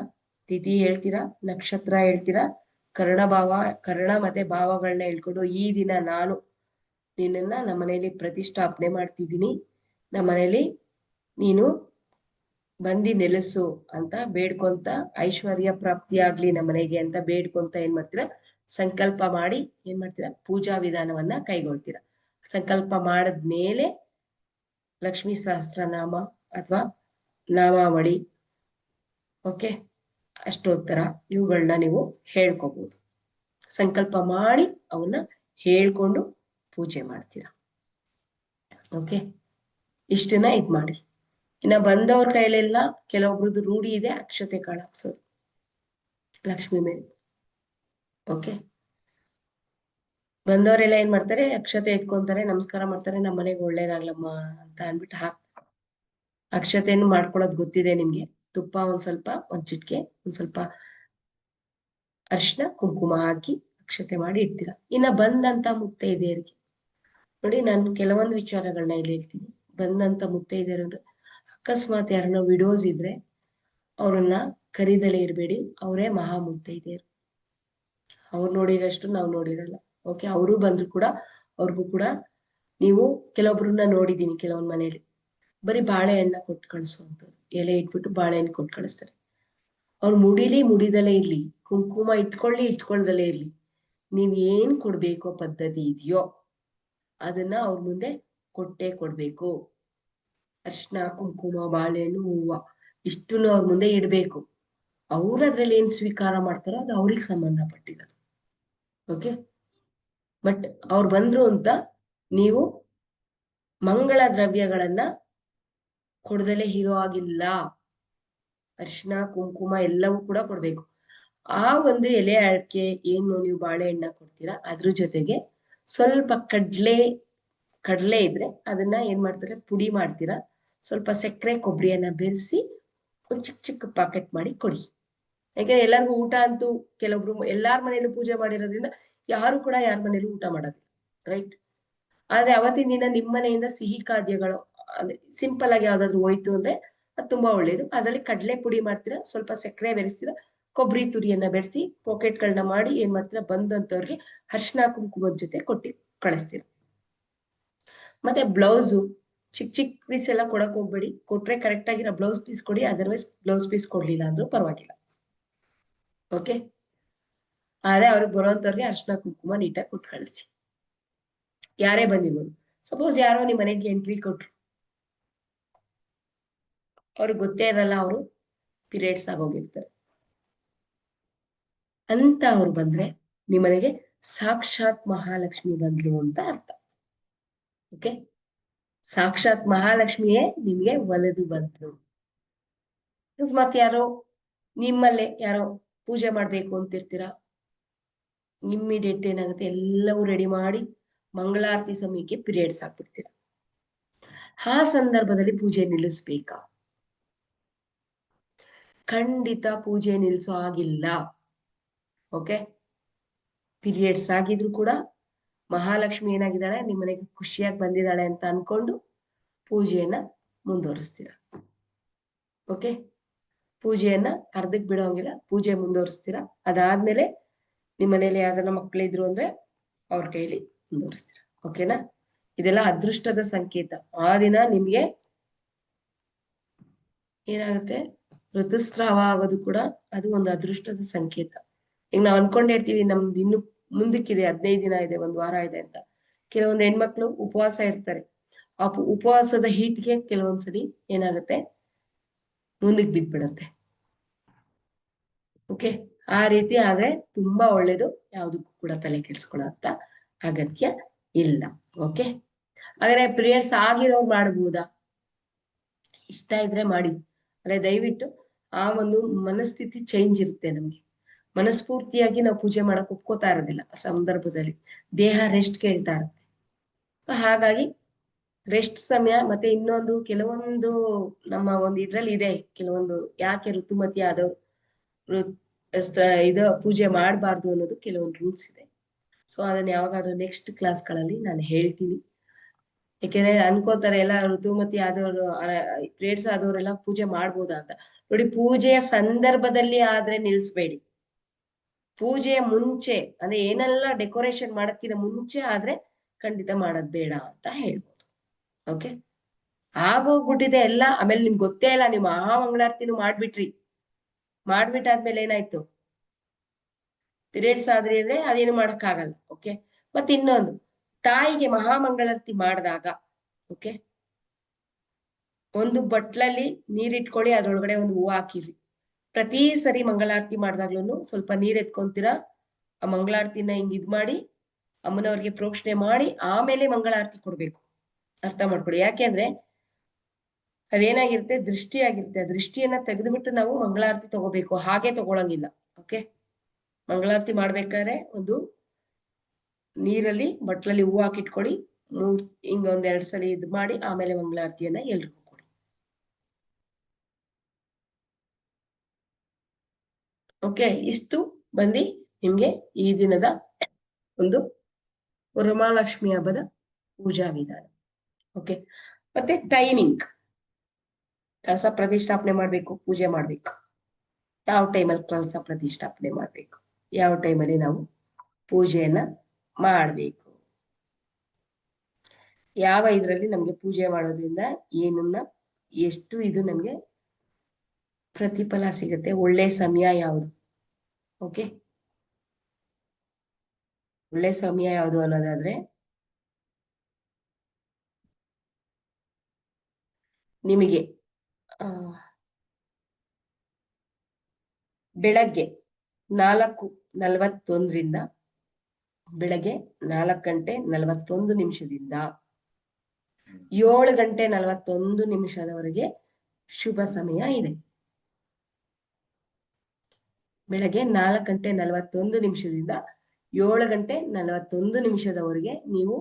ತಿಥಿ ಹೇಳ್ತೀರಾ, ನಕ್ಷತ್ರ ಹೇಳ್ತೀರಾ, ಕರ್ಣ ಮತ್ತೆ ಭಾವಗಳನ್ನ ಹೇಳ್ಕೊಂಡು, ಈ ದಿನ ನಾನು ನಿನ್ನನ್ನ ನಮ್ಮನೇಲಿ ಪ್ರತಿಷ್ಠಾಪನೆ ಮಾಡ್ತಿದ್ದೀನಿ, ನಮ್ಮನೇಲಿ ನೀನು ಬಂದಿ ನೆಲೆಸು ಅಂತ ಬೇಡ್ಕೊಂತ, ಐಶ್ವರ್ಯ ಪ್ರಾಪ್ತಿ ಆಗ್ಲಿ ನಮ್ಮನೆಗೆ ಅಂತ ಬೇಡ್ಕೊಂತ ಏನ್ ಮಾಡ್ತೀರಾ, ಸಂಕಲ್ಪ ಮಾಡಿ ಏನ್ ಮಾಡ್ತೀರಾ, ಪೂಜಾ ವಿಧಾನವನ್ನ ಕೈಗೊಳ್ತೀರಾ. ಸಂಕಲ್ಪ ಮಾಡಿದ್ಮೇಲೆ ಲಕ್ಷ್ಮೀ ಸಹಸ್ರನಾಮ ಅಥವಾ ನಾಮಾವಳಿ, ಓಕೆ, ಅಷ್ಟೋತ್ತರ ಇವುಗಳನ್ನ ನೀವು ಹೇಳ್ಕೋಬಹುದು. ಸಂಕಲ್ಪ ಮಾಡಿ ಅವನ್ನ ಹೇಳ್ಕೊಂಡು ಪೂಜೆ ಮಾಡ್ತೀರಾ. ಓಕೆ, ಇಷ್ಟನ್ನ ಇದ್ ಮಾಡಿ. ಇನ್ನ ಬಂದವ್ರ ಕೈಲೆಲ್ಲ ಕೆಲವೊಬ್ರದ್ದು ರೂಢಿ ಇದೆ ಅಕ್ಷತೆ ಕಾಳು ಹಾಕ್ಸೋದು ಲಕ್ಷ್ಮಿ ಮೇಲೆ. ಓಕೆ, ಬಂದವರೆಲ್ಲ ಏನ್ ಮಾಡ್ತಾರೆ, ಅಕ್ಷತೆ ಎತ್ಕೊಂತಾರೆ, ನಮಸ್ಕಾರ ಮಾಡ್ತಾರೆ, ನಮ್ಮ ಮನೆಗೆ ಒಳ್ಳೇದಾಗ್ಲಮ್ಮ ಅಂತ ಅನ್ಬಿಟ್ಟು ಹಾಕ್ತಾರೆ. ಅಕ್ಷತೆಯನ್ನು ಮಾಡ್ಕೊಳ್ಳೋದು ಗೊತ್ತಿದೆ ನಿಮ್ಗೆ. ತುಪ್ಪ ಒಂದ್ ಸ್ವಲ್ಪ, ಒಂದ್ ಚಿಟ್ಕೆ, ಒಂದ್ ಸ್ವಲ್ಪ ಅರಿಶಿನ ಕುಂಕುಮ ಹಾಕಿ ಅಕ್ಷತೆ ಮಾಡಿ ಇಡ್ತೀರಾ. ಇನ್ನ ಬಂದಂತ ಮುತ್ತೈದೆಯರಿಗೆ ನೋಡಿ, ನಾನು ಕೆಲವೊಂದು ವಿಚಾರಗಳನ್ನ ಇಲ್ಲಿ ಹೇಳ್ತೀನಿ. ಬಂದಂತ ಮುತ್ತೈದೆಯರು ಅಕಸ್ಮಾತ್ ಯಾರನ್ನ ವಿಡೋಸ್ ಇದ್ರೆ ಅವ್ರನ್ನ ಕರೀದಲೇ ಇರಬೇಡಿ, ಅವರೇ ಮಹಾ ಮುತ್ತೈದೆಯರು. ಅವ್ರು ನೋಡಿರಷ್ಟು ನಾವು ನೋಡಿರಲ್ಲ. ಓಕೆ, ಅವರು ಬಂದ್ರು ಕೂಡ ಅವ್ರಿಗೂ ಕೂಡ ನೀವು ಕೆಲವೊಬ್ರನ್ನ ನೋಡಿದೀನಿ, ಕೆಲವೊಂದ್ ಮನೇಲಿ ಬರೀ ಬಾಳೆಹಣ್ಣ ಕೊಟ್ಟು ಕಳಿಸುವಂಥದ್ದು, ಎಲೆ ಇಟ್ಬಿಟ್ಟು ಬಾಳೆಹಣ್ಣು ಕೊಟ್ಟು ಕಳಿಸ್ತಾರೆ. ಅವ್ರು ಮುಡಿದಲೇ ಇರ್ಲಿ, ಕುಂಕುಮ ಇಟ್ಕೊಳ್ದಲೇ ಇರ್ಲಿ, ನೀವ್ ಏನ್ ಕೊಡ್ಬೇಕೋ ಪದ್ಧತಿ ಇದೆಯೋ ಅದನ್ನ ಅವ್ರ ಮುಂದೆ ಕೊಟ್ಟೆ ಕೊಡ್ಬೇಕು. ಅರ್ಶಿನ ಕುಂಕುಮ ಬಾಳೆಹಣ್ಣು ಹೂವ ಇಷ್ಟನ್ನು ಅವ್ರ ಮುಂದೆ ಇಡ್ಬೇಕು. ಅವ್ರ ಅದ್ರಲ್ಲಿ ಏನ್ ಸ್ವೀಕಾರ ಮಾಡ್ತಾರೋ ಅದು ಅವ್ರಿಗೆ ಸಂಬಂಧಪಟ್ಟಿರೋದು. ಓಕೆ, ಬಟ್ ಅವ್ರು ಬಂದ್ರು ಅಂತ ನೀವು ಮಂಗಳ ದ್ರವ್ಯಗಳನ್ನ ಕೊಡದಲೇ ಹೀರೋ ಆಗಿಲ್ಲ. ಅರ್ಶಿನ ಕುಂಕುಮ ಎಲ್ಲವೂ ಕೂಡ ಕೊಡ್ಬೇಕು. ಆ ಒಂದು ಎಲೆ ಅಡಿಕೆ ಏನು ನೀವು ಬಾಳೆಹಣ್ಣ ಕೊಡ್ತೀರಾ, ಅದ್ರ ಜೊತೆಗೆ ಸ್ವಲ್ಪ ಕಡ್ಲೆ ಇದ್ರೆ ಅದನ್ನ ಏನ್ ಮಾಡ್ತಾರೆ, ಪುಡಿ ಮಾಡ್ತೀರಾ, ಸ್ವಲ್ಪ ಸಕ್ಕರೆ ಕೊಬ್ಬರಿಯನ್ನ ಬೆರೆಸಿ ಒಂದ್ ಚಿಕ್ಕ ಪಾಕೆಟ್ ಮಾಡಿ ಕೊಡಿ. ಯಾಕಂದ್ರೆ ಎಲ್ಲರಿಗೂ ಊಟ ಅಂತೂ ಕೆಲವೊಬ್ರು ಎಲ್ಲಾರ ಮನೇಲೂ ಪೂಜೆ ಮಾಡಿರೋದ್ರಿಂದ ಯಾರು ಕೂಡ ಯಾರ ಮನೇಲೂ ಊಟ ಮಾಡೋದಿಲ್ಲ, ರೈಟ್? ಆದ್ರೆ ಅವತ್ತಿನ ದಿನ ನಿಮ್ ಮನೆಯಿಂದ ಸಿಹಿ ಖಾದ್ಯಗಳು ಸಿಂಪಲ್ ಆಗಿ ಯಾವ್ದಾದ್ರು ಹೋಯ್ತು ಅಂದ್ರೆ ಅದು ತುಂಬಾ ಒಳ್ಳೇದು. ಅದರಲ್ಲಿ ಕಡಲೆ ಪುಡಿ ಮಾಡ್ತೀರಾ, ಸ್ವಲ್ಪ ಸಕ್ಕರೆ ಬೆರೆಸ್ತೀರಾ, ಕೊಬ್ಬರಿ ತುರಿಯನ್ನ ಬೆರೆಸಿ ಪಾಕೆಟ್ಗಳನ್ನ ಮಾಡಿ ಏನ್ ಮಾಡ್ತೀರಾ, ಬಂದಂತವ್ರಿಗೆ ಅರ್ಶಿನ ಕುಂಕುಮದ ಜೊತೆ ಕೊಟ್ಟು ಕಳಿಸ್ತೀರಾ. ಮತ್ತೆ ಬ್ಲೌಸು ಚಿಕ್ಕ ಚಿಕ್ಕ ಪೀಸ್ ಎಲ್ಲ ಕೊಡಕ್ ಹೋಗ್ಬೇಡಿ. ಕೊಟ್ರೆ ಕರೆಕ್ಟ್ ಆಗಿರೋ ಬ್ಲೌಸ್ ಪೀಸ್ ಕೊಡಿ, ಅದರ್ವೈಸ್ ಬ್ಲೌಸ್ ಪೀಸ್ ಕೊಡ್ಲಿಲ್ಲ ಅಂದ್ರೂ ಪರವಾಗಿಲ್ಲ. ಓಕೆ, ಆದ್ರೆ ಅವ್ರಿಗೆ ಬರೋಂತವ್ರಿಗೆ ಅರ್ಶಿನ ಕುಂಕುಮ ನೀಟಾಗಿ ಕೊಟ್ಟು ಕಳಿಸಿ. ಯಾರೇ ಬಂದಿರ್ಬೋದು. ಸಪೋಸ್ ಯಾರೋ ನಿಮ್ ಮನೆಗೆ ಎಂಟ್ರಿ ಕೊಟ್ರು, ಅವ್ರಿಗೆ ಗೊತ್ತೇ ಇರಲ್ಲ ಅವರು ಪೀರಿಯಡ್ಸ್ ಆಗೋಗಿರ್ತಾರೆ ಅಂತ ಅವ್ರು ಬಂದ್ರೆ ನಿಮ್ಮನೆಗೆ ಸಾಕ್ಷಾತ್ ಮಹಾಲಕ್ಷ್ಮಿ ಬಂದ್ಲು ಅಂತ ಅರ್ಥ. ಓಕೆ, ಸಾಕ್ಷಾತ್ ಮಹಾಲಕ್ಷ್ಮಿಯೇ ನಿಮ್ಗೆ ಒಲೆದು ಬಂದ್ಲು. ಮತ್ ಯಾರೋ ನಿಮ್ಮಲ್ಲೇ ಯಾರೋ ಪೂಜೆ ಮಾಡ್ಬೇಕು ಅಂತಿರ್ತೀರಾ, ಇಮ್ಮಿಡಿಯೇಟ್ ಏನಾಗುತ್ತೆ, ಎಲ್ಲವೂ ರೆಡಿ ಮಾಡಿ ಮಂಗಳಾರತಿ ಸಮಯಕ್ಕೆ ಪೀರಿಯಡ್ಸ್ ಆಗ್ಬಿಡ್ತೀರಾ. ಆ ಸಂದರ್ಭದಲ್ಲಿ ಪೂಜೆ ನಿಲ್ಲಿಸ್ಬೇಕಾ? ಖಂಡಿತ ಪೂಜೆ ನಿಲ್ಸೋ ಆಗಿಲ್ಲ. ಓಕೆ, ಪೀರಿಯಡ್ಸ್ ಆಗಿದ್ರು ಕೂಡ ಮಹಾಲಕ್ಷ್ಮಿ ಏನಾಗಿದ್ದಾಳೆ, ನಿಮ್ಮನೆಗೆ ಖುಷಿಯಾಗಿ ಬಂದಿದ್ದಾಳೆ ಅಂತ ಅನ್ಕೊಂಡು ಪೂಜೆಯನ್ನ ಮುಂದುವರಿಸ್ತೀರ. ಓಕೆ, ಪೂಜೆಯನ್ನ ಅರ್ಧಕ್ ಬಿಡೋಂಗಿಲ್ಲ, ಪೂಜೆ ಮುಂದುವರಿಸ್ತೀರಾ. ಅದಾದ್ಮೇಲೆ ನಿಮ್ಮನೇಲಿ ಯಾವ್ದನ್ನ ಮಕ್ಕಳಿದ್ರು ಅಂದ್ರೆ ಅವ್ರ ಕೈಲಿ ಮುಂದುವರಿಸ್ತೀರ. ಓಕೆನಾ? ಇದೆಲ್ಲ ಅದೃಷ್ಟದ ಸಂಕೇತ. ಆ ದಿನ ನಿಮ್ಗೆ ಏನಾಗುತ್ತೆ, ಋತುಸ್ರಾವ ಆಗೋದು ಕೂಡ ಅದು ಒಂದು ಅದೃಷ್ಟದ ಸಂಕೇತ. ಈಗ ನಾವ್ ಅನ್ಕೊಂಡಿರ್ತೀವಿ ನಮ್ದು ಇನ್ನು ಮುಂದಕ್ಕಿದೆ, 15 ದಿನ ಇದೆ, 1 ವಾರ ಇದೆ ಅಂತ. ಕೆಲವೊಂದು ಹೆಣ್ಮಕ್ಳು ಉಪವಾಸ ಇರ್ತಾರೆ. ಆ ಉಪವಾಸದ ಹೀಟ್ಗೆ ಕೆಲವೊಂದ್ಸಲಿ ಏನಾಗುತ್ತೆ, ಮುಂದಕ್ಕೆ ಬಿದ್ಬಿಡತ್ತೆ. ಓಕೆ, ಆ ರೀತಿ ಆದ್ರೆ ತುಂಬಾ ಒಳ್ಳೇದು. ಯಾವ್ದಕ್ಕೂ ಕೂಡ ತಲೆ ಕೆಡಿಸ್ಕೊಳ್ಳೋ ಅಂತ ಅಗತ್ಯ ಇಲ್ಲ. ಓಕೆ, ಹಾಗಾದ್ರೆ ಪ್ರೇಯರ್ಸ್ ಆಗಿರೋರು ಮಾಡಬಹುದಾ? ಇಷ್ಟ ಇದ್ರೆ ಮಾಡಿ. ಅಂದ್ರೆ ದಯವಿಟ್ಟು ಆ ಒಂದು ಮನಸ್ಥಿತಿ ಚೇಂಜ್ ಇರುತ್ತೆ ನಮ್ಗೆ. ಮನಸ್ಫೂರ್ತಿಯಾಗಿ ನಾವು ಪೂಜೆ ಮಾಡಕ್ ಒಪ್ಕೋತಾ ಇರೋದಿಲ್ಲ ಆ ಸಂದರ್ಭದಲ್ಲಿ. ದೇಹ ರೆಸ್ಟ್ ಕೇಳ್ತಾ ಇರುತ್ತೆ. ಹಾಗಾಗಿ ರೆಸ್ಟ್ ಸಮಯ. ಮತ್ತೆ ಇನ್ನೊಂದು, ಕೆಲವೊಂದು ನಮ್ಮ ಒಂದು ಇದ್ರಲ್ಲಿ ಇದೆ, ಕೆಲವೊಂದು ಯಾಕೆ ಋತುಮತಿ ಆದವ್ರು ಇದು ಪೂಜೆ ಮಾಡಬಾರ್ದು ಅನ್ನೋದು ಕೆಲವೊಂದು ರೂಲ್ಸ್ ಇದೆ. ಸೊ ಅದನ್ನ ಯಾವಾಗಾದ್ರೂ ನೆಕ್ಸ್ಟ್ ಕ್ಲಾಸ್ಗಳಲ್ಲಿ ನಾನು ಹೇಳ್ತೀನಿ. ಯಾಕೆಂದ್ರೆ ಅನ್ಕೋತಾರೆ ಎಲ್ಲ ಋತುಮತಿ ಆದವರು, ಪೀರಿಯಡ್ಸ್ ಆದವರೆಲ್ಲ ಪೂಜೆ ಮಾಡ್ಬೋದಾ ಅಂತ. ನೋಡಿ, ಪೂಜೆಯ ಸಂದರ್ಭದಲ್ಲಿ ಆದ್ರೆ ನಿಲ್ಸ್ಬೇಡಿ. ಪೂಜೆಯ ಮುಂಚೆ ಅಂದ್ರೆ ಏನೆಲ್ಲ ಡೆಕೋರೇಷನ್ ಮಾಡಕ್ಕಿಂತ ಮುಂಚೆ ಆದ್ರೆ ಖಂಡಿತ ಮಾಡೋದ್ ಬೇಡ ಅಂತ ಹೇಳ್ಬೋದು. ಓಕೆ, ಆಗೋಗ್ಬಿಟ್ಟಿದೆ ಎಲ್ಲ. ಆಮೇಲೆ ನಿಮ್ಗೆ ಗೊತ್ತೇ ಇಲ್ಲ, ನೀವು ಮಹಾಮಂಗಳಾರತಿನೂ ಮಾಡ್ಬಿಟ್ಟಾದ್ಮೇಲೆ ಏನಾಯ್ತು, ಪೀರಿಯಡ್ಸ್ ಆದ್ರಿ ಅಂದ್ರೆ ಅದೇನು ಮಾಡಕ್ಕಾಗಲ್ಲ. ಓಕೆ, ಮತ್ತೆ ಇನ್ನೊಂದು, ತಾಯಿಗೆ ಮಹಾಮಂಗಳಾರತಿ ಮಾಡಿದಾಗ ಓಕೆ, ಒಂದು ಬಟ್ಲಲ್ಲಿ ನೀರಿಟ್ಕೊಳ್ಳಿ, ಅದ್ರೊಳಗಡೆ ಒಂದು ಹೂವು ಹಾಕಿರಿ. ಪ್ರತಿ ಸರಿ ಮಂಗಳಾರತಿ ಮಾಡಿದಾಗ್ಲೂ ಸ್ವಲ್ಪ ನೀರ್ ಎತ್ಕೊಂತೀರಾ, ಆ ಮಂಗಳಾರತಿನ ಹಿಂಗ್ ಇದ್ ಮಾಡಿ ಅಮ್ಮನವ್ರಿಗೆ ಪ್ರೋಕ್ಷಣೆ ಮಾಡಿ ಆಮೇಲೆ ಮಂಗಳಾರತಿ ಕೊಡ್ಬೇಕು. ಅರ್ಥ ಮಾಡ್ಕೊಡಿ. ಯಾಕೆಂದ್ರೆ ಅದೇನಾಗಿರುತ್ತೆ, ದೃಷ್ಟಿ ಆಗಿರುತ್ತೆ. ಆ ದೃಷ್ಟಿಯನ್ನ ತೆಗೆದುಬಿಟ್ಟು ನಾವು ಮಂಗಳಾರತಿ ತಗೋಬೇಕು, ಹಾಗೆ ತಗೊಳಂಗಿಲ್ಲ. ಓಕೆ, ಮಂಗಳಾರತಿ ಮಾಡ್ಬೇಕಾದ್ರೆ ಒಂದು ನೀರಲ್ಲಿ ಬಟ್ಲಲ್ಲಿ ಹೂವು ಹಾಕಿಟ್ಕೊಳ್ಳಿ, ಹಿಂಗ 1-2 ಸಲ ಇದ್ ಮಾಡಿ ಆಮೇಲೆ ಮಂಗಳಾರತಿಯನ್ನ ಎಲ್ರಿಗೂ ಕೊಡಿ. ಓಕೆ, ಇಷ್ಟು ಬಂದು ನಿಮ್ಗೆ ಈ ದಿನದ ಒಂದು ವರಮಹಾಲಕ್ಷ್ಮಿ ಹಬ್ಬದ ಪೂಜಾ ವಿಧಾನ. ಓಕೆ, ಮತ್ತೆ ಟೈಮಿಂಗ್, ಕಳಸ ಪ್ರತಿಷ್ಠಾಪನೆ ಮಾಡ್ಬೇಕು, ಪೂಜೆ ಮಾಡ್ಬೇಕು, ಯಾವ ಟೈಮಲ್ಲಿ ಕಳಸ ಪ್ರತಿಷ್ಠಾಪನೆ ಮಾಡ್ಬೇಕು, ಯಾವ ಟೈಮಲ್ಲಿ ನಾವು ಪೂಜೆಯನ್ನ ಮಾಡ್ಬೇಕು, ಯಾವ ಇದ್ರಲ್ಲಿ ನಮ್ಗೆ ಪೂಜೆ ಮಾಡೋದ್ರಿಂದ ಏನನ್ನ ಎಷ್ಟು ಇದು ನಮ್ಗೆ ಪ್ರತಿಫಲ ಸಿಗುತ್ತೆ, ಒಳ್ಳೆ ಸಮಯ ಯಾವುದು, ಓಕೆ, ಒಳ್ಳೆ ಸಮಯ ಯಾವುದು ಅನ್ನೋದಾದ್ರೆ ನಿಮಗೆ ಬೆಳಗ್ಗೆ 4:41 ಬೆಳಗ್ಗೆ 4:41 7:41 ಶುಭ ಸಮಯ ಇದೆ. ಬೆಳಗ್ಗೆ 4:41 7:41 ನೀವು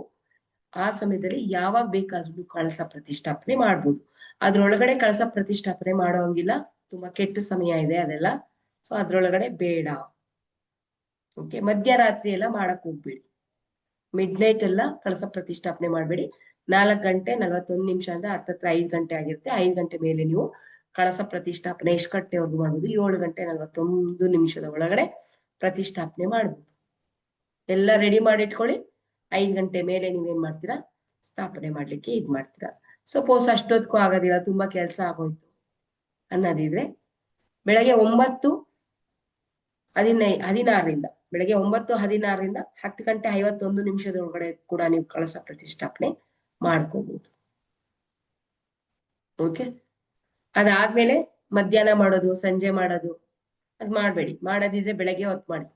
ಆ ಸಮಯದಲ್ಲಿ ಯಾವಾಗ ಬೇಕಾದ್ರೂ ಕಳಸ ಪ್ರತಿಷ್ಠಾಪನೆ ಮಾಡ್ಬೋದು. ಅದ್ರೊಳಗಡೆ ಕಳಸ ಪ್ರತಿಷ್ಠಾಪನೆ ಮಾಡೋಂಗಿಲ್ಲ, ತುಂಬಾ ಕೆಟ್ಟ ಸಮಯ ಇದೆ ಅದೆಲ್ಲ. ಸೊ ಅದ್ರೊಳಗಡೆ ಬೇಡ. ಓಕೆ, ಮಧ್ಯರಾತ್ರಿ ಎಲ್ಲ ಮಾಡಕ್ ಹೋಗ್ಬೇಡಿ, ಮಿಡ್ ನೈಟ್ ಎಲ್ಲ ಕಳಸ ಪ್ರತಿಷ್ಠಾಪನೆ ಮಾಡ್ಬೇಡಿ. 4:41 ಅಂದ್ರೆ ಹತ್ತತ್ರ 5 ಗಂಟೆ ಆಗಿರುತ್ತೆ. 5 ಗಂಟೆ ಮೇಲೆ ನೀವು ಕಳಸ ಪ್ರತಿಷ್ಠಾಪನೆ ಎಷ್ಟು ಗಂಟೆವರೆಗೂ ಮಾಡ್ಬೋದು? 7:41 ಒಳಗಡೆ ಪ್ರತಿಷ್ಠಾಪನೆ ಮಾಡ್ಬೋದು. ಎಲ್ಲ ರೆಡಿ ಮಾಡಿ ಇಟ್ಕೊಳ್ಳಿ. 5 ಗಂಟೆ ಮೇಲೆ ನೀವೇನ್ ಮಾಡ್ತೀರಾ? ಸ್ಥಾಪನೆ ಮಾಡ್ಲಿಕ್ಕೆ ಇದ್ ಮಾಡ್ತೀರಾ. ಸಪೋಸ್ ಅಷ್ಟೊತ್ಗೂ ಆಗೋದಿಲ್ಲ, ತುಂಬಾ ಕೆಲಸ ಆಗೋಯ್ತು ಅನ್ನೋದಿದ್ರೆ ಬೆಳಗ್ಗೆ 9:16 ಬೆಳಗ್ಗೆ 9:16 10:51 ಕೂಡ ನೀವು ಕಳಸ ಪ್ರತಿಷ್ಠಾಪನೆ ಮಾಡ್ಕೋಬಹುದು. ಓಕೆ, ಅದಾದ್ಮೇಲೆ ಮಧ್ಯಾಹ್ನ ಮಾಡೋದು, ಸಂಜೆ ಮಾಡೋದು ಅದ್ ಮಾಡ್ಬೇಡಿ. ಮಾಡೋದಿದ್ರೆ ಬೆಳಗ್ಗೆ ಹೊತ್ತು ಮಾಡಿ.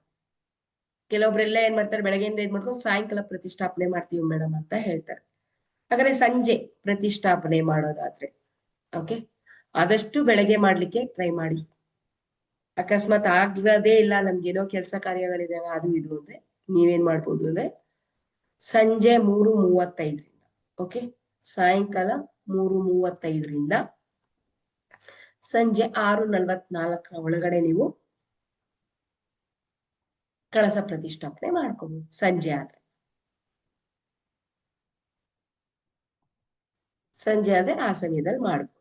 ಕೆಲವೊಬ್ರೆಲ್ಲ ಏನ್ ಮಾಡ್ತಾರೆ, ಬೆಳಗ್ಗೆಯಿಂದ ಇದ್ ಮಾಡ್ಕೊಂಡು ಸಾಯಂಕಾಲ ಪ್ರತಿಷ್ಠಾಪನೆ ಮಾಡ್ತೀವಿ ಮೇಡಮ್ ಅಂತ ಹೇಳ್ತಾರೆ. ಹಾಗಾದ್ರೆ ಸಂಜೆ ಪ್ರತಿಷ್ಠಾಪನೆ ಮಾಡೋದಾದ್ರೆ ಓಕೆ, ಆದಷ್ಟು ಬೆಳಗ್ಗೆ ಮಾಡ್ಲಿಕ್ಕೆ ಟ್ರೈ ಮಾಡಿ. ಅಕಸ್ಮಾತ್ ಆಗದೇ ಇಲ್ಲ, ನಮ್ಗೇನೋ ಕೆಲಸ ಕಾರ್ಯಗಳಿದಾವೆ ಅದು ಇದು ಅಂದ್ರೆ ನೀವೇನ್ ಮಾಡ್ಬೋದು ಅಂದ್ರೆ ಸಂಜೆ 3:35 ಓಕೆ, ಸಾಯಂಕಾಲ 3:35 ಸಂಜೆ 6:44 ಒಳಗಡೆ ನೀವು ಕಳಸ ಪ್ರತಿಷ್ಠಾಪನೆ ಮಾಡ್ಕೋಬಹುದು. ಸಂಜೆ ಆದ್ರೆ ಆ ಸಮಯದಲ್ಲಿ ಮಾಡ್ಬೋದು.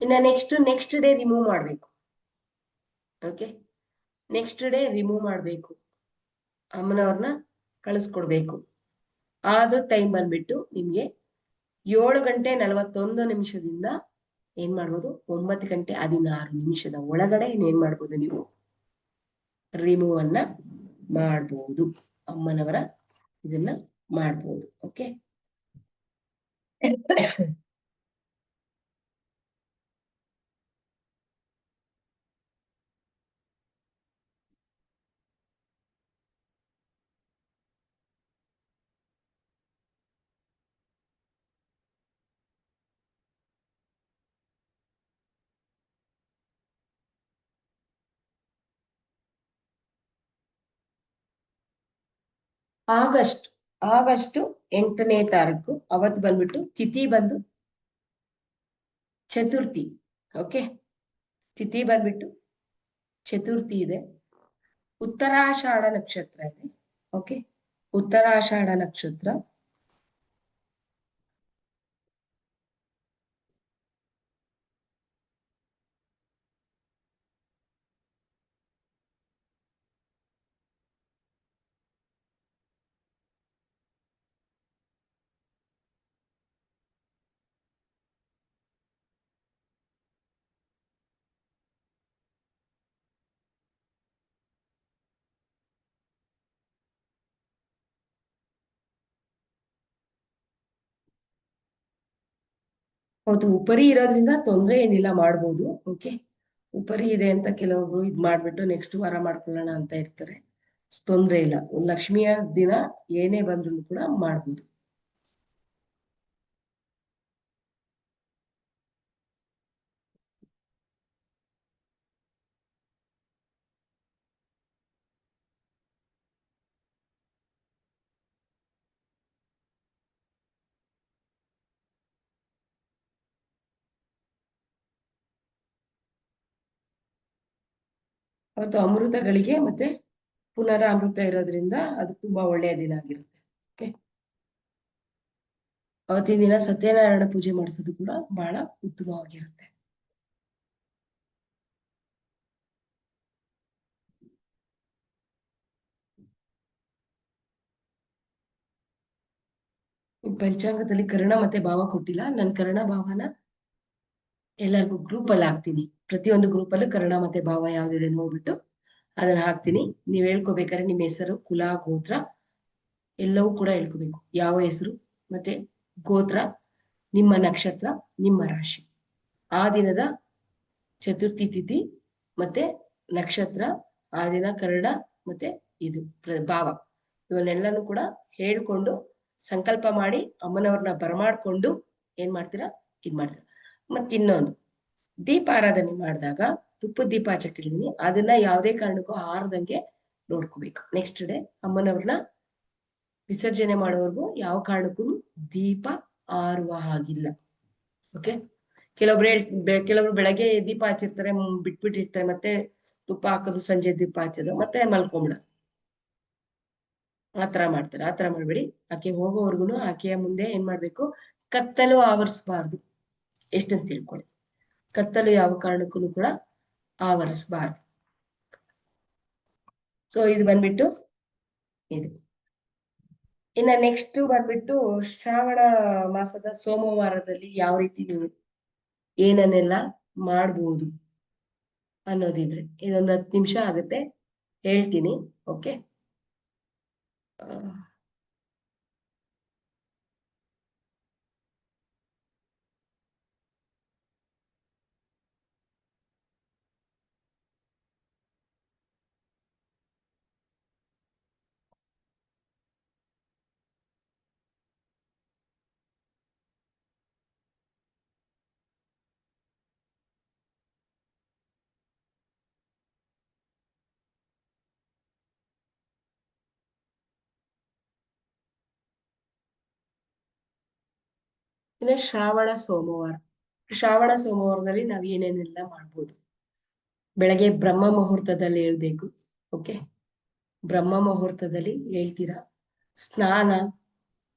ಇನ್ನ ನೆಕ್ಸ್ಟ್ ಡೇ ರಿಮೂವ್ ಮಾಡ್ಬೇಕು. ಓಕೆ, ನೆಕ್ಸ್ಟ್ ಡೇ ರಿಮೂವ್ ಮಾಡ್ಬೇಕು, ಅಮ್ಮನವ್ರನ್ನ ಕಳಿಸ್ಕೊಡ್ಬೇಕು. ಆದ ಟೈಮ್ ಬಂದ್ಬಿಟ್ಟು ನಿಮ್ಗೆ 7:41 ಏನ್ ಮಾಡ್ಬೋದು, 9:16 ಒಳಗಡೆ ಏನ್ ಮಾಡ್ಬೋದು, ನೀವು ರಿಮೂವ್ ಅನ್ನ ಮಾಡ್ಬೋದು. ಅಮ್ಮನವರ ಇದನ್ನ ಮಾಡ್ಬೋದು. ಓಕೆ, ಆಗಸ್ಟ್ 8ನೇ ತಾರೀಕು ಅವತ್ತು ಬಂದ್ಬಿಟ್ಟು ತಿಥಿ ಬಂದು ಚತುರ್ಥಿ. ಓಕೆ, ತಿಥಿ ಬಂದ್ಬಿಟ್ಟು ಚತುರ್ಥಿ ಇದೆ. ಉತ್ತರಾಷಾಢ ನಕ್ಷತ್ರ ಇದೆ. ಓಕೆ, ಉತ್ತರಾಷಾಢ ನಕ್ಷತ್ರ ಹೌದು, ಉಪರಿ ಇರೋದ್ರಿಂದ ತೊಂದ್ರೆ ಏನಿಲ್ಲ, ಮಾಡ್ಬೋದು. ಓಕೆ, ಉಪರಿ ಇದೆ ಅಂತ ಕೆಲವೊಬ್ರು ಇದ್ ಮಾಡ್ಬಿಟ್ಟು ನೆಕ್ಸ್ಟ್ ವಾರ ಮಾಡ್ಕೊಳ್ಳೋಣ ಅಂತ ಇರ್ತಾರೆ. ತೊಂದ್ರೆ ಇಲ್ಲ, ಲಕ್ಷ್ಮಿಯ ದಿನ ಏನೇ ಬಂದ್ರು ಕೂಡ ಮಾಡ್ಬೋದು. ಅವತ್ತು ಅಮೃತಗಳಿಗೆ ಮತ್ತೆ ಪುನರಾಮೃತ ಇರೋದ್ರಿಂದ ಅದು ತುಂಬಾ ಒಳ್ಳೆಯ ದಿನ ಆಗಿರುತ್ತೆ. ಓಕೆ, ಅವತ್ತಿನ ದಿನ ಸತ್ಯನಾರಾಯಣ ಪೂಜೆ ಮಾಡಿಸೋದು ಕೂಡ ಬಹಳ ಉತ್ತಮವಾಗಿರುತ್ತೆ. ಈ ಪಂಚಾಂಗದಲ್ಲಿ ಕರ್ಣ ಮತ್ತೆ ಭಾವ ಕೊಟ್ಟಿಲ್ಲ. ನಾನು ಕರ್ಣ ಭಾವನ ಎಲ್ಲರಿಗೂ ಗ್ರೂಪ್ ಅಲ್ಲಿ ಹಾಕ್ತೀನಿ. ಪ್ರತಿಯೊಂದು ಗ್ರೂಪ್ ಅಲ್ಲೂ ಕರ್ಣ ಮತ್ತೆ ಭಾವ ಯಾವ್ದಿದೆ ನೋಡ್ಬಿಟ್ಟು ಅದನ್ನ ಹಾಕ್ತೀನಿ. ನೀವ್ ಹೇಳ್ಕೊಬೇಕಾದ್ರೆ ನಿಮ್ಮ ಹೆಸರು, ಕುಲ, ಗೋತ್ರ ಎಲ್ಲವೂ ಕೂಡ ಹೇಳ್ಕೋಬೇಕು. ಯಾವ ಹೆಸರು ಮತ್ತೆ ಗೋತ್ರ, ನಿಮ್ಮ ನಕ್ಷತ್ರ, ನಿಮ್ಮ ರಾಶಿ, ಆ ದಿನದ ಚತುರ್ಥಿ ತಿಥಿ ಮತ್ತೆ ನಕ್ಷತ್ರ, ಆ ದಿನ ಕರ್ಣ ಮತ್ತೆ ಇದು ಭಾವ, ಇವನ್ನೆಲ್ಲನೂ ಕೂಡ ಹೇಳ್ಕೊಂಡು ಸಂಕಲ್ಪ ಮಾಡಿ ಅಮ್ಮನವ್ರನ್ನ ಬರಮಾಡ್ಕೊಂಡು ಏನ್ ಮಾಡ್ತೀರಾ, ಇದ್ ಮಾಡ್ತೀರಾ. ಮತ್ತಿನ್ನೊಂದು, ದೀಪಾರಾಧನೆ ಮಾಡಿದಾಗ ತುಪ್ಪದ ದೀಪ ಹಚ್ಚಕ್ಕಿದ್ದೀನಿ, ಅದನ್ನ ಯಾವುದೇ ಕಾರಣಕ್ಕೂ ಆರದಂಗೆ ನೋಡ್ಕೋಬೇಕು. ನೆಕ್ಸ್ಟ್ ಡೇ ಅಮ್ಮನವ್ರನ್ನ ವಿಸರ್ಜನೆ ಮಾಡೋವರೆಗೂ ಯಾವ ಕಾರಣಕ್ಕೂ ದೀಪ ಆರುವ ಹಾಗಿಲ್ಲ. ಓಕೆ, ಕೆಲವೊಬ್ರು ಬೆಳಗ್ಗೆ ದೀಪ ಹಚ್ಚಿರ್ತಾರೆ, ಬಿಟ್ಬಿಟ್ಟಿರ್ತಾರೆ, ಮತ್ತೆ ತುಪ್ಪ ಹಾಕೋದು, ಸಂಜೆ ದೀಪ ಹಚ್ಚೋದು, ಮತ್ತೆ ಮಲ್ಕೊಂಬಿಡೋದು, ಆತರ ಮಾಡ್ತಾರೆ. ಆತರ ಮಾಡ್ಬೇಡಿ. ಆಕೆ ಹೋಗೋವರ್ಗುನು ಆಕೆಯ ಮುಂದೆ ಏನ್ ಮಾಡ್ಬೇಕು, ಕತ್ತಲು ಆವರಿಸಬಾರ್ದು. ಎಷ್ಟಂತ ತಿಳ್ಕೊಳ್ಳಿ. ಕತ್ತಲು ಯಾವ ಕಾರಣಕ್ಕೂ ಕೂಡ ಆವರಿಸಬಾರ್ದು. ಸೊ ಇದು ಬಂದ್ಬಿಟ್ಟು ಇದು. ಇನ್ನ ನೆಕ್ಸ್ಟ್ ಬಂದ್ಬಿಟ್ಟು ಶ್ರಾವಣ ಮಾಸದ ಸೋಮವಾರದಲ್ಲಿ ಯಾವ ರೀತಿ ನೀವು ಏನನ್ನೆಲ್ಲ ಮಾಡ್ಬೋದು ಅನ್ನೋದಿದ್ರೆ ಇದೊಂದು 10 ನಿಮಿಷ ಆಗುತ್ತೆ, ಹೇಳ್ತೀನಿ. ಓಕೆ, ಇನ್ನು ಶ್ರಾವಣ ಸೋಮವಾರದಲ್ಲಿ ನಾವ್ ಏನೇನೆಲ್ಲ ಮಾಡ್ಬೋದು. ಬೆಳಗ್ಗೆ ಬ್ರಹ್ಮ ಮುಹೂರ್ತದಲ್ಲಿ ಹೇಳ್ಬೇಕು. ಓಕೆ, ಬ್ರಹ್ಮ ಮುಹೂರ್ತದಲ್ಲಿ ಹೇಳ್ತೀರಾ, ಸ್ನಾನ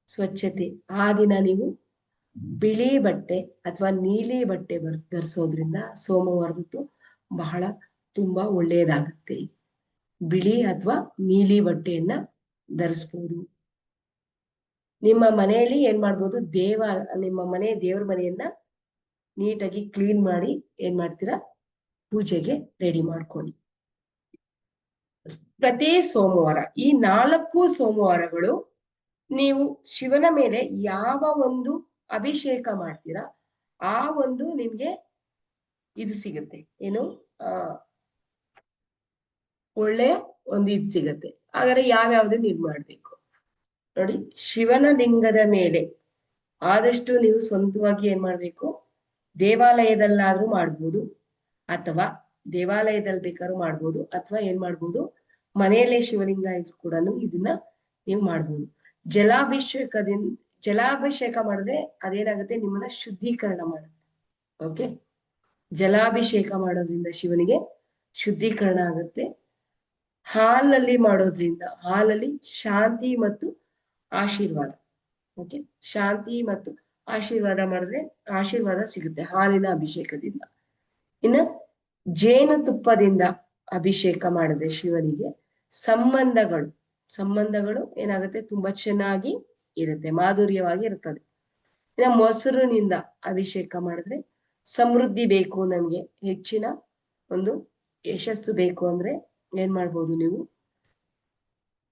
ಸ್ವಚ್ಛತೆ. ಆ ದಿನ ನೀವು ಬಿಳಿ ಬಟ್ಟೆ ಅಥವಾ ನೀಲಿ ಬಟ್ಟೆ ಧರಿಸೋದ್ರಿಂದ ಸೋಮವಾರದ್ದು ಬಹಳ ತುಂಬಾ ಒಳ್ಳೆಯದಾಗುತ್ತೆ. ಬಿಳಿ ಅಥವಾ ನೀಲಿ ಬಟ್ಟೆಯನ್ನ ಧರಿಸ್ಬೋದು. ನಿಮ್ಮ ಮನೆಯಲ್ಲಿ ಏನ್ ಮಾಡ್ಬೋದು, ನಿಮ್ಮ ದೇವ್ರ ಮನೆಯನ್ನ ನೀಟಾಗಿ ಕ್ಲೀನ್ ಮಾಡಿ ಏನ್ ಮಾಡ್ತೀರಾ, ಪೂಜೆಗೆ ರೆಡಿ ಮಾಡ್ಕೊಳ್ಳಿ. ಪ್ರತಿ ಸೋಮವಾರ ಈ 4 ಸೋಮವಾರಗಳು ನೀವು ಶಿವನ ಮೇಲೆ ಯಾವ ಒಂದು ಅಭಿಷೇಕ ಮಾಡ್ತೀರಾ ಆ ಒಂದು ನಿಮ್ಗೆ ಇದು ಸಿಗುತ್ತೆ, ಏನು ಒಳ್ಳೆಯ ಒಂದು ಇದು ಸಿಗತ್ತೆ. ಹಾಗಾದ್ರೆ ಯಾವ್ಯಾವ್ದನ್ನ ಇದು ಮಾಡ್ಬೇಕು ನೋಡಿ. ಶಿವನ ಲಿಂಗದ ಮೇಲೆ ಆದಷ್ಟು ನೀವು ಸ್ವಂತವಾಗಿ ಏನ್ ಮಾಡ್ಬೇಕು, ದೇವಾಲಯದಲ್ಲಾದ್ರೂ ಮಾಡ್ಬೋದು, ಅಥವಾ ದೇವಾಲಯದಲ್ಲಿ ಬೇಕಾದ್ರೂ ಮಾಡ್ಬೋದು, ಅಥವಾ ಏನ್ ಮಾಡ್ಬೋದು, ಮನೆಯಲ್ಲೇ ಶಿವಲಿಂಗ ಇದ್ರು ಕೂಡ ಇದನ್ನ ನೀವು ಮಾಡ್ಬೋದು. ಜಲಾಭಿಷೇಕ ಮಾಡಿದ್ರೆ ಅದೇನಾಗುತ್ತೆ, ನಿಮ್ಮನ್ನ ಶುದ್ಧೀಕರಣ ಮಾಡುತ್ತೆ. ಓಕೆ, ಜಲಾಭಿಷೇಕ ಮಾಡೋದ್ರಿಂದ ಶಿವನಿಗೆ ಶುದ್ಧೀಕರಣ ಆಗುತ್ತೆ. ಹಾಲಲ್ಲಿ ಮಾಡೋದ್ರಿಂದ ಹಾಲಲ್ಲಿ ಶಾಂತಿ ಮತ್ತು ಆಶೀರ್ವಾದ. ಓಕೆ, ಶಾಂತಿ ಮತ್ತು ಆಶೀರ್ವಾದ ಮಾಡಿದ್ರೆ ಆಶೀರ್ವಾದ ಸಿಗುತ್ತೆ ಹಾಲಿನ ಅಭಿಷೇಕದಿಂದ. ಇನ್ನ ಜೇನುತುಪ್ಪದಿಂದ ಅಭಿಷೇಕ ಮಾಡಿದ್ರೆ ಶಿವನಿಗೆ ಸಂಬಂಧಗಳು ಏನಾಗುತ್ತೆ, ತುಂಬಾ ಚೆನ್ನಾಗಿ ಇರುತ್ತೆ, ಮಾಧುರ್ಯವಾಗಿ ಇರ್ತದೆ. ಇನ್ನ ಮೊಸರಿನಿಂದ ಅಭಿಷೇಕ ಮಾಡಿದ್ರೆ ಸಮೃದ್ಧಿ ಬೇಕು, ನಮ್ಗೆ ಹೆಚ್ಚಿನ ಒಂದು ಯಶಸ್ಸು ಬೇಕು ಅಂದ್ರೆ ಏನ್ ಮಾಡ್ಬೋದು, ನೀವು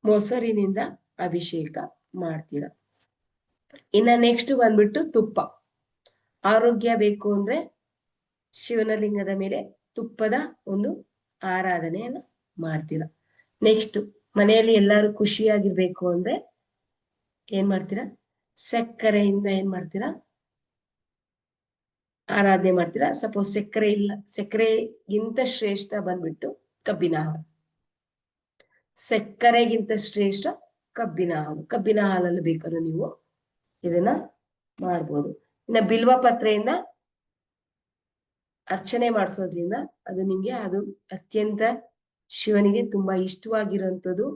ಮೊಸರಿನಿಂದ ಅಭಿಷೇಕ ಮಾಡ್ತೀರಾ. ಇನ್ನ ನೆಕ್ಸ್ಟ್ ಬಂದ್ಬಿಟ್ಟು ತುಪ್ಪ. ಆರೋಗ್ಯ ಬೇಕು ಅಂದ್ರೆ ಶಿವನ ಲಿಂಗದ ಮೇಲೆ ತುಪ್ಪದ ಒಂದು ಆರಾಧನೆಯನ್ನ ಮಾಡ್ತೀರಾ. ನೆಕ್ಸ್ಟ್ ಮನೆಯಲ್ಲಿ ಎಲ್ಲರೂ ಖುಷಿಯಾಗಿರ್ಬೇಕು ಅಂದ್ರೆ ಏನ್ ಮಾಡ್ತೀರಾ, ಸಕ್ಕರೆಯಿಂದ ಏನ್ ಮಾಡ್ತೀರಾ, ಆರಾಧನೆ ಮಾಡ್ತೀರಾ. ಸಪೋಸ್ ಸಕ್ಕರೆ ಇಲ್ಲ, ಸಕ್ಕರೆಗಿಂತ ಶ್ರೇಷ್ಠ ಬಂದ್ಬಿಟ್ಟು ಕಬ್ಬಿನ ಹಾಲು. ಸಕ್ಕರೆಗಿಂತ ಶ್ರೇಷ್ಠ ಕಬ್ಬಿನ ಹಾಲು. ಕಬ್ಬಿನ ಹಾಲಲ್ಲಿ ಬೇಕಾದ್ರೂ ನೀವು ಇದನ್ನ ಮಾಡ್ಬೋದು. ಇನ್ನ ಬಿಲ್ವ ಪತ್ರೆಯಿಂದ ಅರ್ಚನೆ ಮಾಡಿಸೋದ್ರಿಂದ ಅದು ನಿಮ್ಗೆ ಅದು ಅತ್ಯಂತ ಶಿವನಿಗೆ ತುಂಬಾ ಇಷ್ಟವಾಗಿರುವಂಥದ್ದು.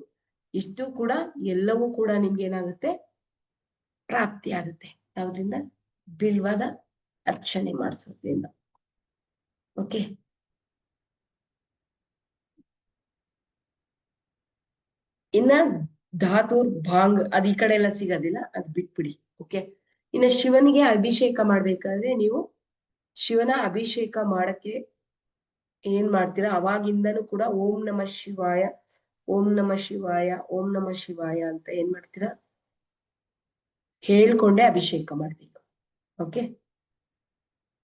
ಇಷ್ಟು ಕೂಡ ಎಲ್ಲವೂ ಕೂಡ ನಿಮ್ಗೆ ಏನಾಗುತ್ತೆ, ಪ್ರಾಪ್ತಿ ಆಗುತ್ತೆ. ಯಾವ್ದ್ರಿಂದ, ಬಿಲ್ವದ ಅರ್ಚನೆ ಮಾಡಿಸೋದ್ರಿಂದ. ಓಕೆ, ಇನ್ನ ಧಾತುರ್ ಭಾಂಗ್ ಅದು ಈ ಕಡೆ ಎಲ್ಲ ಸಿಗೋದಿಲ್ಲ, ಅದ್ ಬಿಟ್ಬಿಡಿ. ಓಕೆ, ಇನ್ನ ಶಿವನಿಗೆ ಅಭಿಷೇಕ ಮಾಡ್ಬೇಕಾದ್ರೆ ನೀವು ಶಿವನ ಅಭಿಷೇಕ ಮಾಡಕ್ಕೆ ಏನ್ ಮಾಡ್ತೀರಾ, ಅವಾಗಿಂದನೂ ಕೂಡ ಓಂ ನಮಃ ಶಿವಾಯ, ಓಂ ನಮಃ ಶಿವಾಯ, ಓಂ ನಮಃ ಶಿವಾಯ ಅಂತ ಏನ್ ಮಾಡ್ತೀರಾ, ಹೇಳ್ಕೊಂಡೆ ಅಭಿಷೇಕ ಮಾಡ್ಬೇಕು. ಓಕೆ,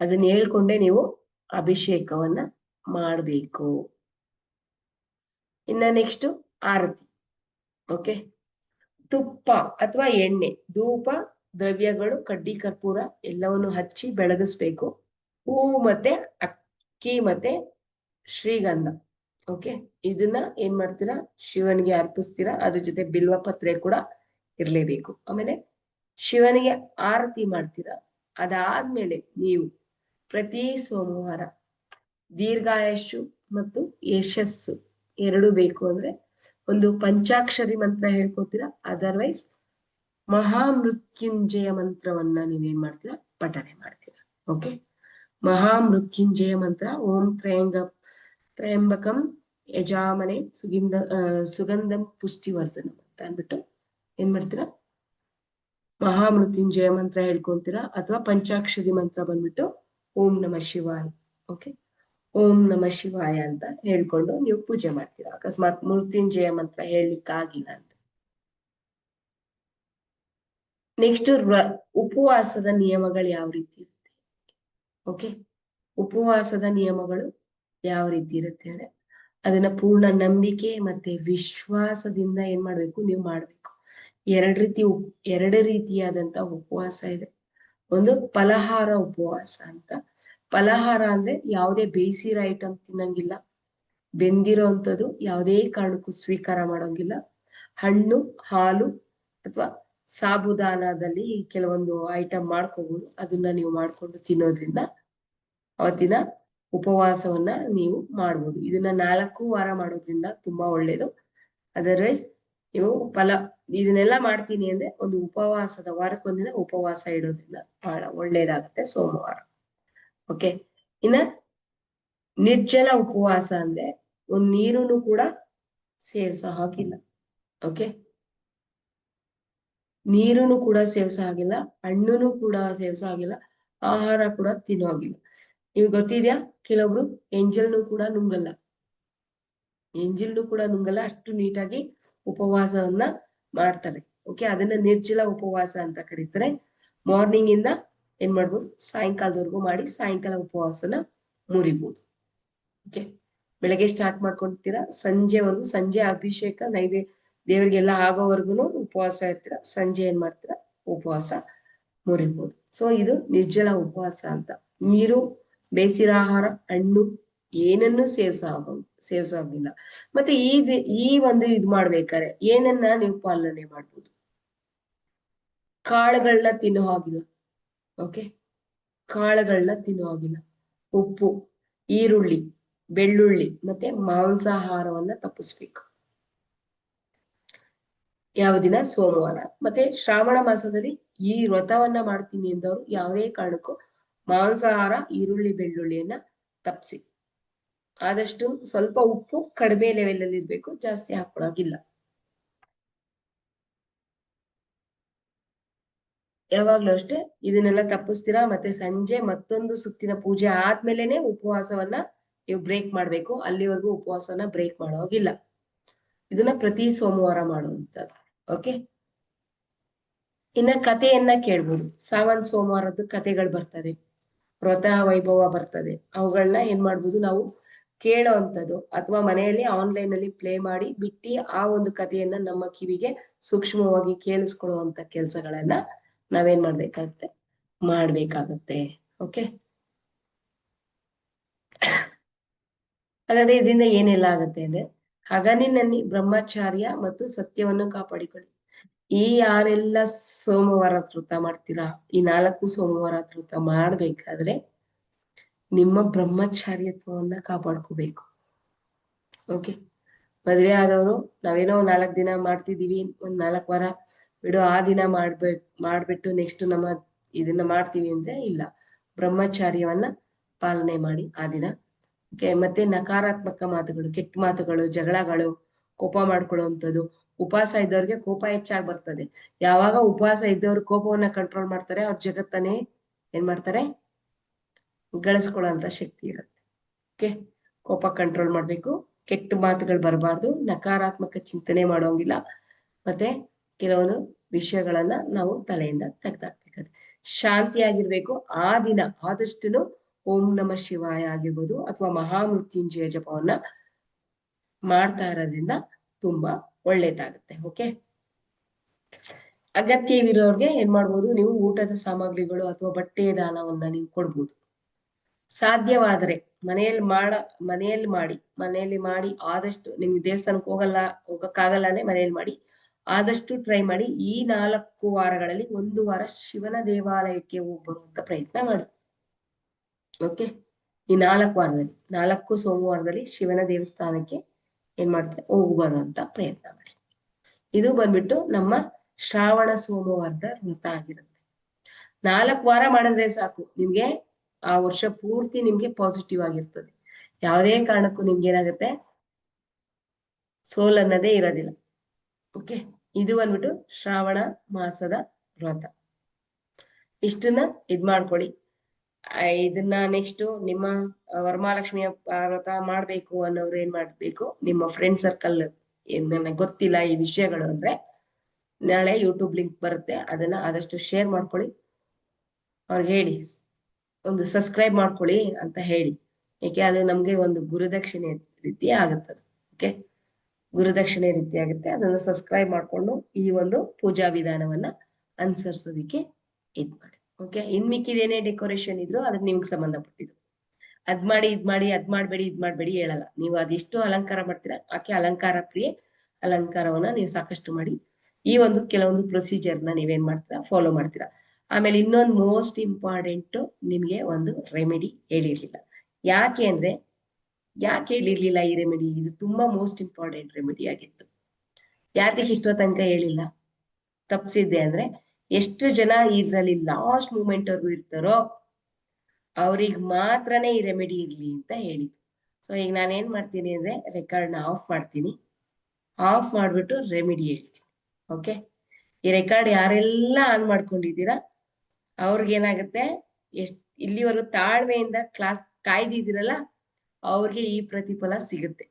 ಅದನ್ನ ಹೇಳ್ಕೊಂಡೆ ನೀವು ಅಭಿಷೇಕವನ್ನ ಮಾಡಬೇಕು. ಇನ್ನ ನೆಕ್ಸ್ಟ್ ಆರತಿ. ಓಕೆ, ತುಪ್ಪ ಅಥವಾ ಎಣ್ಣೆ, ಧೂಪ ದ್ರವ್ಯಗಳು, ಕಡ್ಡಿ ಕರ್ಪೂರ ಎಲ್ಲವನ್ನು ಹಚ್ಚಿ ಬೆಳಗಿಸ್ಬೇಕು. ಹೂವು ಮತ್ತೆ ಅಕ್ಕಿ ಮತ್ತೆ ಶ್ರೀಗಂಧ. ಓಕೆ, ಇದನ್ನ ಏನ್ ಮಾಡ್ತೀರಾ, ಶಿವನಿಗೆ ಅರ್ಪಿಸ್ತೀರಾ. ಅದ್ರ ಜೊತೆ ಬಿಲ್ವ ಪತ್ರೆ ಕೂಡ ಇರ್ಲೇಬೇಕು. ಆಮೇಲೆ ಶಿವನಿಗೆ ಆರತಿ ಮಾಡ್ತೀರಾ. ಅದಾದ್ಮೇಲೆ ನೀವು ಪ್ರತಿ ಸೋಮವಾರ ದೀರ್ಘಾಯಸ್ಸು ಮತ್ತು ಯಶಸ್ಸು ಎರಡು ಬೇಕು ಅಂದ್ರೆ ಒಂದು ಪಂಚಾಕ್ಷರಿ ಮಂತ್ರ ಹೇಳ್ಕೊತೀರಾ. ಅದರ್ವೈಸ್ ಮಹಾಮೃತ್ಯುಂಜಯ ಮಂತ್ರವನ್ನ ನೀವೇನ್ ಮಾಡ್ತೀರಾ, ಪಠನೆ ಮಾಡ್ತೀರಾ. ಓಕೆ, ಮಹಾಮೃತ್ಯುಂಜಯ ಮಂತ್ರ ಓಂ ತ್ರಯಂಬಕಂ ಯಜಾಮನೆ ಸುಗಂಧಂ ಪುಷ್ಟಿವರ್ಧನಂ ಅಂತ ಅಂದ್ಬಿಟ್ಟು ಏನ್ ಮಾಡ್ತೀರಾ, ಮಹಾಮೃತ್ಯುಂಜಯ ಮಂತ್ರ ಹೇಳ್ಕೊಂತೀರಾ, ಅಥವಾ ಪಂಚಾಕ್ಷರಿ ಮಂತ್ರ ಬಂದ್ಬಿಟ್ಟು ಓಂ ನಮಃ ಶಿವಾಯ. ಓಕೆ, ಓಂ ನಮಃ ಶಿವಾಯ ಅಂತ ಹೇಳ್ಕೊಂಡು ನೀವು ಪೂಜೆ ಮಾಡ್ತೀರಾ. ಅಕಸ್ಮಾತ್ ಮೃತ್ಯುಂಜಯ ಮಂತ್ರ ಹೇಳಲಿಕ್ಕಾಗಿಲ್ಲ ಅಂತ. ನೆಕ್ಸ್ಟ್ ಉಪವಾಸದ ನಿಯಮಗಳು ಯಾವ ರೀತಿ ಇರುತ್ತೆ? ಓಕೆ, ಉಪವಾಸದ ನಿಯಮಗಳು ಯಾವ ರೀತಿ ಇರುತ್ತೆ ಅಂದ್ರೆ, ಅದನ್ನ ಪೂರ್ಣ ನಂಬಿಕೆ ಮತ್ತೆ ವಿಶ್ವಾಸದಿಂದ ಏನ್ ಮಾಡ್ಬೇಕು, ನೀವು ಮಾಡ್ಬೇಕು. ಎರಡು ರೀತಿಯಾದಂತ ಉಪವಾಸ ಇದೆ. ಒಂದು ಫಲಹಾರ ಉಪವಾಸ ಅಂತ. ಫಲಹಾರ ಅಂದ್ರೆ ಯಾವುದೇ ಬೇಯಿಸಿರೋ ಐಟಮ್ ತಿನ್ನಂಗಿಲ್ಲ, ಬೆಂದಿರೋ ಅಂಥದ್ದು ಯಾವುದೇ ಕಾರಣಕ್ಕೂ ಸ್ವೀಕಾರ ಮಾಡೋಂಗಿಲ್ಲ. ಹಣ್ಣು, ಹಾಲು ಅಥವಾ ಸಾಬುದಾನದಲ್ಲಿ ಕೆಲವೊಂದು ಐಟಮ್ ಮಾಡ್ಕೋಬಹುದು, ಅದನ್ನ ನೀವು ಮಾಡ್ಕೊಂಡು ತಿನ್ನೋದ್ರಿಂದ ಅವತ್ತಿನ ಉಪವಾಸವನ್ನ ನೀವು ಮಾಡ್ಬೋದು. ಇದನ್ನ 4 ವಾರ ಮಾಡೋದ್ರಿಂದ ತುಂಬಾ ಒಳ್ಳೇದು. ಅದರ್ವೈಸ್ ನೀವು ಇದನ್ನೆಲ್ಲ ಮಾಡ್ತೀನಿ ಅಂದ್ರೆ ಒಂದು ಉಪವಾಸದ ವಾರಕ್ಕೊಂದಿನ ಉಪವಾಸ ಇಡೋದ್ರಿಂದ ಬಹಳ ಒಳ್ಳೇದಾಗುತ್ತೆ ಸೋಮವಾರ. ಓಕೆ, ಇನ್ನ ನಿರ್ಜಲ ಉಪವಾಸ ಅಂದ್ರೆ ಒಂದ್ ನೀರನ್ನು ಕೂಡ ಸೇವಿಸೋ ಹಾಗಿಲ್ಲ. ಓಕೆ, ನೀರನ್ನು ಕೂಡ ಸೇವಿಸೋ ಹಾಗಿಲ್ಲ, ಹಣ್ಣುನು ಕೂಡ ಸೇವಿಸೋ ಹಾಗಿಲ್ಲ, ಆಹಾರ ಕೂಡ ತಿನ್ನೋ ಹಾಗಿಲ್ಲ. ನೀವು ಗೊತ್ತಿದ್ಯಾ, ಕೆಲವೊಬ್ರು ಎಂಜಲ್ನು ಕೂಡ ನುಂಗಲ್ಲ, ಅಷ್ಟು ನೀಟಾಗಿ ಉಪವಾಸವನ್ನ ಮಾಡ್ತಾರೆ. ಓಕೆ, ಅದನ್ನ ನಿರ್ಜಲ ಉಪವಾಸ ಅಂತ ಕರೀತಾರೆ. ಮಾರ್ನಿಂಗ್ ಇಂದ ಏನ್ ಮಾಡ್ಬೋದು, ಸಾಯಂಕಾಲದವರೆಗೂ ಮಾಡಿ ಸಾಯಂಕಾಲ ಉಪವಾಸನ ಮುರಿಬಹುದು. ಓಕೆ, ಬೆಳಗ್ಗೆ ಸ್ಟಾರ್ಟ್ ಮಾಡ್ಕೊಂತೀರಾ, ಸಂಜೆವರೆಗೂ, ಸಂಜೆ ಅಭಿಷೇಕ ನೈವೇದ್ಯ ದೇವರಿಗೆಲ್ಲ ಆಗೋವರೆಗೂ ಉಪವಾಸ ಇರ್ತೀರಾ, ಸಂಜೆ ಏನ್ ಮಾಡ್ತೀರಾ, ಉಪವಾಸ ಮುರಿಬಹುದು. ಸೊ ಇದು ನಿರ್ಜಲ ಉಪವಾಸ ಅಂತ. ನೀರು, ಬೇಯಿಸಿರೋ ಆಹಾರ, ಹಣ್ಣು ಏನನ್ನು ಸೇವಿಸೋಗಿಲ್ಲ. ಮತ್ತೆ ಈ ಒಂದು ಇದು ಮಾಡ್ಬೇಕಾದ್ರೆ ಏನನ್ನ ನೀವು ಪಾಲನೆ ಮಾಡ್ಬೋದು, ಕಾಳುಗಳನ್ನ ತಿನ್ನೋ ಹಾಗಿಲ್ಲ. ಓಕೆ, ಕಾಳುಗಳನ್ನ ತಿನ್ನೋ ಹಾಗಿಲ್ಲ. ಉಪ್ಪು, ಈರುಳ್ಳಿ, ಬೆಳ್ಳುಳ್ಳಿ ಮತ್ತೆ ಮಾಂಸಾಹಾರವನ್ನ ತಪ್ಪಿಸ್ಬೇಕು. ಯಾವ ದಿನ? ಸೋಮವಾರ. ಮತ್ತೆ ಶ್ರಾವಣ ಮಾಸದಲ್ಲಿ ಈ ವ್ರತವನ್ನ ಮಾಡ್ತೀನಿ ಎಂದವರು ಯಾವುದೇ ಕಾರಣಕ್ಕೂ ಮಾಂಸಾಹಾರ, ಈರುಳ್ಳಿ, ಬೆಳ್ಳುಳ್ಳಿಯನ್ನ ತಪ್ಪಿಸಿ. ಆದಷ್ಟು ಸ್ವಲ್ಪ ಉಪ್ಪು ಕಡಿಮೆ ಲೆವೆಲ್ ಅಲ್ಲಿ ಇರ್ಬೇಕು, ಜಾಸ್ತಿ ಹಾಕೊಳ್ಳೋಗಿಲ್ಲ. ಯಾವಾಗ್ಲೂ ಅಷ್ಟೇ ಇದನ್ನೆಲ್ಲ ತಪ್ಪಿಸ್ತೀರಾ. ಮತ್ತೆ ಸಂಜೆ ಮತ್ತೊಂದು ಸುತ್ತಿನ ಪೂಜೆ ಆದ್ಮೇಲೆನೆ ಉಪವಾಸವನ್ನ ನೀವು ಬ್ರೇಕ್ ಮಾಡ್ಬೇಕು. ಅಲ್ಲಿವರೆಗೂ ಉಪವಾಸವನ್ನ ಬ್ರೇಕ್ ಮಾಡೋಗಿಲ್ಲ. ಇದನ್ನ ಪ್ರತಿ ಸೋಮವಾರ ಮಾಡುವಂತದ್ದು. ಓಕೆ, ಇನ್ನ ಕಥೆಯನ್ನ ಕೇಳ್ಬೋದು. ಶ್ರಾವಣ ಸೋಮವಾರದ್ದು ಕಥೆಗಳು ಬರ್ತದೆ, ವ್ರತ ವೈಭವ ಬರ್ತದೆ. ಅವುಗಳನ್ನ ಏನ್ ಮಾಡ್ಬೋದು, ನಾವು ಕೇಳೋ ಅಂಥದ್ದು ಅಥವಾ ಮನೆಯಲ್ಲಿ ಆನ್ಲೈನ್ ಅಲ್ಲಿ ಪ್ಲೇ ಮಾಡಿ ಬಿಟ್ಟು ಆ ಒಂದು ಕಥೆಯನ್ನ ನಮ್ಮ ಕಿವಿಗೆ ಸೂಕ್ಷ್ಮವಾಗಿ ಕೇಳಿಸ್ಕೊಳ್ಳುವಂತ ಕೆಲಸಗಳನ್ನ ನಾವೇನ್ ಮಾಡ್ಬೇಕಾಗತ್ತೆ. ಓಕೆ, ಹಾಗಾದ್ರೆ ಇದರಿಂದ ಏನೆಲ್ಲ ಆಗುತ್ತೆ ಅಂದ್ರೆ, ಹಗಲಿನಲ್ಲಿ ಬ್ರಹ್ಮಚಾರ್ಯ ಮತ್ತು ಸತ್ಯವನ್ನು ಕಾಪಾಡಿಕೊಳ್ಳಿ. ಈ ಯಾರೆಲ್ಲ ಸೋಮವಾರ ವ್ರತ ಮಾಡ್ತೀರಾ, ಈ 4 ಸೋಮವಾರ ವ್ರತ ಮಾಡ್ಬೇಕಾದ್ರೆ ನಿಮ್ಮ ಬ್ರಹ್ಮಚಾರ್ಯತ್ವವನ್ನ ಕಾಪಾಡ್ಕೋಬೇಕು. ಓಕೆ, ಮದ್ವೆ ಆದವರು ನಾವೇನೋ 4 ದಿನ ಮಾಡ್ತಿದೀವಿ, ಒಂದ್ 4 ವಾರ ಬಿಡು, ಆ ದಿನ ಮಾಡ್ಬಿಟ್ಟು ನೆಕ್ಸ್ಟ್ ಇದನ್ನ ಮಾಡ್ತೀವಿ ಅಂದ್ರೆ ಇಲ್ಲ, ಬ್ರಹ್ಮಚಾರ್ಯವನ್ನ ಪಾಲನೆ ಮಾಡಿ ಆ ದಿನ. ಓಕೆ, ಮತ್ತೆ ನಕಾರಾತ್ಮಕ ಮಾತುಗಳು, ಕೆಟ್ಟ ಮಾತುಗಳು, ಜಗಳಗಳು, ಕೋಪ ಮಾಡ್ಕೊಳ್ಳುವಂಥದ್ದು. ಉಪವಾಸ ಇದ್ದವ್ರಿಗೆ ಕೋಪ ಹೆಚ್ಚಾಗಿ ಬರ್ತದೆ. ಯಾವಾಗ ಉಪವಾಸ ಇದ್ದವ್ರು ಕೋಪವನ್ನ ಕಂಟ್ರೋಲ್ ಮಾಡ್ತಾರೆ, ಅವ್ರ ಜಗತ್ತನ್ನೇ ಏನ್ ಮಾಡ್ತಾರೆ, ಗಳಿಸ್ಕೊಳ್ಳುವಂತ ಶಕ್ತಿ ಇರುತ್ತೆ. ಓಕೆ, ಕೋಪ ಕಂಟ್ರೋಲ್ ಮಾಡ್ಬೇಕು, ಕೆಟ್ಟ ಮಾತುಗಳು ಬರಬಾರ್ದು, ನಕಾರಾತ್ಮಕ ಚಿಂತನೆ ಮಾಡೋಂಗಿಲ್ಲ, ಮತ್ತೆ ಕೆಲವೊಂದು ವಿಷಯಗಳನ್ನ ನಾವು ತಲೆಯಿಂದ ತೆಗೆದಾಕ್ಬೇಕಾದ್ರೆ ಶಾಂತಿಯಾಗಿರ್ಬೇಕು. ಆ ದಿನ ಆದಷ್ಟು ಓಂ ನಮಃ ಶಿವಾಯ ಆಗಿರ್ಬೋದು ಅಥವಾ ಮಹಾಮೃತ್ಯುಂಜಯ ಜಪವನ್ನ ಮಾಡ್ತಾ ಇರೋದ್ರಿಂದ ತುಂಬಾ ಒಳ್ಳೇದಾಗುತ್ತೆ. ಓಕೆ, ಅಗತ್ಯವಿರೋರ್ಗೆ ಏನ್ ಮಾಡ್ಬೋದು, ನೀವು ಊಟದ ಸಾಮಗ್ರಿಗಳು ಅಥವಾ ಬಟ್ಟೆಯ ದಾನವನ್ನ ನೀವು ಕೊಡ್ಬೋದು. ಸಾಧ್ಯವಾದರೆ ಮನೆಯಲ್ಲಿ ಮಾಡಿ ಆದಷ್ಟು, ನಿಮ್ಗೆ ದೇವಸ್ಥಾನಕ್ಕೆ ಹೋಗಕ್ಕಾಗಲ್ಲನೆ ಮನೆಯಲ್ಲಿ ಮಾಡಿ ಆದಷ್ಟು ಟ್ರೈ ಮಾಡಿ. ಈ 4 ವಾರಗಳಲ್ಲಿ 1 ವಾರ ಶಿವನ ದೇವಾಲಯಕ್ಕೆ ಹೋಗಿ ಬರುವಂತ ಪ್ರಯತ್ನ ಮಾಡಿ. ಓಕೆ, ಈ 4 ವಾರದಲ್ಲಿ 4 ಸೋಮವಾರದಲ್ಲಿ ಶಿವನ ದೇವಸ್ಥಾನಕ್ಕೆ ಏನ್ ಮಾಡ್ತಾರೆ, ಹೋಗಿ ಬರುವಂತ ಪ್ರಯತ್ನ ಮಾಡಿ. ಇದು ಬಂದ್ಬಿಟ್ಟು ನಮ್ಮ ಶ್ರಾವಣ ಸೋಮವಾರದ ವ್ರತ ಆಗಿರುತ್ತೆ. 4 ವಾರ ಮಾಡಿದ್ರೆ ಸಾಕು, ನಿಮ್ಗೆ ಆ ವರ್ಷ ಪೂರ್ತಿ ನಿಮ್ಗೆ ಪಾಸಿಟಿವ್ ಆಗಿರ್ತದೆ. ಯಾವುದೇ ಕಾರಣಕ್ಕೂ ನಿಮ್ಗೆ ಏನಾಗುತ್ತೆ, ಸೋಲ್ ಅನ್ನೋದೇ ಇರೋದಿಲ್ಲ. ಓಕೆ, ಇದು ಬಂದ್ಬಿಟ್ಟು ಶ್ರಾವಣ ಮಾಸದ ವ್ರತ. ಇಷ್ಟನ್ನ ಇದ್ ಮಾಡ್ಕೊಳ್ಳಿ. ಇದನ್ನ ನೆಕ್ಸ್ಟ್ ನಿಮ್ಮ ವರಮಹಾಲಕ್ಷ್ಮಿಯ ವ್ರತ ಮಾಡ್ಬೇಕು ಅನ್ನೋರು ಏನ್ ಮಾಡ್ಬೇಕು, ನಿಮ್ಮ ಫ್ರೆಂಡ್ ಸರ್ಕಲ್ ನನಗೆ ಗೊತ್ತಿಲ್ಲ ಈ ವಿಷಯಗಳು ಅಂದ್ರೆ, ನಾಳೆ ಯೂಟ್ಯೂಬ್ ಲಿಂಕ್ ಬರುತ್ತೆ, ಅದನ್ನ ಆದಷ್ಟು ಶೇರ್ ಮಾಡ್ಕೊಳ್ಳಿ. ಅವ್ರಿಗೆ ಹೇಳಿ ಒಂದು ಸಬ್ಸ್ಕ್ರೈಬ್ ಮಾಡ್ಕೊಳ್ಳಿ ಅಂತ ಹೇಳಿ. ಏಕೆ, ಅದು ನಮ್ಗೆ ಒಂದು ಗುರುದಕ್ಷಿಣೆ ರೀತಿ ಆಗುತ್ತದೆ. ಓಕೆ, ಗುರುದಕ್ಷಿಣೆ ರೀತಿ ಆಗುತ್ತೆ. ಅದನ್ನು ಸಬ್ಸ್ಕ್ರೈಬ್ ಮಾಡ್ಕೊಂಡು ಈ ಒಂದು ಪೂಜಾ ವಿಧಾನವನ್ನ ಅನುಸರಿಸೋದಿಕ್ಕೆ ಇದ್ ಮಾಡಿ. ಓಕೆ, ಇನ್ ಮಿಕ್ಕಿದೇನೇ ಡೆಕೋರೇಷನ್ ಇದ್ರು ಅದಕ್ಕೆ ನಿಮ್ಗೆ ಸಂಬಂಧಪಟ್ಟಿದ್ದು. ಅದ್ ಮಾಡಿ ಇದ್ ಮಾಡಿ ಅದ್ ಮಾಡ್ಬೇಡಿ ಇದ್ ಮಾಡ್ಬೇಡಿ ಹೇಳಲ್ಲ. ನೀವು ಅದೆಷ್ಟು ಅಲಂಕಾರ ಮಾಡ್ತೀರಾ, ಆಕೆ ಅಲಂಕಾರ ಪ್ರಿಯೆ, ಅಲಂಕಾರವನ್ನ ನೀವು ಸಾಕಷ್ಟು ಮಾಡಿ ಈ ಒಂದು ಕೆಲವೊಂದು ಪ್ರೊಸೀಜರ್ನ ನೀವೇನ್ ಮಾಡ್ತೀರಾ, ಫಾಲೋ ಮಾಡ್ತೀರಾ. ಆಮೇಲೆ ಇನ್ನೊಂದು ಮೋಸ್ಟ್ ಇಂಪಾರ್ಟೆಂಟ್, ನಿಮ್ಗೆ ಒಂದು ರೆಮಿಡಿ ಹೇಳಿರ್ಲಿಲ್ಲ. ಯಾಕೆ ಹೇಳಿರ್ಲಿಲ್ಲ ಈ ರೆಮಿಡಿ? ಇದು ತುಂಬಾ ಮೋಸ್ಟ್ ಇಂಪಾರ್ಟೆಂಟ್ ರೆಮಿಡಿ ಆಗಿತ್ತು. ಯಾತಕ್ಕೆ ಇಷ್ಟೋ ತನಕ ಹೇಳಿಲ್ಲ, ತಪ್ಸಿದ್ದೆ ಅಂದ್ರೆ, ಎಷ್ಟು ಜನ ಇದ್ರಲ್ಲಿ ಲಾಸ್ಟ್ ಮೂಮೆಂಟ್ ವರ್ಗು ಇರ್ತಾರೋ ಅವ್ರಿಗೆ ಮಾತ್ರನೇ ಈ ರೆಮಿಡಿ ಇರ್ಲಿ ಅಂತ ಹೇಳಿದ್ದು. ಸೊ ಈಗ ನಾನು ಏನ್ ಮಾಡ್ತೀನಿ ಅಂದ್ರೆ, ರೆಕಾರ್ಡ್ನ ಆಫ್ ಮಾಡ್ತೀನಿ. ಆಫ್ ಮಾಡ್ಬಿಟ್ಟು ರೆಮಿಡಿ ಹೇಳ್ತೀನಿ. ಓಕೆ, ಈ ರೆಕಾರ್ಡ್ ಯಾರೆಲ್ಲ ಆನ್ ಮಾಡ್ಕೊಂಡಿದ್ದೀರಾ ಅವ್ರಿಗೇನಾಗುತ್ತೆ, ಇಲ್ಲಿವರೆಗೂ ತಾಳ್ಮೆಯಿಂದ ಕ್ಲಾಸ್ ಕಾಯ್ದಿದ್ದೀರಲ್ಲ ಅವ್ರಿಗೆ ಈ ಪ್ರತಿಫಲ ಸಿಗುತ್ತೆ.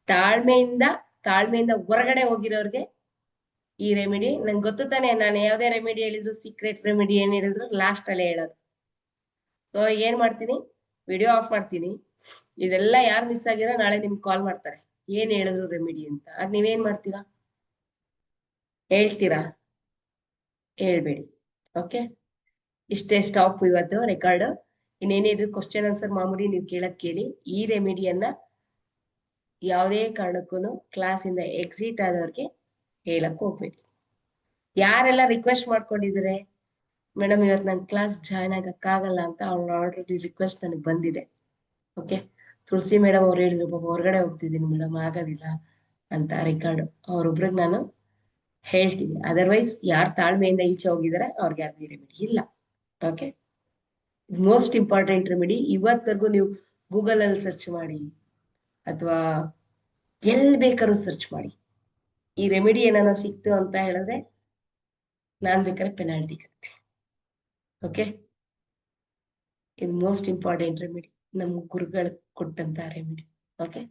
ತಾಳ್ಮೆಯಿಂದ ಹೊರಗಡೆ ಹೋಗಿರೋರ್ಗೆ ಈ ರೆಮಿಡಿ, ನಂಗೆ ಗೊತ್ತು ತಾನೆ, ನಾನು ಯಾವ್ದೇ ರೆಮಿಡಿ ಹೇಳಿದ್ರು, ಸೀಕ್ರೆಟ್ ರೆಮಿಡಿ ಏನ್ ಹೇಳಿದ್ರು ಲಾಸ್ಟ್ ಅಲ್ಲೇ ಹೇಳೋದು. ಸೊ ಏನ್ ಮಾಡ್ತೀನಿ, ವಿಡಿಯೋ ಆಫ್ ಮಾಡ್ತೀನಿ. ಇದೆಲ್ಲ ಯಾರು ಮಿಸ್ ಆಗಿರೋ ನಾಳೆ ನಿಮ್ಗೆ ಕಾಲ್ ಮಾಡ್ತಾರೆ, ಏನ್ ಹೇಳಿದ್ರು ರೆಮಿಡಿ ಅಂತ. ಆಗ ನೀವೇನ್ ಮಾಡ್ತೀರಾ, ಹೇಳ್ತೀರಾ? ಹೇಳ್ಬೇಡಿ. ಓಕೆ, ಇಷ್ಟೇ ಸ್ಟಾಪ್ ಇವತ್ತು ರೆಕಾರ್ಡ್. ಇನ್ನೇನಿದ್ರು ಕ್ವಶನ್ ಆನ್ಸರ್ ಮಾಮೂಲಿ ನೀವು ಕೇಳಕ್ ಕೇಳಿ. ಈ ರೆಮಿಡಿಯನ್ನ ಯಾವುದೇ ಕಾರಣಕ್ಕೂ ಕ್ಲಾಸಿಂದ ಎಕ್ಸಿಟ್ ಆದವ್ರಿಗೆ ಹೇಳಕ್ ಹೋಗ್ಬೇಡಿ. ಯಾರೆಲ್ಲ ರಿಕ್ವೆಸ್ಟ್ ಮಾಡ್ಕೊಂಡಿದ್ದಾರೆ, ಮೇಡಮ್ ಇವತ್ತು ನನ್ ಕ್ಲಾಸ್ ಜಾಯ್ನ್ ಆಗಕ್ಕಾಗಲ್ಲ ಅಂತ, ಅವ್ರ ಆಲ್ರೆಡಿ ರಿಕ್ವೆಸ್ಟ್ ನನಗೆ ಬಂದಿದೆ. ಓಕೆ, ತುಳಸಿ ಮೇಡಮ್ ಅವ್ರು ಹೇಳಿದ್ರು, ಪಾಪ ಹೊರಗಡೆ ಹೋಗ್ತಿದ್ದೀನಿ ಮೇಡಮ್ ಆಗೋದಿಲ್ಲ ಅಂತ. ರೆಕಾರ್ಡ್ ಅವ್ರೊಬ್ರಿಗೆ ನಾನು ಹೇಳ್ತೀನಿ. ಅದರ್ವೈಸ್ ಯಾರು ತಾಳ್ಮೆಯಿಂದ ಈಚೆ ಹೋಗಿದ್ದಾರೆ ಅವ್ರಿಗೆ ಯಾರಿಗೂ ರೆಮಿಡಿ ಇಲ್ಲ. Okay, most important remedy. ಇವತ್ತರೆಗೂ ನೀವು ಗೂಗಲ್ ಅಲ್ಲಿ ಸರ್ಚ್ ಮಾಡಿ ಅಥವಾ ಎಲ್ಲಿ ಬೇಕಾದ್ರೂ ಸರ್ಚ್ ಮಾಡಿ, ಈ ರೆಮಿಡಿ ಏನಾನ ಸಿಕ್ತು ಅಂತ ಹೇಳಿದ್ರೆ ನಾನ್ ಬೇಕಾದ್ರೆ ಪೆನಾಲ್ಟಿ ಕಟ್ತೀನಿ. ಓಕೆ, ಇದು ಮೋಸ್ಟ್ ಇಂಪಾರ್ಟೆಂಟ್ ರೆಮಿಡಿ, ನಮ್ಮ ಗುರುಗಳು ಕೊಟ್ಟಂತ ರೆಮಿಡಿ. ಓಕೆ.